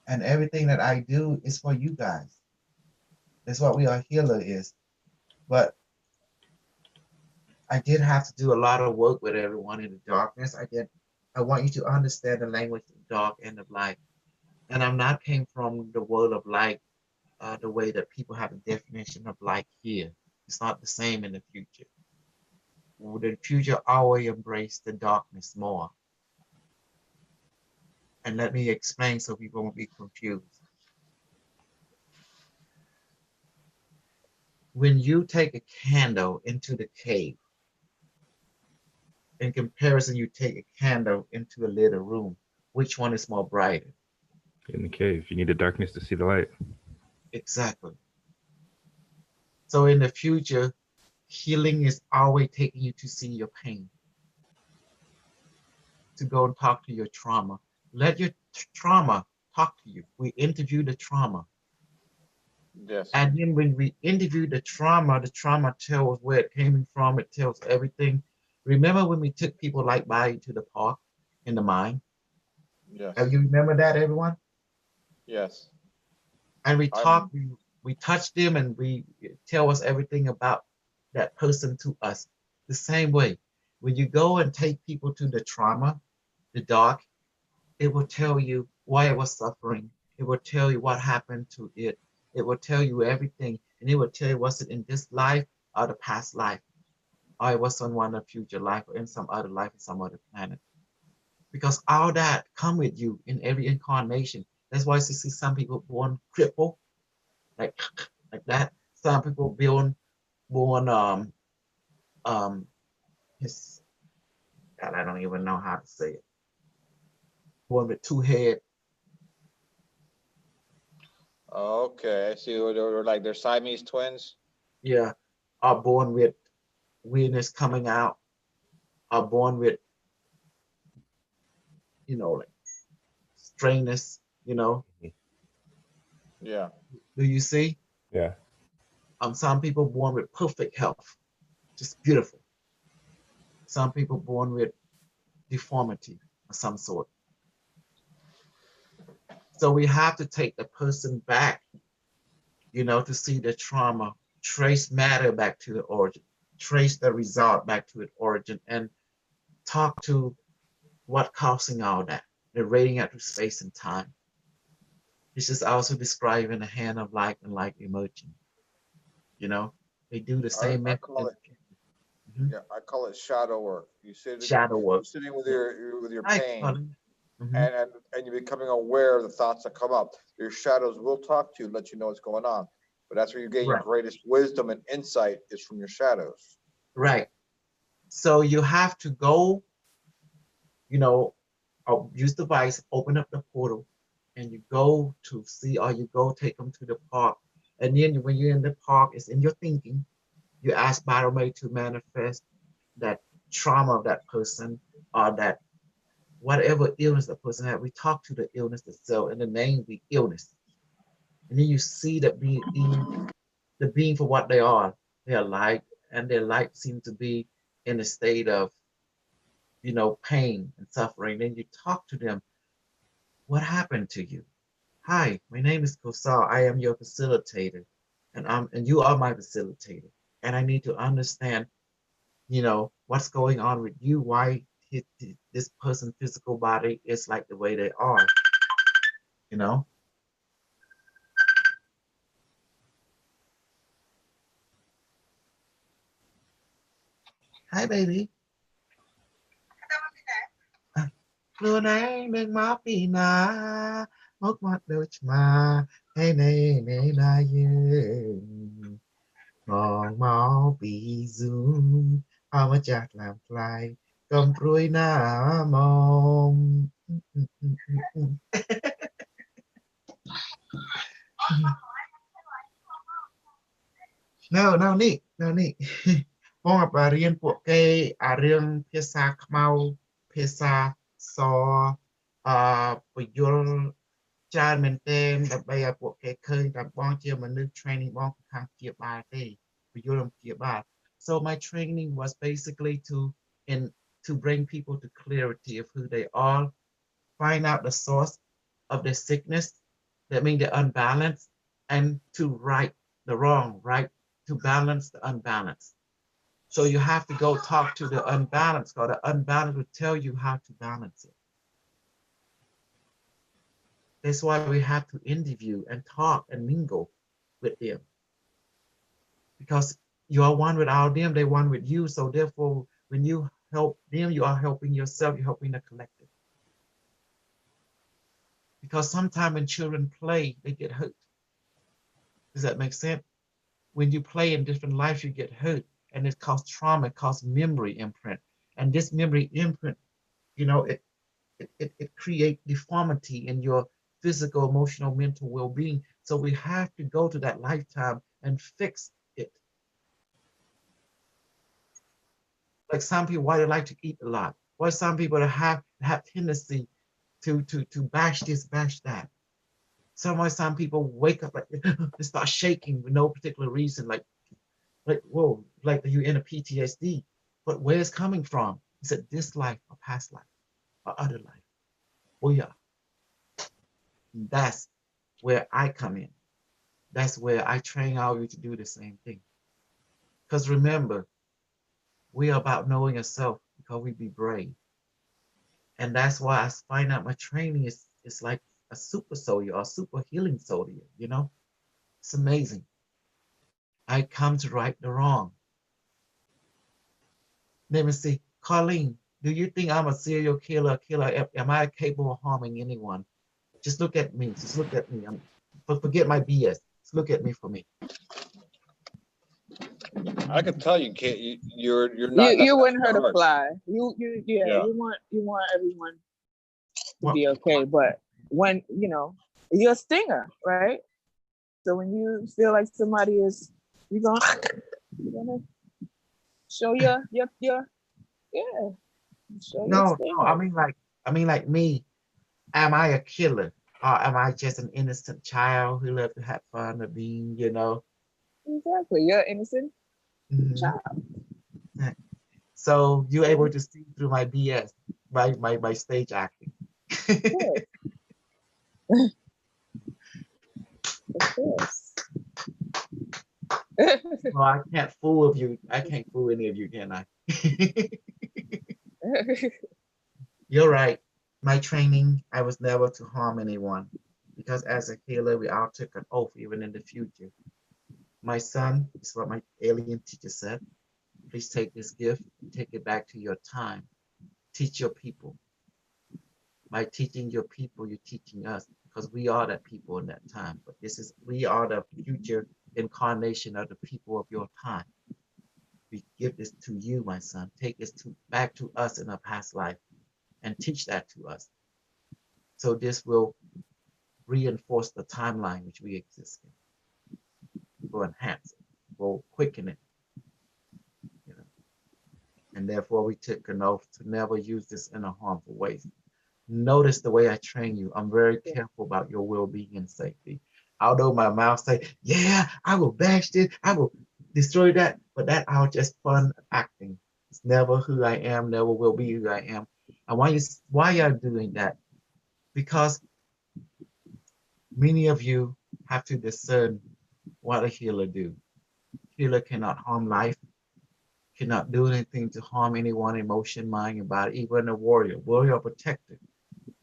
Speaker 5: and everything that I do is for you guys. That's what we are healer is. But I did have to do a lot of work with everyone in the darkness. I want you to understand the language of dark and of light. And I'm not came from the world of light, the way that people have a definition of light here. It's not the same in the future. The future always embrace the darkness more. And let me explain so people won't be confused. When you take a candle into the cave, in comparison, you take a candle into a little room, which one is more brighter?
Speaker 4: In the cave, you need the darkness to see the light.
Speaker 5: Exactly. So in the future, healing is always taking you to see your pain, to go and talk to your trauma. Let your trauma talk to you. We interview the trauma.
Speaker 2: Yes.
Speaker 5: And then when we interview the trauma tells where it came from, it tells everything. Remember when we took people like Bayou to the park in the mine?
Speaker 2: Yes.
Speaker 5: You remember that, everyone?
Speaker 2: Yes.
Speaker 5: And we
Speaker 2: I
Speaker 5: talk, we touch them, and we tell us everything about that person to us. The same way, when you go and take people to the trauma, the dark, it will tell you why it was suffering. It will tell you what happened to it. It will tell you everything, and it will tell you was it in this life or the past life, or it was on one of future life or in some other life in some other planet. Because all that come with you in every incarnation. That's why you see some people born crippled, like like that. Some people born his God, I don't even know how to say it. Born with two head.
Speaker 2: Okay, I see. They're like they're Siamese twins.
Speaker 5: Yeah, are born with weirdness coming out, are born with, like strangeness,
Speaker 2: Yeah.
Speaker 5: Do you see?
Speaker 7: Yeah.
Speaker 5: Some people born with perfect health, just beautiful. Some people born with deformity of some sort. So we have to take the person back, to see the trauma, trace matter back to the origin, trace the result back to its origin, and talk to what causing all that. They're rating out to space and time. This is also describing the hand of light and light emerging. They do the same
Speaker 2: I
Speaker 5: method.
Speaker 2: call it.
Speaker 5: Mhm.
Speaker 2: Yeah, I call it shadow work.
Speaker 5: Shadow
Speaker 2: You're
Speaker 5: work.
Speaker 2: sitting with
Speaker 5: Yeah.
Speaker 2: your
Speaker 5: Hi,
Speaker 2: pain,
Speaker 5: Colin. Mhm.
Speaker 2: and you're becoming aware of the thoughts that come up. Your shadows will talk to you, let you know what's going on. But that's where you gain your
Speaker 5: Right.
Speaker 2: greatest wisdom and insight is from your shadows.
Speaker 5: Right. So you have to go, use the device, open up the portal, and you go to see, or you go take them to the park. And then when you're in the park, it's in your thinking. You ask Baromay to manifest that trauma of that person, or that whatever illness the person had. We talk to the illness itself, and the name be illness. And then you see that the being for what they are. They are light
Speaker 1: and their life seems to be in a state of, pain and suffering. Then you talk to them. What happened to you? Hi, my name is Kosal. I am your facilitator, and you are my facilitator. And I need to understand, what's going on with you, why this person's physical body is like the way they are, you know? Hi, baby. ខ្លួនឯងនឹងមកពីណាមកមកដូចឆ្មាហើយនៃណាយើងមកមកពី Zoom អមចាស់ឡើងថ្លៃកំព្រួយណាមក no នេះ បងអារៀនពួកគេអារឿងភាសាខ្មៅភាសាសពយល់ច្រើនមែនទែនដើម្បីឲ្យពួកគេឃើញថាបងជាមនុស្ស training បងខាងព្យាបាលទេពយល់អំព្យាបាល so my training was basically to bring people to clarity of who they are, find out the source of their sickness, that means they're unbalanced, and to right the wrong, right, to balance the unbalanced. So you have to go talk to the unbalanced, because the unbalanced will tell you how to balance it. That's why we have to interview and talk and mingle with them. Because you are one without them, they one with you. So therefore, when you help them, you are helping yourself, you're helping the collective. Because sometimes when children play, they get hurt. Does that make sense? When you play in different lives, you get hurt. And it causes trauma, it causes memory imprint. And this memory imprint, it creates deformity in your physical, emotional, mental well-being. So we have to go to that lifetime and fix it. Like some people, why they like to eat a lot. Why some people have tendency to bash this, bash that. Some people wake up like they start shaking with no particular reason, like whoa, like you in a PTSD. But where it's coming from? Is it this life or past life or other life? Oh yeah. That's where I come in. That's where I train all you to do the same thing. Because remember, we are about knowing yourself because we be brave. And that's why I find out my training is like a super soldier or a super healing soldier, It's amazing. I come to right the wrong. Let me see. Colleen, do you think I'm a serial killer? Am I capable of harming anyone? Just look at me. Just look at me. Forget my BS. Just look at me for me.
Speaker 2: I can tell you can't. You're not.
Speaker 9: You wouldn't hurt a
Speaker 2: hard.
Speaker 9: fly. You
Speaker 2: Yeah.
Speaker 9: you want everyone to be okay, but when you're a stinger, right? So when you feel like somebody is, you're gonna show your yeah. Show
Speaker 1: No,
Speaker 9: your stinger.
Speaker 1: I mean like me. Am I a killer? Or am I just an innocent child who loves to have fun or being,
Speaker 9: Exactly. You're an innocent
Speaker 1: Mhm.
Speaker 9: child.
Speaker 1: So you're able to see through my BS, my stage acting.
Speaker 9: Good. Of course.
Speaker 1: Well, I can't fool you. I can't fool any of you, can I? You're right. My training, I was never to harm anyone, because as a healer, we all took an oath even in the future. My son, this is what my alien teacher said. Please take this gift and take it back to your time. Teach your people. By teaching your people, you're teaching us, because we are that people in that time. But we are the future incarnation of the people of your time. We give this to you, my son. Take this back to us in a past life and teach that to us. So this will reinforce the timeline which we exist in. Will enhance it, will quicken it. And therefore we took an oath to never use this in a harmful way. Notice the way I train you. I'm very careful about your well-being and safety. Although my mouth say, yeah, I will bash this, I will destroy that. but that all just fun acting. It's never who I am, never will be who I am. And why you're doing that? Because many of you have to discern what a healer do. Healer cannot harm life, cannot do anything to harm anyone, emotion, mind, and body, even a warrior. Warrior protected.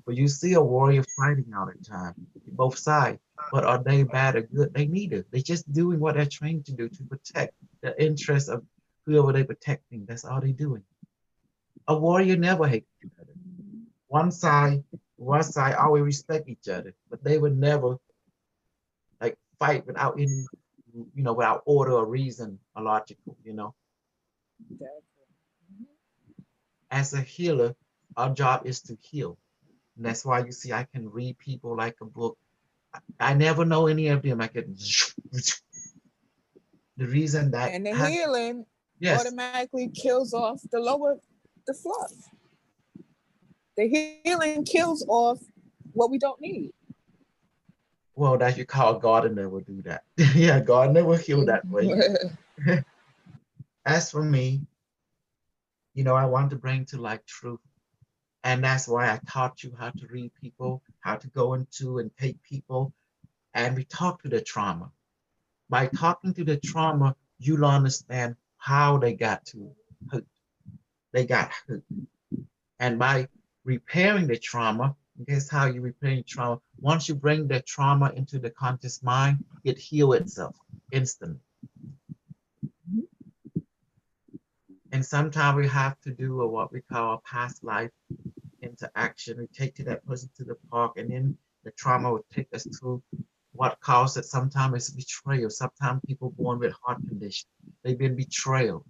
Speaker 1: But you see a warrior fighting all the time, both sides. But are they bad or good? They neither. They're just doing what they're trained to do to protect the interests of whoever they're protecting. That's all they're doing. A warrior never hates each other. One side always respect each other, but they would never like fight without any, without order or reason or logical, As a healer, our job is to heal. And that's why you see I can read people like a book. I never know any of them. I can the reason that
Speaker 9: And the healing
Speaker 1: yes,
Speaker 9: automatically kills off the fluff. The healing kills off what we don't need.
Speaker 1: well, that you call gardener will do that. Yeah, gardener will heal that way. As for me, I want to bring to light truth. And that's why I taught you how to read people, how to go into and take people, and we talk to the trauma. By talking to the trauma, you'll understand how they got to hurt. They got hurt. And by repairing the trauma, guess how you repair trauma? Once you bring the trauma into the conscious mind, it heals itself instantly. And sometimes we have to do what we call a past life interaction. We take to that person to the park, and then the trauma will take us to what caused it. Sometimes it's betrayal. Sometimes people born with heart condition, they've been betrayal,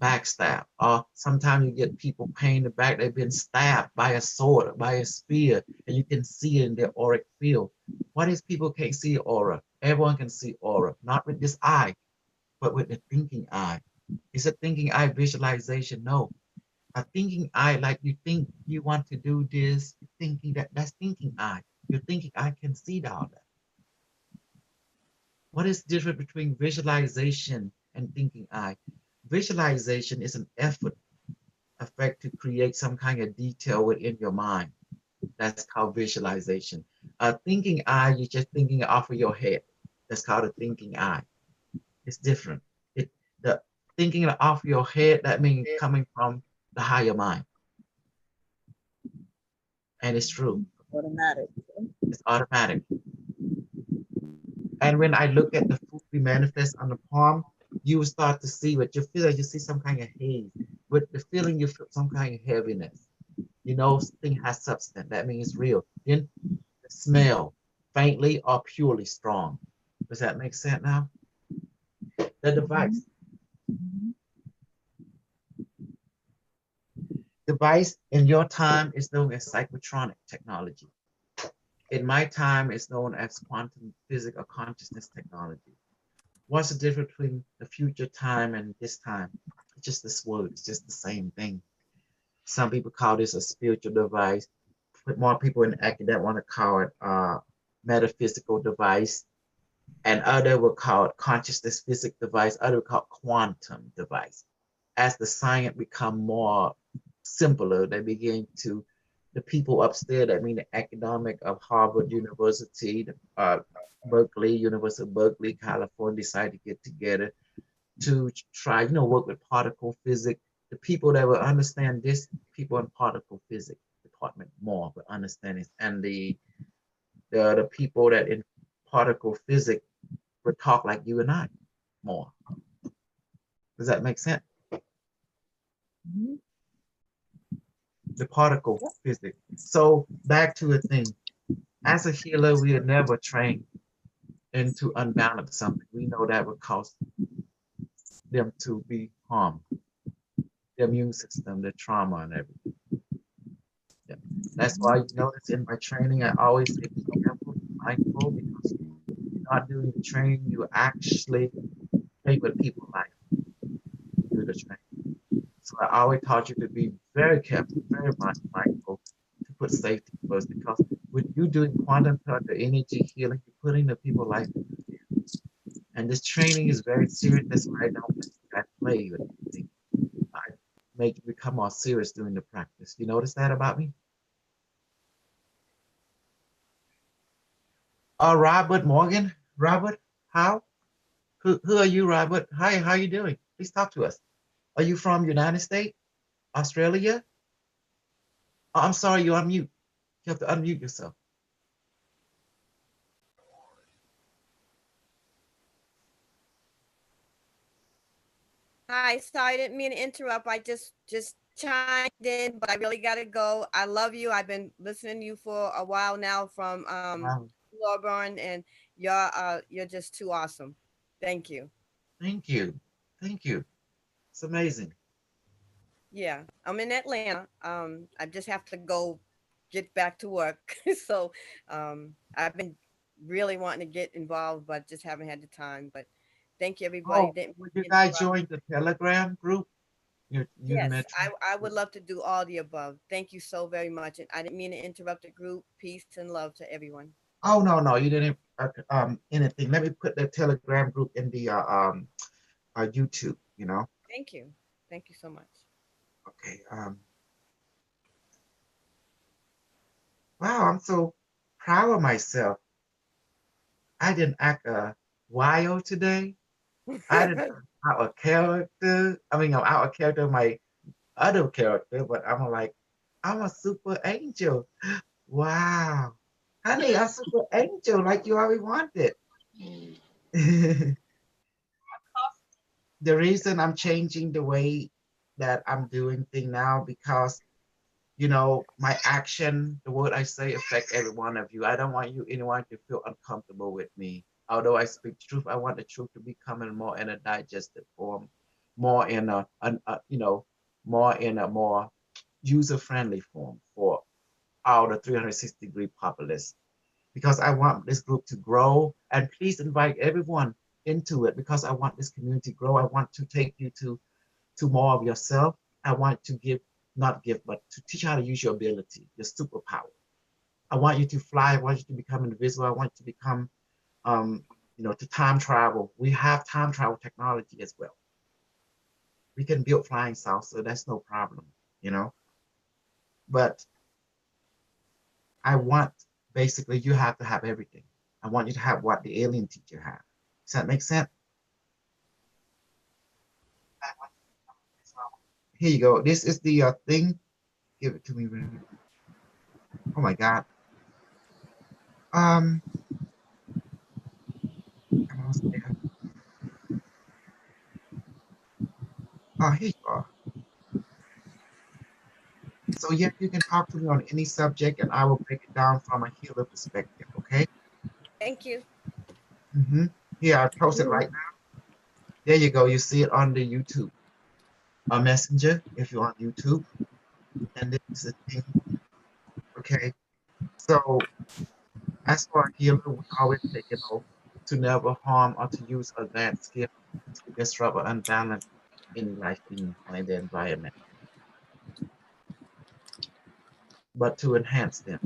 Speaker 1: backstab. Or sometimes you get people pain in the back, they've been stabbed by a sword, by a spear, and you can see it in their auric field. What is people can't see aura? Everyone can see aura, not with this eye, but with the thinking eye. Is a thinking eye visualization? No. A thinking eye, like you think you want to do this, thinking that's thinking eye. Your thinking eye can see all that. What is the difference between visualization and thinking eye? Visualization is an effort to create some kind of detail within your mind. That's called visualization. A thinking eye, you're just thinking off of your head. That's called a thinking eye. It's different. The thinking off your head, that means coming from the higher mind. And it's true.
Speaker 9: Automatic.
Speaker 1: It's automatic. And when I look at the food we manifest on the palm, you will start to see what you feel like you see some kind of haze. With the feeling, you feel some kind of heaviness. Something has substance. That means it's real. Then the smell, faintly or purely strong. Does that make sense now? The device. Device in your time is known as psychotronic technology. In my time, it's known as quantum physics or consciousness technology. What's the difference between the future time and this time? It's just this word, it's just the same thing. Some people call this a spiritual device. More people in academia want to call it a metaphysical device. And other will call it consciousness physics device, other will call it quantum device. As the science become more simpler, they begin to, the people upstairs, that mean the academic of Harvard University, Berkeley, University of Berkeley, California, decide to get together to try, work with particle physics. The people that will understand this, people in particle physics department more will understand it. And the people that in particle physics would talk like you and I more. Does that make sense? The particle physics. So back to the thing. As a healer, we are never trained into unbalance something. We know that would cause them to be harmed. The immune system, the trauma and everything. Yeah. That's why you notice in my training, I always say be careful, mindful, because you're not doing the training, you actually take with people's life. Do the training. So I always taught you to be very careful, very much mindful, to put safety first, because when you're doing quantum touch or energy healing, you're putting the people's life in. And this training is very serious. That's why I play with it. I make it become more serious during the practice. You notice that about me? Robert Morgan. Robert, how? Who are you, Robert? Hi, how you doing? Please talk to us. Are you from United States? Australia? Oh, I'm sorry, you're on mute. You have to unmute yourself.
Speaker 10: Hi, sorry, I didn't mean to interrupt. I just chimed in, but I really gotta go. I love you. I've been listening to you for a while now from
Speaker 1: Wow.
Speaker 10: Lorburn, and you're just too awesome. Thank you.
Speaker 1: Thank you. Thank you. It's amazing.
Speaker 10: Yeah, I'm in Atlanta. I just have to go get back to work. So I've been really wanting to get involved, but just haven't had the time. But thank you, everybody.
Speaker 1: Oh,
Speaker 10: Didn't
Speaker 1: would you guys
Speaker 10: interrupt.
Speaker 1: join the Telegram group? You
Speaker 10: Yes,
Speaker 1: Metro?
Speaker 10: I would love to do all the above. Thank you so very much. And I didn't mean to interrupt the group. Peace and love to everyone.
Speaker 1: Oh no, no, you didn't anything. Let me put the Telegram group in the YouTube, you know.
Speaker 10: Thank you. Thank you so much.
Speaker 1: Okay. Wow, I'm so proud of myself. I didn't act a wild today. I didn't act out of character. I mean, I'm out of character my other character, but I'm a super angel. Wow. Honey, I'm super angel like you already wanted. The reason I'm changing the way that I'm doing thing now because my action, the word I say affect every one of you. I don't want anyone to feel uncomfortable with me. Although I speak truth, I want the truth to be coming more in a digested form, more in more user-friendly form for all the 360-degree populace. Because I want this group to grow, and please invite everyone into it because I want this community to grow. I want to take you to more of yourself. I want to not give, but to teach you how to use your ability, your superpower. I want you to fly. I want you to become invisible. I want you to become, to time travel. We have time travel technology as well. We can build flying saucer. That's no problem, you know. But I want basically you have to have everything. I want you to have what the alien teacher had. Does that make sense? Here you go. This is the thing. Give it to me. Oh my God. Um, almost there. Oh, here you are. So yeah, you can talk to me on any subject, and I will break it down from a healer perspective. Okay.
Speaker 10: Thank you.
Speaker 1: Here, I post it right now. There you go. You see it on the YouTube, a messenger if you're on YouTube, and this is the thing. Okay. So as for a healer, we always take it off to never harm or to use advanced skill to disrupt or unbalance any life being or in the environment, but to enhance them.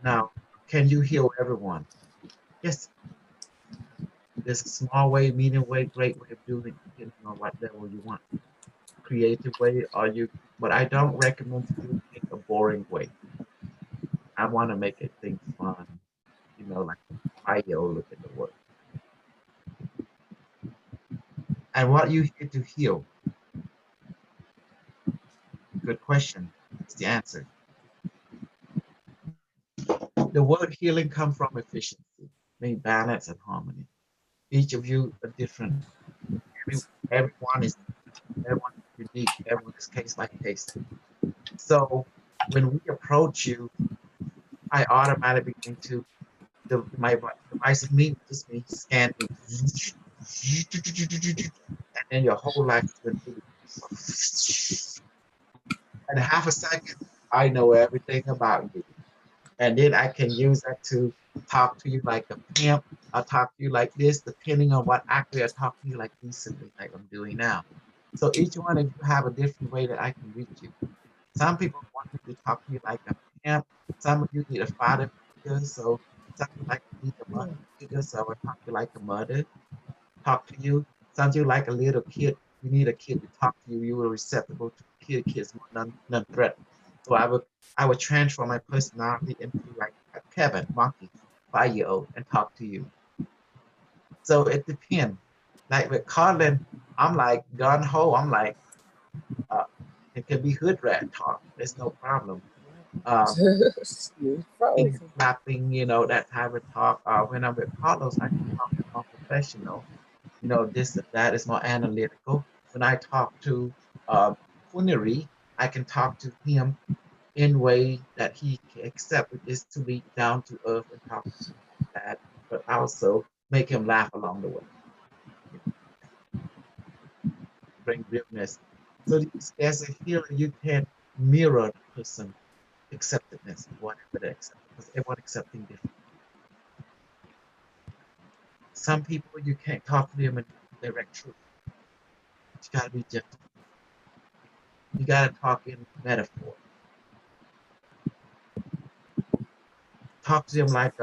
Speaker 1: Now, can you heal everyone? Yes. There's a small way, medium way, great way of doing it, depending on what level you want. Creative way, but I don't recommend to do it a boring way. I want to make it things fun, like bio look at the work. And what you here to heal? Good question. It's the answer. The word healing comes from efficiency, meaning balance and harmony. Each of you are different. Everyone is unique. Everyone is case by case. So when we approach you, I automatically begin to my device is me, just me scanning, and then your whole life is going to be. In half a second, I know everything about you. And then I can use that to talk to you like a pimp. I'll talk to you like this, depending on what actor I talk to you like decently, like I'm doing now. So each one of you have a different way that I can reach you. Some people want me to talk to you like a pimp. Some of you need a father figure. So Some you like to be the mother figure, so I will talk to you like a mother, talk to you. Some you like a little kid. You need a kid to talk to you. You are receptible to kids more non-threatening. So I would transform my personality into like a Kevin, monkey, 5-year-old, and talk to you. So it depends. Like with Colin, I'm like gun ho. I'm like, uh, it can be hood rat talk. There's no problem.
Speaker 9: Smooth
Speaker 1: Finger
Speaker 9: frozen.
Speaker 1: clapping, that type of talk. When I'm with Carlos, I can talk more professional. This and that is more analytical. When I talk to Funeri, I can talk to him in way that he can accept, which is to be down to earth and talk like that, but also make him laugh along the way. Bring realness. So as a healer, you can mirror the person acceptedness, whatever they accept, because everyone accepting different. Some people you can't talk to them in direct truth. You gotta be gentle. You gotta talk in metaphor. Talk to them like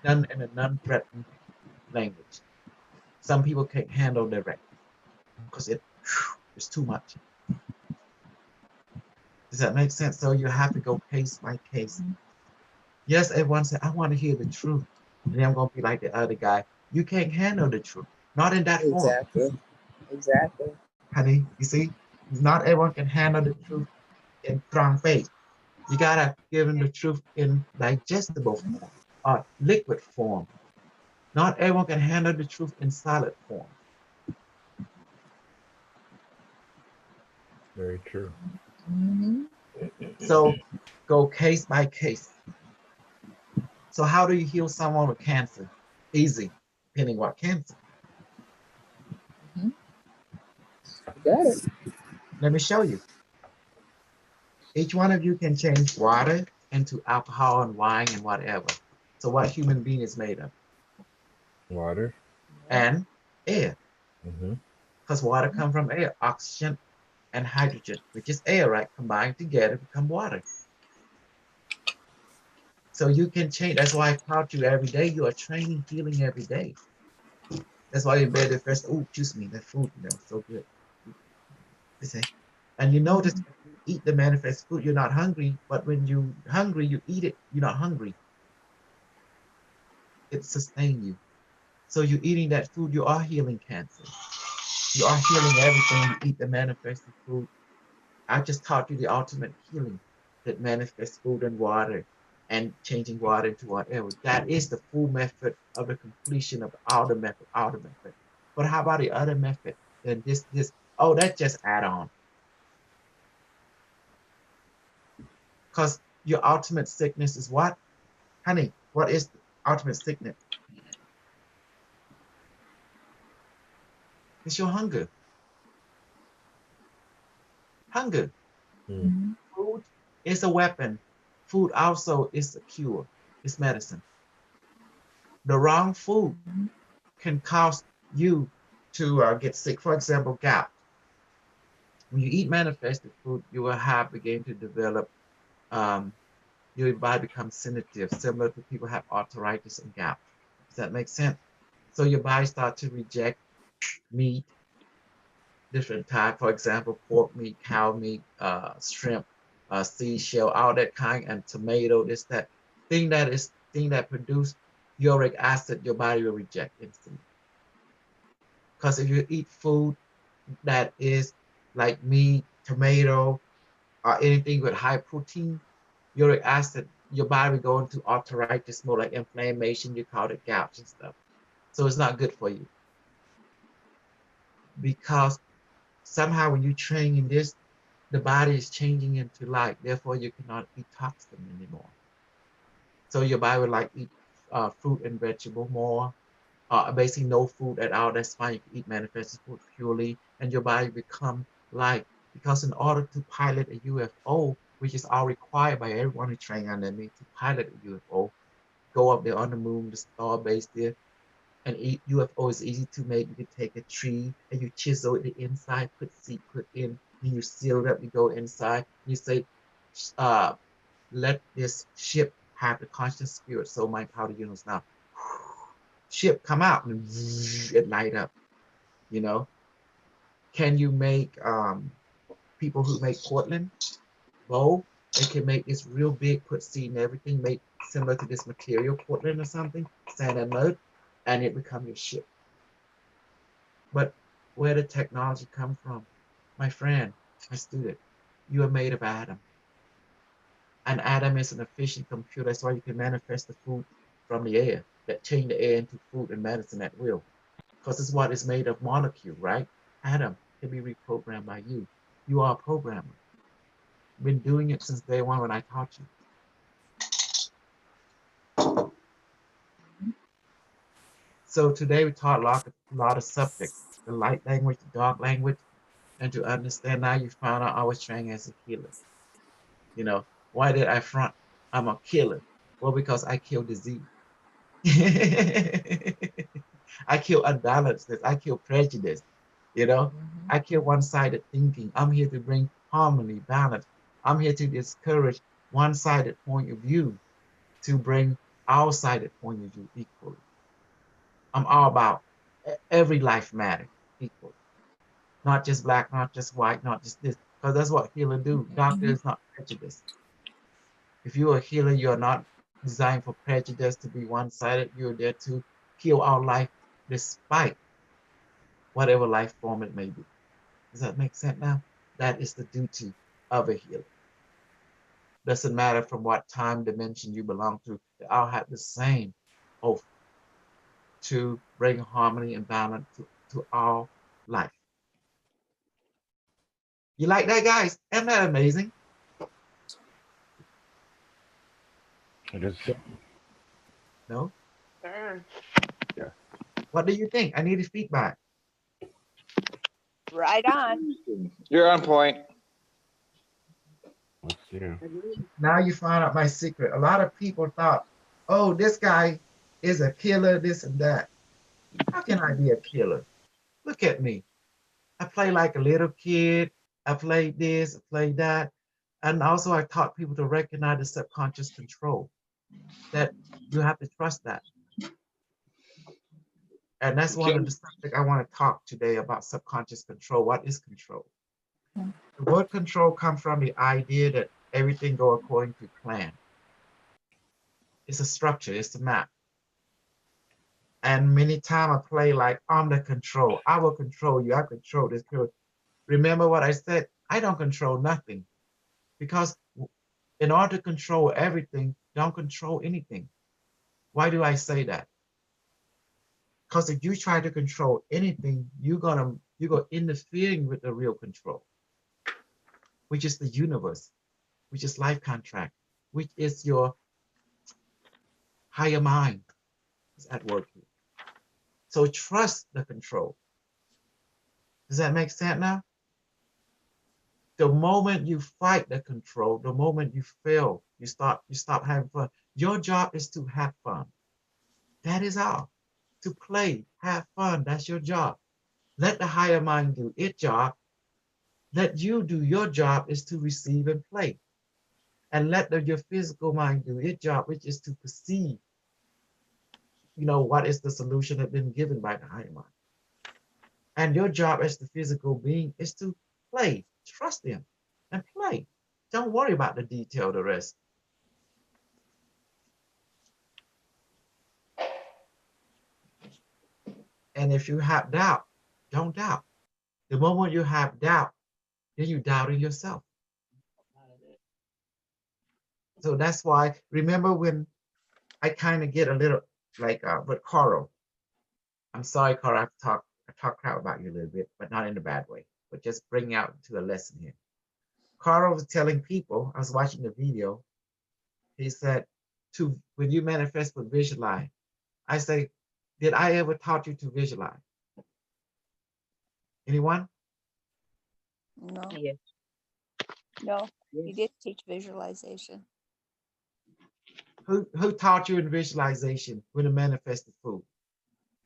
Speaker 1: in a non-threatening language. Some people can't handle direct because it's too much. Does that make sense? So you have to go case by case. Yes, everyone said, I want to hear the truth. And then I'm going to be like the other guy. You can't handle the truth. Not in that form.
Speaker 9: Exactly.
Speaker 1: Honey, you see? Not everyone can handle the truth in strong face. You got to give them the truth in digestible form or liquid form. Not everyone can handle the truth in solid form.
Speaker 7: Very true.
Speaker 1: So go case by case. So how do you heal someone with cancer? Easy, depending what cancer.
Speaker 9: Got it.
Speaker 1: Let me show you. Each one of you can change water into alcohol and wine and whatever. So what human being is made of?
Speaker 7: Water.
Speaker 1: And air.
Speaker 7: Mm-hmm.
Speaker 1: Because water comes from air, oxygen and hydrogen, which is air, right? Combined together become water. So you can change. That's why I taught you every day. You are training, healing every day. That's why you're better first. Oh, excuse me, that food, so good. You see? And you notice when you eat the manifest food, you're not hungry, but when you're hungry, you eat it, you're not hungry. It sustains you. So you're eating that food, you are healing cancer. You are healing everything. You eat the manifested food. I just taught you the ultimate healing, that manifests food and water and changing water into whatever. That is the full method of the completion of the outer method, But how about the other method? Then oh, that's just add on. Because your ultimate sickness is what? Honey, what is the ultimate sickness? It's your hunger. Hunger. Food is a weapon. Food also is a cure. It's medicine. The wrong food can cause you to get sick. For example, gout. When you eat manifested food, you will begin to develop, your body becomes sensitive, similar to people who have arthritis and gout. Does that make sense? So your body starts to reject meat, different type, for example, pork meat, cow meat, shrimp, seashell, all that kind, and tomato, that produce uric acid, your body will reject instantly. Because if you eat food that is like meat, tomato, or anything with high protein, uric acid, your body will go into arthritis, more like inflammation, you call it gout and stuff. So it's not good for you. Because somehow when you train in this, the body is changing into light. Therefore, you cannot eat toxin anymore. So your body would eat fruit and vegetable more. Basically no food at all. That's fine. You can eat manifested food purely, and your body become light. Because in order to pilot a UFO, which is all required by everyone who train under me to pilot a UFO, go up there on the moon, the star base there, and UFO is easy to make. You can take a tree and you chisel the inside, put in, and you seal it up. You go inside. You say, let this ship have the conscious spirit, soul, mind, power, universe now. Ship come out and it light up, you know. Can you make people who make Portland bowl? They can make this real big, put seed and everything, make similar to this material, Portland or something, sand and mud, and it become your ship. But where did technology come from? My friend, my student, you are made of atom. And atom is an efficient computer. That's why you can manifest the food from the air, that change the air into food and medicine at will. Because it's what is made of molecule, right? Atom can be reprogrammed by you. You are a programmer. Been doing it since day one when I taught you. So today we taught a lot of subjects, the light language, the dark language, and to understand now you found out I was trained as a healer. You know, why did I front? I'm a killer. Well, because I kill disease. I kill unbalanceness. I kill prejudice. You know, I kill one-sided thinking. I'm here to bring harmony, balance. I'm here to discourage one-sided point of view, to bring our sided point of view equally. I'm all about every life matter equally. Not just black, not just white, not just this, because that's what healer do. Doctor is not prejudice. If you're a healer, you're not designed for prejudice to be one-sided. You're there to heal our life despite whatever life form it may be. Does that make sense now? That is the duty of a healer. Doesn't matter from what time dimension you belong to, they all have the same oath to bring harmony and balance to all life. You like that, guys? Isn't that amazing?
Speaker 4: It is.
Speaker 1: No?
Speaker 4: Yeah.
Speaker 1: What do you think? I need feedback.
Speaker 3: Right on.
Speaker 2: You're on point.
Speaker 4: Let's see.
Speaker 1: Now you find out my secret. A lot of people thought, oh, this guy is a killer, this and that. How can I be a killer? Look at me. I play like a little kid. I played this, I played that. And also I taught people to recognize the subconscious control, that you have to trust that. And that's one of the subjects I want to talk today about subconscious control. What is control? The word control comes from the idea that everything go according to plan. It's a structure, it's a map. And many times I play like I'm the control. I will control you, I control this. Remember what I said? I don't control nothing. Because in order to control everything, don't control anything. Why do I say that? Because if you try to control anything, you're gonna interfering with the real control, which is the universe, which is life contract, which is your higher mind is at work here. So trust the control. Does that make sense now? The moment you fight the control, the moment you fail, you stop having fun. Your job is to have fun. That is all. To play, have fun, that's your job. Let the higher mind do its job. Let you do your job is to receive and play. And let your physical mind do its job, which is to perceive, what is the solution that's been given by the higher mind. And your job as the physical being is to play, trust them and play. Don't worry about the detail, the rest. And if you have doubt, don't doubt. The moment you have doubt, then you doubt in yourself. So that's why, remember when I kind of get a little like with Carl. I'm sorry, Carl, I talk crap about you a little bit, but not in a bad way, but just bring out to a lesson here. Carl was telling people, I was watching the video, he said, when you manifest with visualize, I say, did I ever taught you to visualize? Anyone?
Speaker 3: No.
Speaker 9: Yes.
Speaker 3: No, you did teach visualization.
Speaker 1: Who taught you in visualization when to manifest the food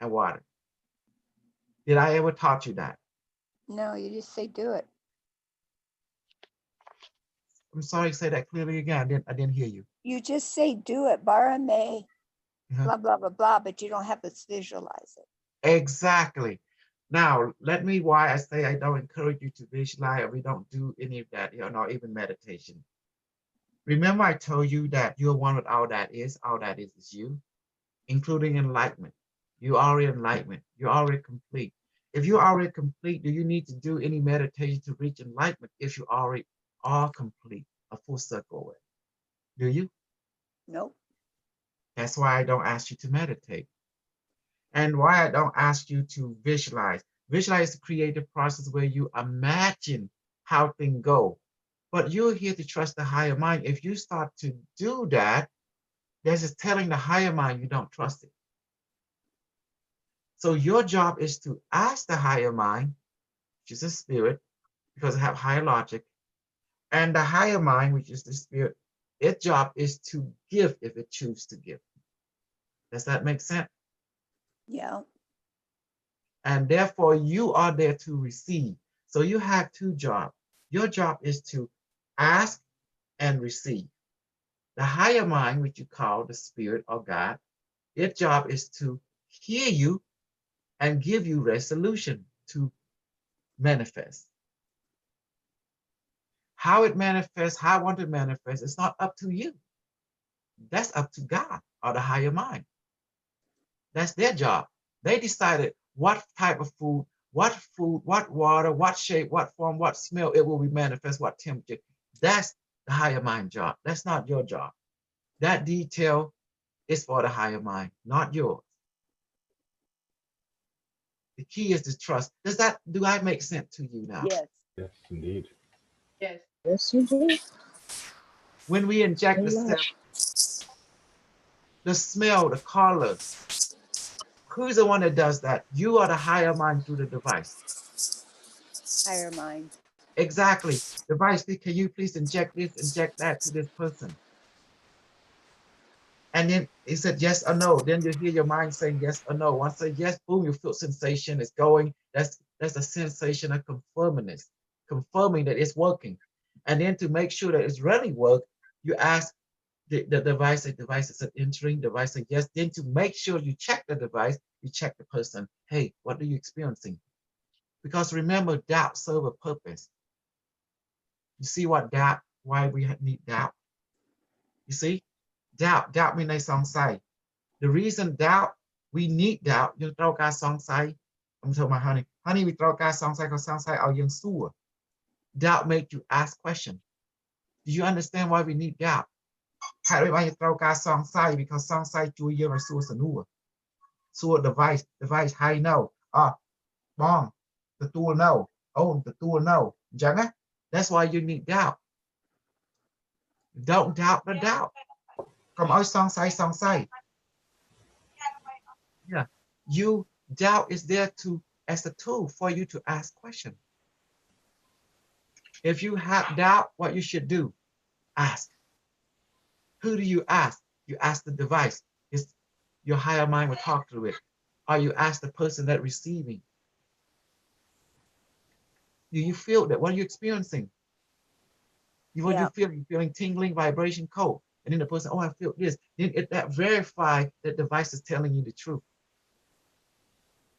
Speaker 1: and water? Did I ever taught you that?
Speaker 3: No, you just say do it.
Speaker 1: I'm sorry, say that clearly again. I didn't hear you.
Speaker 3: you just say do it, Barame,
Speaker 5: Uh-huh.
Speaker 3: blah, blah, blah, blah, but you don't have to visualize it.
Speaker 5: Exactly. Now, let me why I say I don't encourage you to visualize, or we don't do any of that, not even meditation. Remember, I told you that you're one with all that is you, including enlightenment. You are enlightenment. You're already complete. If you're already complete, do you need to do any meditation to reach enlightenment if you already are complete, a full circle away? Do you?
Speaker 3: Nope.
Speaker 5: That's why I don't ask you to meditate. And why I don't ask you to visualize. Visualize is a creative process where you imagine how things go. But you're here to trust the higher mind. If you start to do that, that's just telling the higher mind you don't trust it. So your job is to ask the higher mind, which is a spirit, because it have higher logic, and the higher mind, which is the spirit, its job is to give if it chooses to give. Does that make sense?
Speaker 3: Yeah.
Speaker 5: And therefore you are there to receive. So you have two jobs. Your job is to ask and receive. The higher mind, which you call the spirit or God, its job is to hear you and give you resolution to manifest. How it manifests, how I want to manifest, it's not up to you. That's up to God or the higher mind. That's their job. They decided what type of food, what water, what shape, what form, what smell it will be manifest, what temperature. That's the higher mind job. That's not your job. That detail is for the higher mind, not yours. The key is to trust. Do I make sense to you now?
Speaker 3: Yes.
Speaker 7: Yes, indeed.
Speaker 9: Yes. Yes, you do.
Speaker 5: When we inject
Speaker 9: Very
Speaker 5: the
Speaker 9: much.
Speaker 5: the smell, the color, who's the one that does that? You are the higher mind through the device.
Speaker 3: Higher mind.
Speaker 5: Exactly. Device, can you please inject this, inject that to this person? And then it said yes or no. Then you hear your mind saying yes or no. Once I say yes, boom, you feel sensation is going. That's a sensation of confirming that it's working. And then to make sure that it's really work, you ask the device is entering, device says yes. Then to make sure you check the device, you check the person. Hey, what are you experiencing? Because remember, doubt serves a purpose. You see what doubt, why we need doubt? You see? Doubt means they song say. The reason doubt, we need doubt, you throw our song say. I'm talking about honey. Honey, we throw our song say because song say are young sewer. Doubt make you ask questions. Do you understand why we need doubt? How do you throw our song say? Because song say to you or sewer sanua. Sewer device, how you know? Bong, the tool no. Oh, the tool no. Jangan. That's why you need doubt. Don't doubt the doubt. Come on, song say. Yeah, doubt is there as a tool for you to ask questions. If you have doubt, what you should do, ask. Who do you ask? You ask the device. Your higher mind will talk through it. Or you ask the person that receiving. Do you feel that? What are you experiencing? You feeling tingling, vibration, cold. And then the person, oh, I feel this. Then that verify that device is telling you the truth.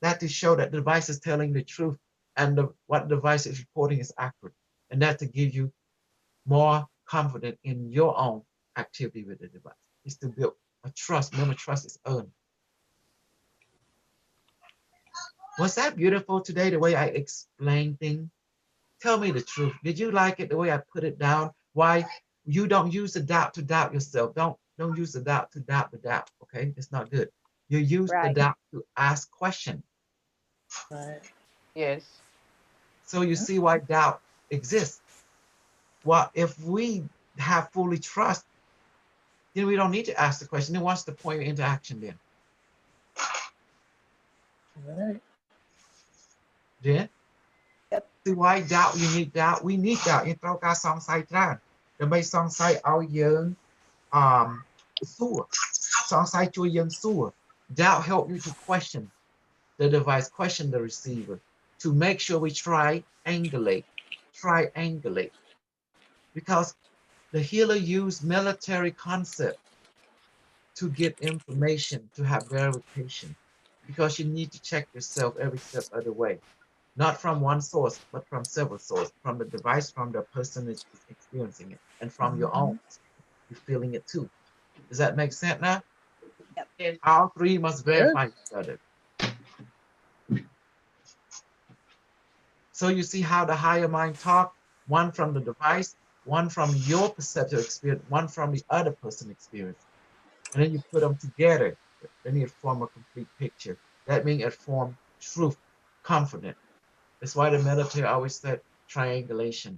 Speaker 5: That to show that the device is telling the truth and what the device is reporting is accurate. And that to give you more confidence in your own activity with the device. It's to build a trust. Remember, trust is earned. Was that beautiful today, the way I explained things? Tell me the truth. Did you like it the way I put it down? Why you don't use the doubt to doubt yourself. Don't use the doubt to doubt the doubt. Okay, it's not good. You use the doubt to ask questions.
Speaker 9: Right. Yes.
Speaker 5: So you see why doubt exists. Well, if we have fully trust, then we don't need to ask the question. Then what's the point of interaction then?
Speaker 9: All right.
Speaker 5: Then? See why doubt, you need doubt? We need doubt. In throw our song side down. The bay song side our young sewer. Song side to young sewer. Doubt help you to question the device, question the receiver, to make sure we triangulate. Because
Speaker 1: The healer used military concept to get information, to have verification, because you need to check yourself every step of the way, not from one source, but from several sources, from the device, from the person is experiencing it, and from your own. You're feeling it too. Does that make sense now?
Speaker 3: Yep.
Speaker 1: All three must verify each other. So you see how the higher mind talk, one from the device, one from your perceptual experience, one from the other person experience. And then you put them together, then you form a complete picture. That means it forms truth, confident. That's why the military always said triangulation.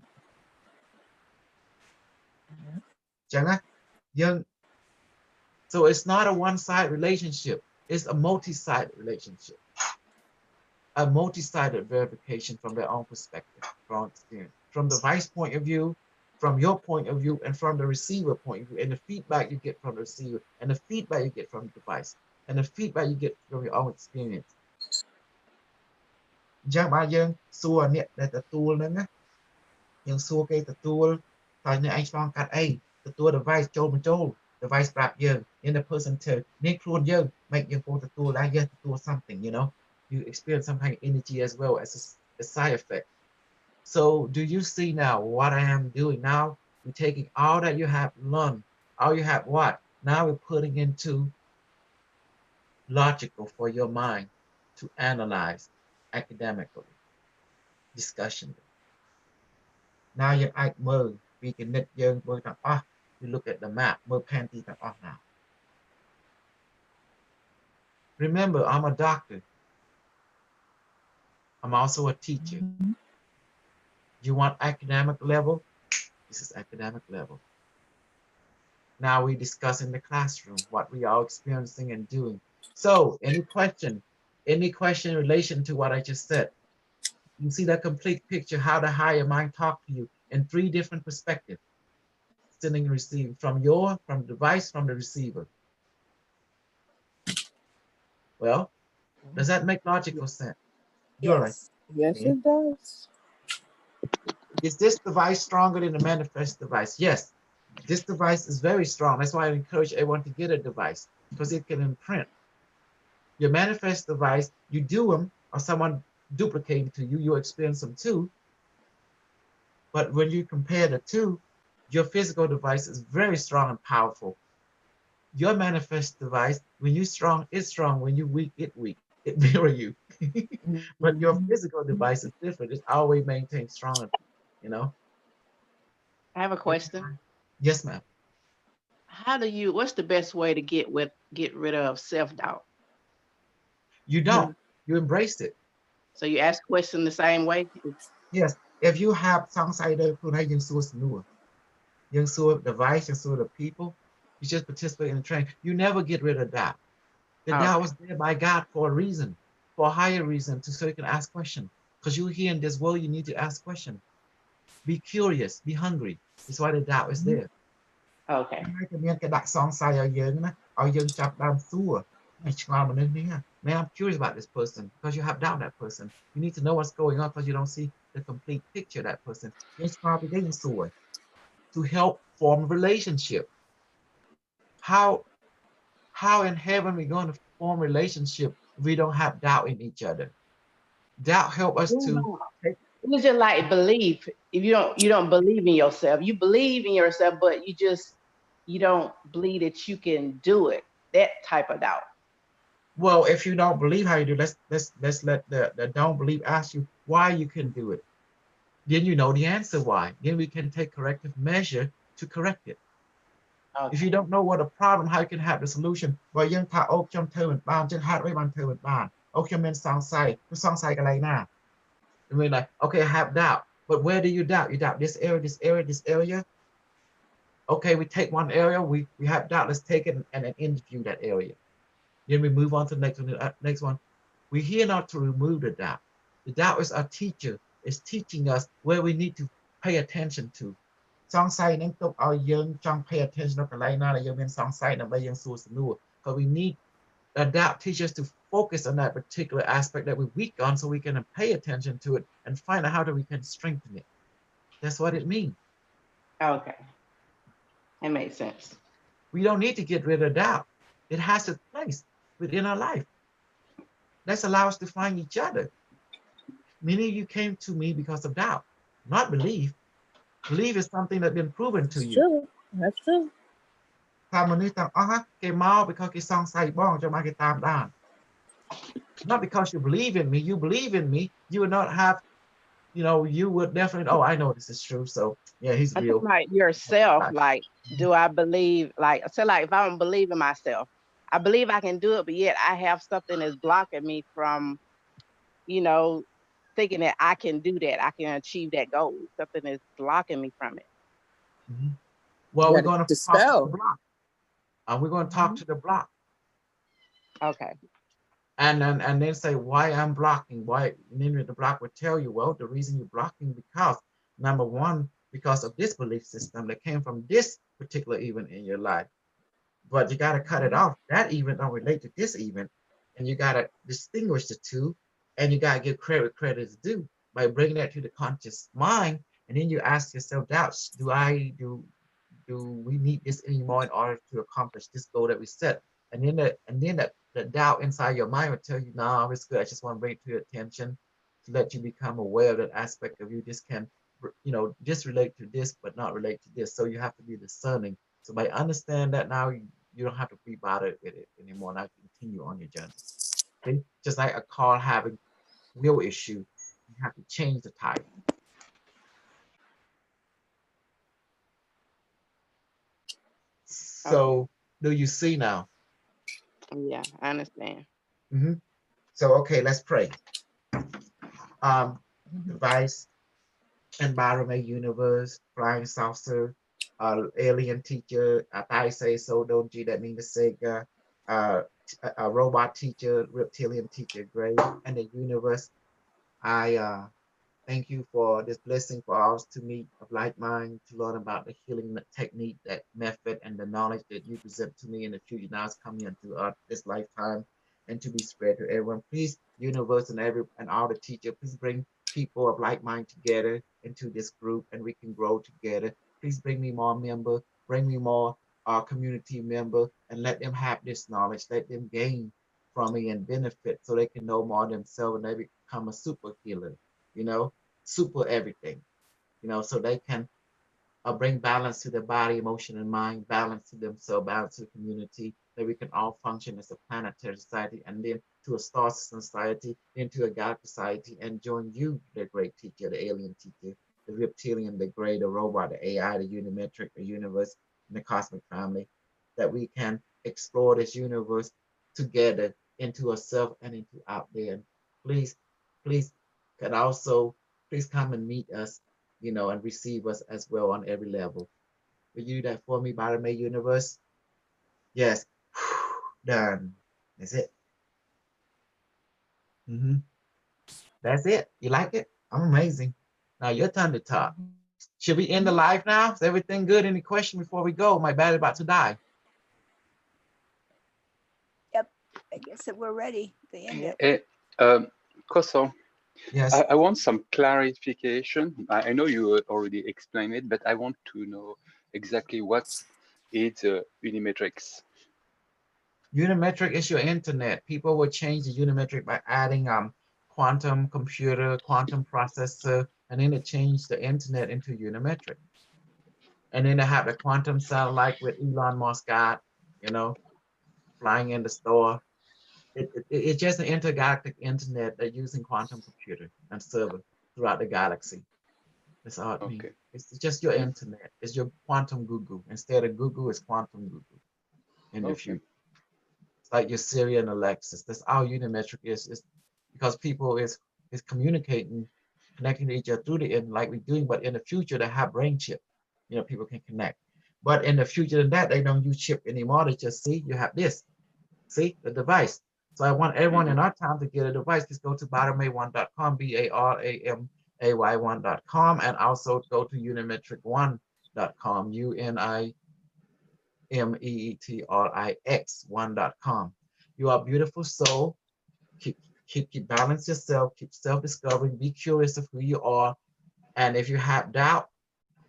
Speaker 1: So it's not a one-sided relationship, it's a multi-sided relationship. A multi-sided verification from their own perspective, from experience, from the device point of view, from your point of view, and from the receiver point of view, and the feedback you get from the receiver, and the feedback you get from the device, and the feedback you get from your own experience. អញ្ចឹងបើយើងសួរអ្នកដែលទទួលហ្នឹងណាយើងសួរគេទទួលតើអ្នកឯងឆ្លងកាត់អីទទួល device ចូលបញ្ចូល device ប្រាប់យើង and the person tell នេះខ្លួនយើង make យើងពោលទទួលដែរយើងទទួល something, you know, you experience some kind of energy as well as a side effect. So do you see now what I am doing now? We're taking all that you have learned, all you have what? Now we're putting into logical for your mind to analyze academically, discussion. Now you we can let you look at the map, now. Remember, I'm a doctor. I'm also a teacher. You want academic level? This is academic level. Now we discuss in the classroom what we are experiencing and doing. So any question in relation to what I just said? You see that complete picture, how the higher mind talk to you in three different perspectives. Sending and receiving from the device, from the receiver. Well, does that make logical sense? You're right.
Speaker 9: Yes, it does.
Speaker 1: Is this device stronger than the manifest device? Yes. This device is very strong. That's why I encourage everyone to get a device, because it can imprint. Your manifest device, you do them, or someone duplicating to you, you experience them too. But when you compare the two, your physical device is very strong and powerful. Your manifest device, when you're strong, it's strong. When you're weak, it's weak. It mirror you. But your physical device is different. It's always maintained strong, you know?
Speaker 11: I have a question.
Speaker 1: Yes, ma'am.
Speaker 11: What's the best way to get rid of self-doubt?
Speaker 1: You don't. You embrace it.
Speaker 11: So you ask questions the same way?
Speaker 1: Yes. If you have some side of young soul device, young soul of people, you just participate in the training. You never get rid of that. The doubt was there by God for a reason, for a higher reason, so you can ask questions. Because you're here in this world, you need to ask questions. Be curious, be hungry. That's why the doubt is there.
Speaker 11: Okay.
Speaker 1: Man, I'm curious about this person, because you have doubt that person. You need to know what's going on, because you don't see the complete picture of that person. To help form a relationship. How in heaven are we going to form a relationship if we don't have doubt in each other? Doubt help us to.
Speaker 11: It's just like belief. If you don't believe in yourself, you believe in yourself, but you don't believe that you can do it. That type of doubt.
Speaker 1: Well, if you don't believe how you do, let's let the don't believe ask you why you can do it. Then you know the answer why. Then we can take corrective measure to correct it. Okay. If you don't know what a problem, how you can have the solution? Well, you can I mean, like, okay, I have doubt, but where do you doubt? You doubt this area, this area, this area. Okay, we take one area, we have doubt. Let's take it and then interview that area. Then we move on to the next one. Next one. We're here not to remove the doubt. The doubt is our teacher. It's teaching us where we need to pay attention to. Pay attention because we need the doubt teachers to focus on that particular aspect that we're weak on, so we can pay attention to it and find out how we can strengthen it. That's what it means.
Speaker 11: Okay. That makes sense.
Speaker 5: We don't need to get rid of doubt. It has a place within our life. Let's allow us to find each other. Many of you came to me because of doubt, not belief. Belief is something that's been proven to
Speaker 8: It's
Speaker 5: you.
Speaker 8: true. That's true.
Speaker 5: ถ้าមនុស្សទាំងអស់គេមក because គេសង្ស័យបងចុះមកគេតាមដាន Not because you believe in me. You believe in me. You would not have, you know, you would definitely, oh, I know this is true. So yeah, he's
Speaker 11: I
Speaker 5: real.
Speaker 11: think like yourself, like, do I believe, like, so like if I don't believe in myself, I believe I can do it, but yet I have something that's blocking me from, you know, thinking that I can do that. I can achieve that goal. Something is blocking me from it.
Speaker 5: Mhm. Well,
Speaker 9: You
Speaker 5: we're
Speaker 9: gotta
Speaker 5: going to talk to
Speaker 9: dispel.
Speaker 5: the block. We're going to talk to the block.
Speaker 11: Okay.
Speaker 5: And then say why I'm blocking. Why? And then the block would tell you, well, the reason you're blocking because number one, because of this belief system that came from this particular event in your life. But you got to cut it off. That event don't relate to this event, and you got to distinguish the two, and you got to give credit where credit is due by bringing that to the conscious mind, and then you ask yourself doubts: do we need this anymore in order to accomplish this goal that we set? And then the doubt inside your mind will tell you, no, it's good. I just want to bring it to your attention to let you become aware of that aspect of you. This can, you know, just relate to this, but not relate to this. So you have to be discerning. So by understand that now, you don't have to be bothered with it anymore. Now continue on your journey. Okay? Just like a car having wheel issue, you have to change the tire. So do you see now?
Speaker 11: Yeah, I understand.
Speaker 5: So okay, let's pray. Device, environment, universe, flying saucer, alien teacher, I say so, don't you? That means Sega, a robot teacher, reptilian teacher, great, and the universe. I thank you for this blessing for us to meet of like mind, to learn about the healing technique, that method, and the knowledge that you present to me in the future now is coming into this lifetime and to be spread to everyone. Please, universe and all the teacher, please bring people of like mind together into this group and we can grow together. Please bring me more members, bring me more community member, and let them have this knowledge, let them gain from me and benefit so they can know more themselves and they become a super healer, you know, super everything, you know, so they can bring balance to their body, emotion, and mind, balance to themselves, balance to the community, that we can all function as a planetary society and then to a star system society, then to a galactic society, and join you, the great teacher, the alien teacher, the reptilian, the gray, the robot, the AI, the unimetric, the universe, and the cosmic family, that we can explore this universe together into ourselves and into out there. And please can also please come and meet us, you know, and receive us as well on every level. Will you do that for me, Barame Universe? Yes. Done. That's it. That's it. You like it? I'm amazing. Now your turn to talk. Should we end the live now? Is everything good? Any question before we go? My battery about to die.
Speaker 3: Yep, I guess that we're ready to end it.
Speaker 6: Koso,
Speaker 5: Yes.
Speaker 6: I want some clarification. I know you already explained it, but I want to know exactly what is Unimetrics.
Speaker 5: Unimetric is your internet. People will change the Unimetric by adding quantum computer, quantum processor, and then it changed the internet into Unimetric. And then they have the quantum satellite with Elon Musk got, you know, flying in the store. It's just an intergalactic internet that's using quantum computer and server throughout the galaxy. That's all it means. It's just your internet. It's your quantum Google. Instead of Google, it's quantum Google in the future. It's like your Siri and Alexis. That's all Unimetric is. It's because people is communicating, connecting to each other through the end like we're doing, but in the future they have brain chip. You know, people can connect. But in the future than that, they don't use chip anymore. They just see you have this. See the device. So I want everyone in our town to get a device. Just go to baramay1.com, BARAMAY1.com, and also go to unimetric1.com, UNIMEETRIX1.com. You are a beautiful soul. Keep balance yourself. Keep self-discovering. Be curious of who you are. And if you have doubt,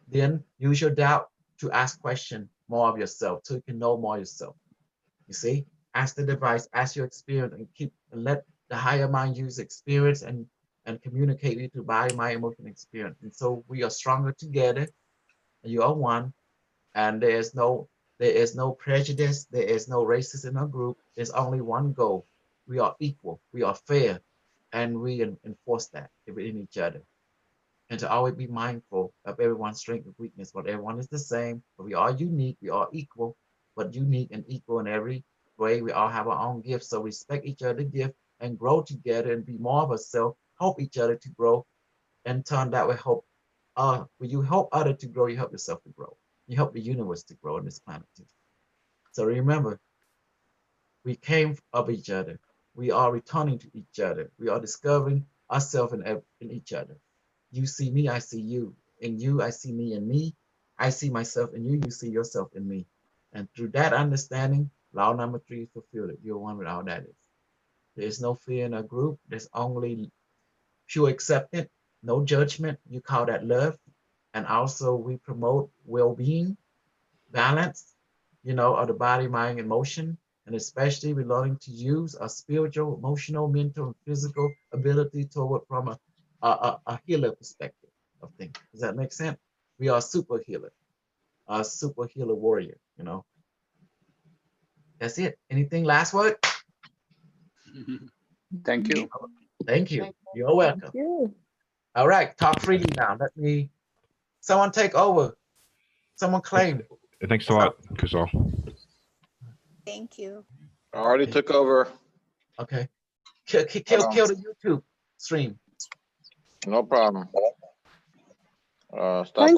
Speaker 5: then use your doubt to ask questions.
Speaker 1: more of yourself, so you can know more yourself. You see, ask the device, ask your experience, and let the higher mind use experience and communicate with you through body, mind, emotion, experience. And so we are stronger together. You are one, and there is no prejudice, there is no racism in our group. There's only one goal. We are equal, we are fair, and we enforce that within each other. And to always be mindful of everyone's strength and weakness, but everyone is the same, but we are unique, we are equal, but unique and equal in every way. We all have our own gifts, so respect each other's gift and grow together and be more of ourselves, help each other to grow, and turn that way help. When you help others to grow, you help yourself to grow. You help the universe to grow on this planet too. So remember, we came of each other. We are returning to each other. We are discovering ourselves in each other. You see me, I see you. In you, I see me in me. I see myself in you, you see yourself in me. And through that understanding, law number 3 is fulfilled. You're one with all that is. There is no fear in a group. There's only pure acceptance, no judgment. You call that love. And also we promote well-being, balance, of the body, mind, emotion, and especially we're learning to use our spiritual, emotional, mental, and physical ability toward from a healer perspective of things. Does that make sense? We are super healer, a super healer warrior, That's it. Anything last word?
Speaker 6: Thank you.
Speaker 1: Thank you. You're welcome.
Speaker 9: you.
Speaker 1: All right, talk freely now. Someone take over. Someone claim it.
Speaker 4: Thanks a lot, Kusal.
Speaker 3: Thank you.
Speaker 2: I already took over.
Speaker 1: Okay. Kill the YouTube stream.
Speaker 2: No problem. Stop.
Speaker 8: Thank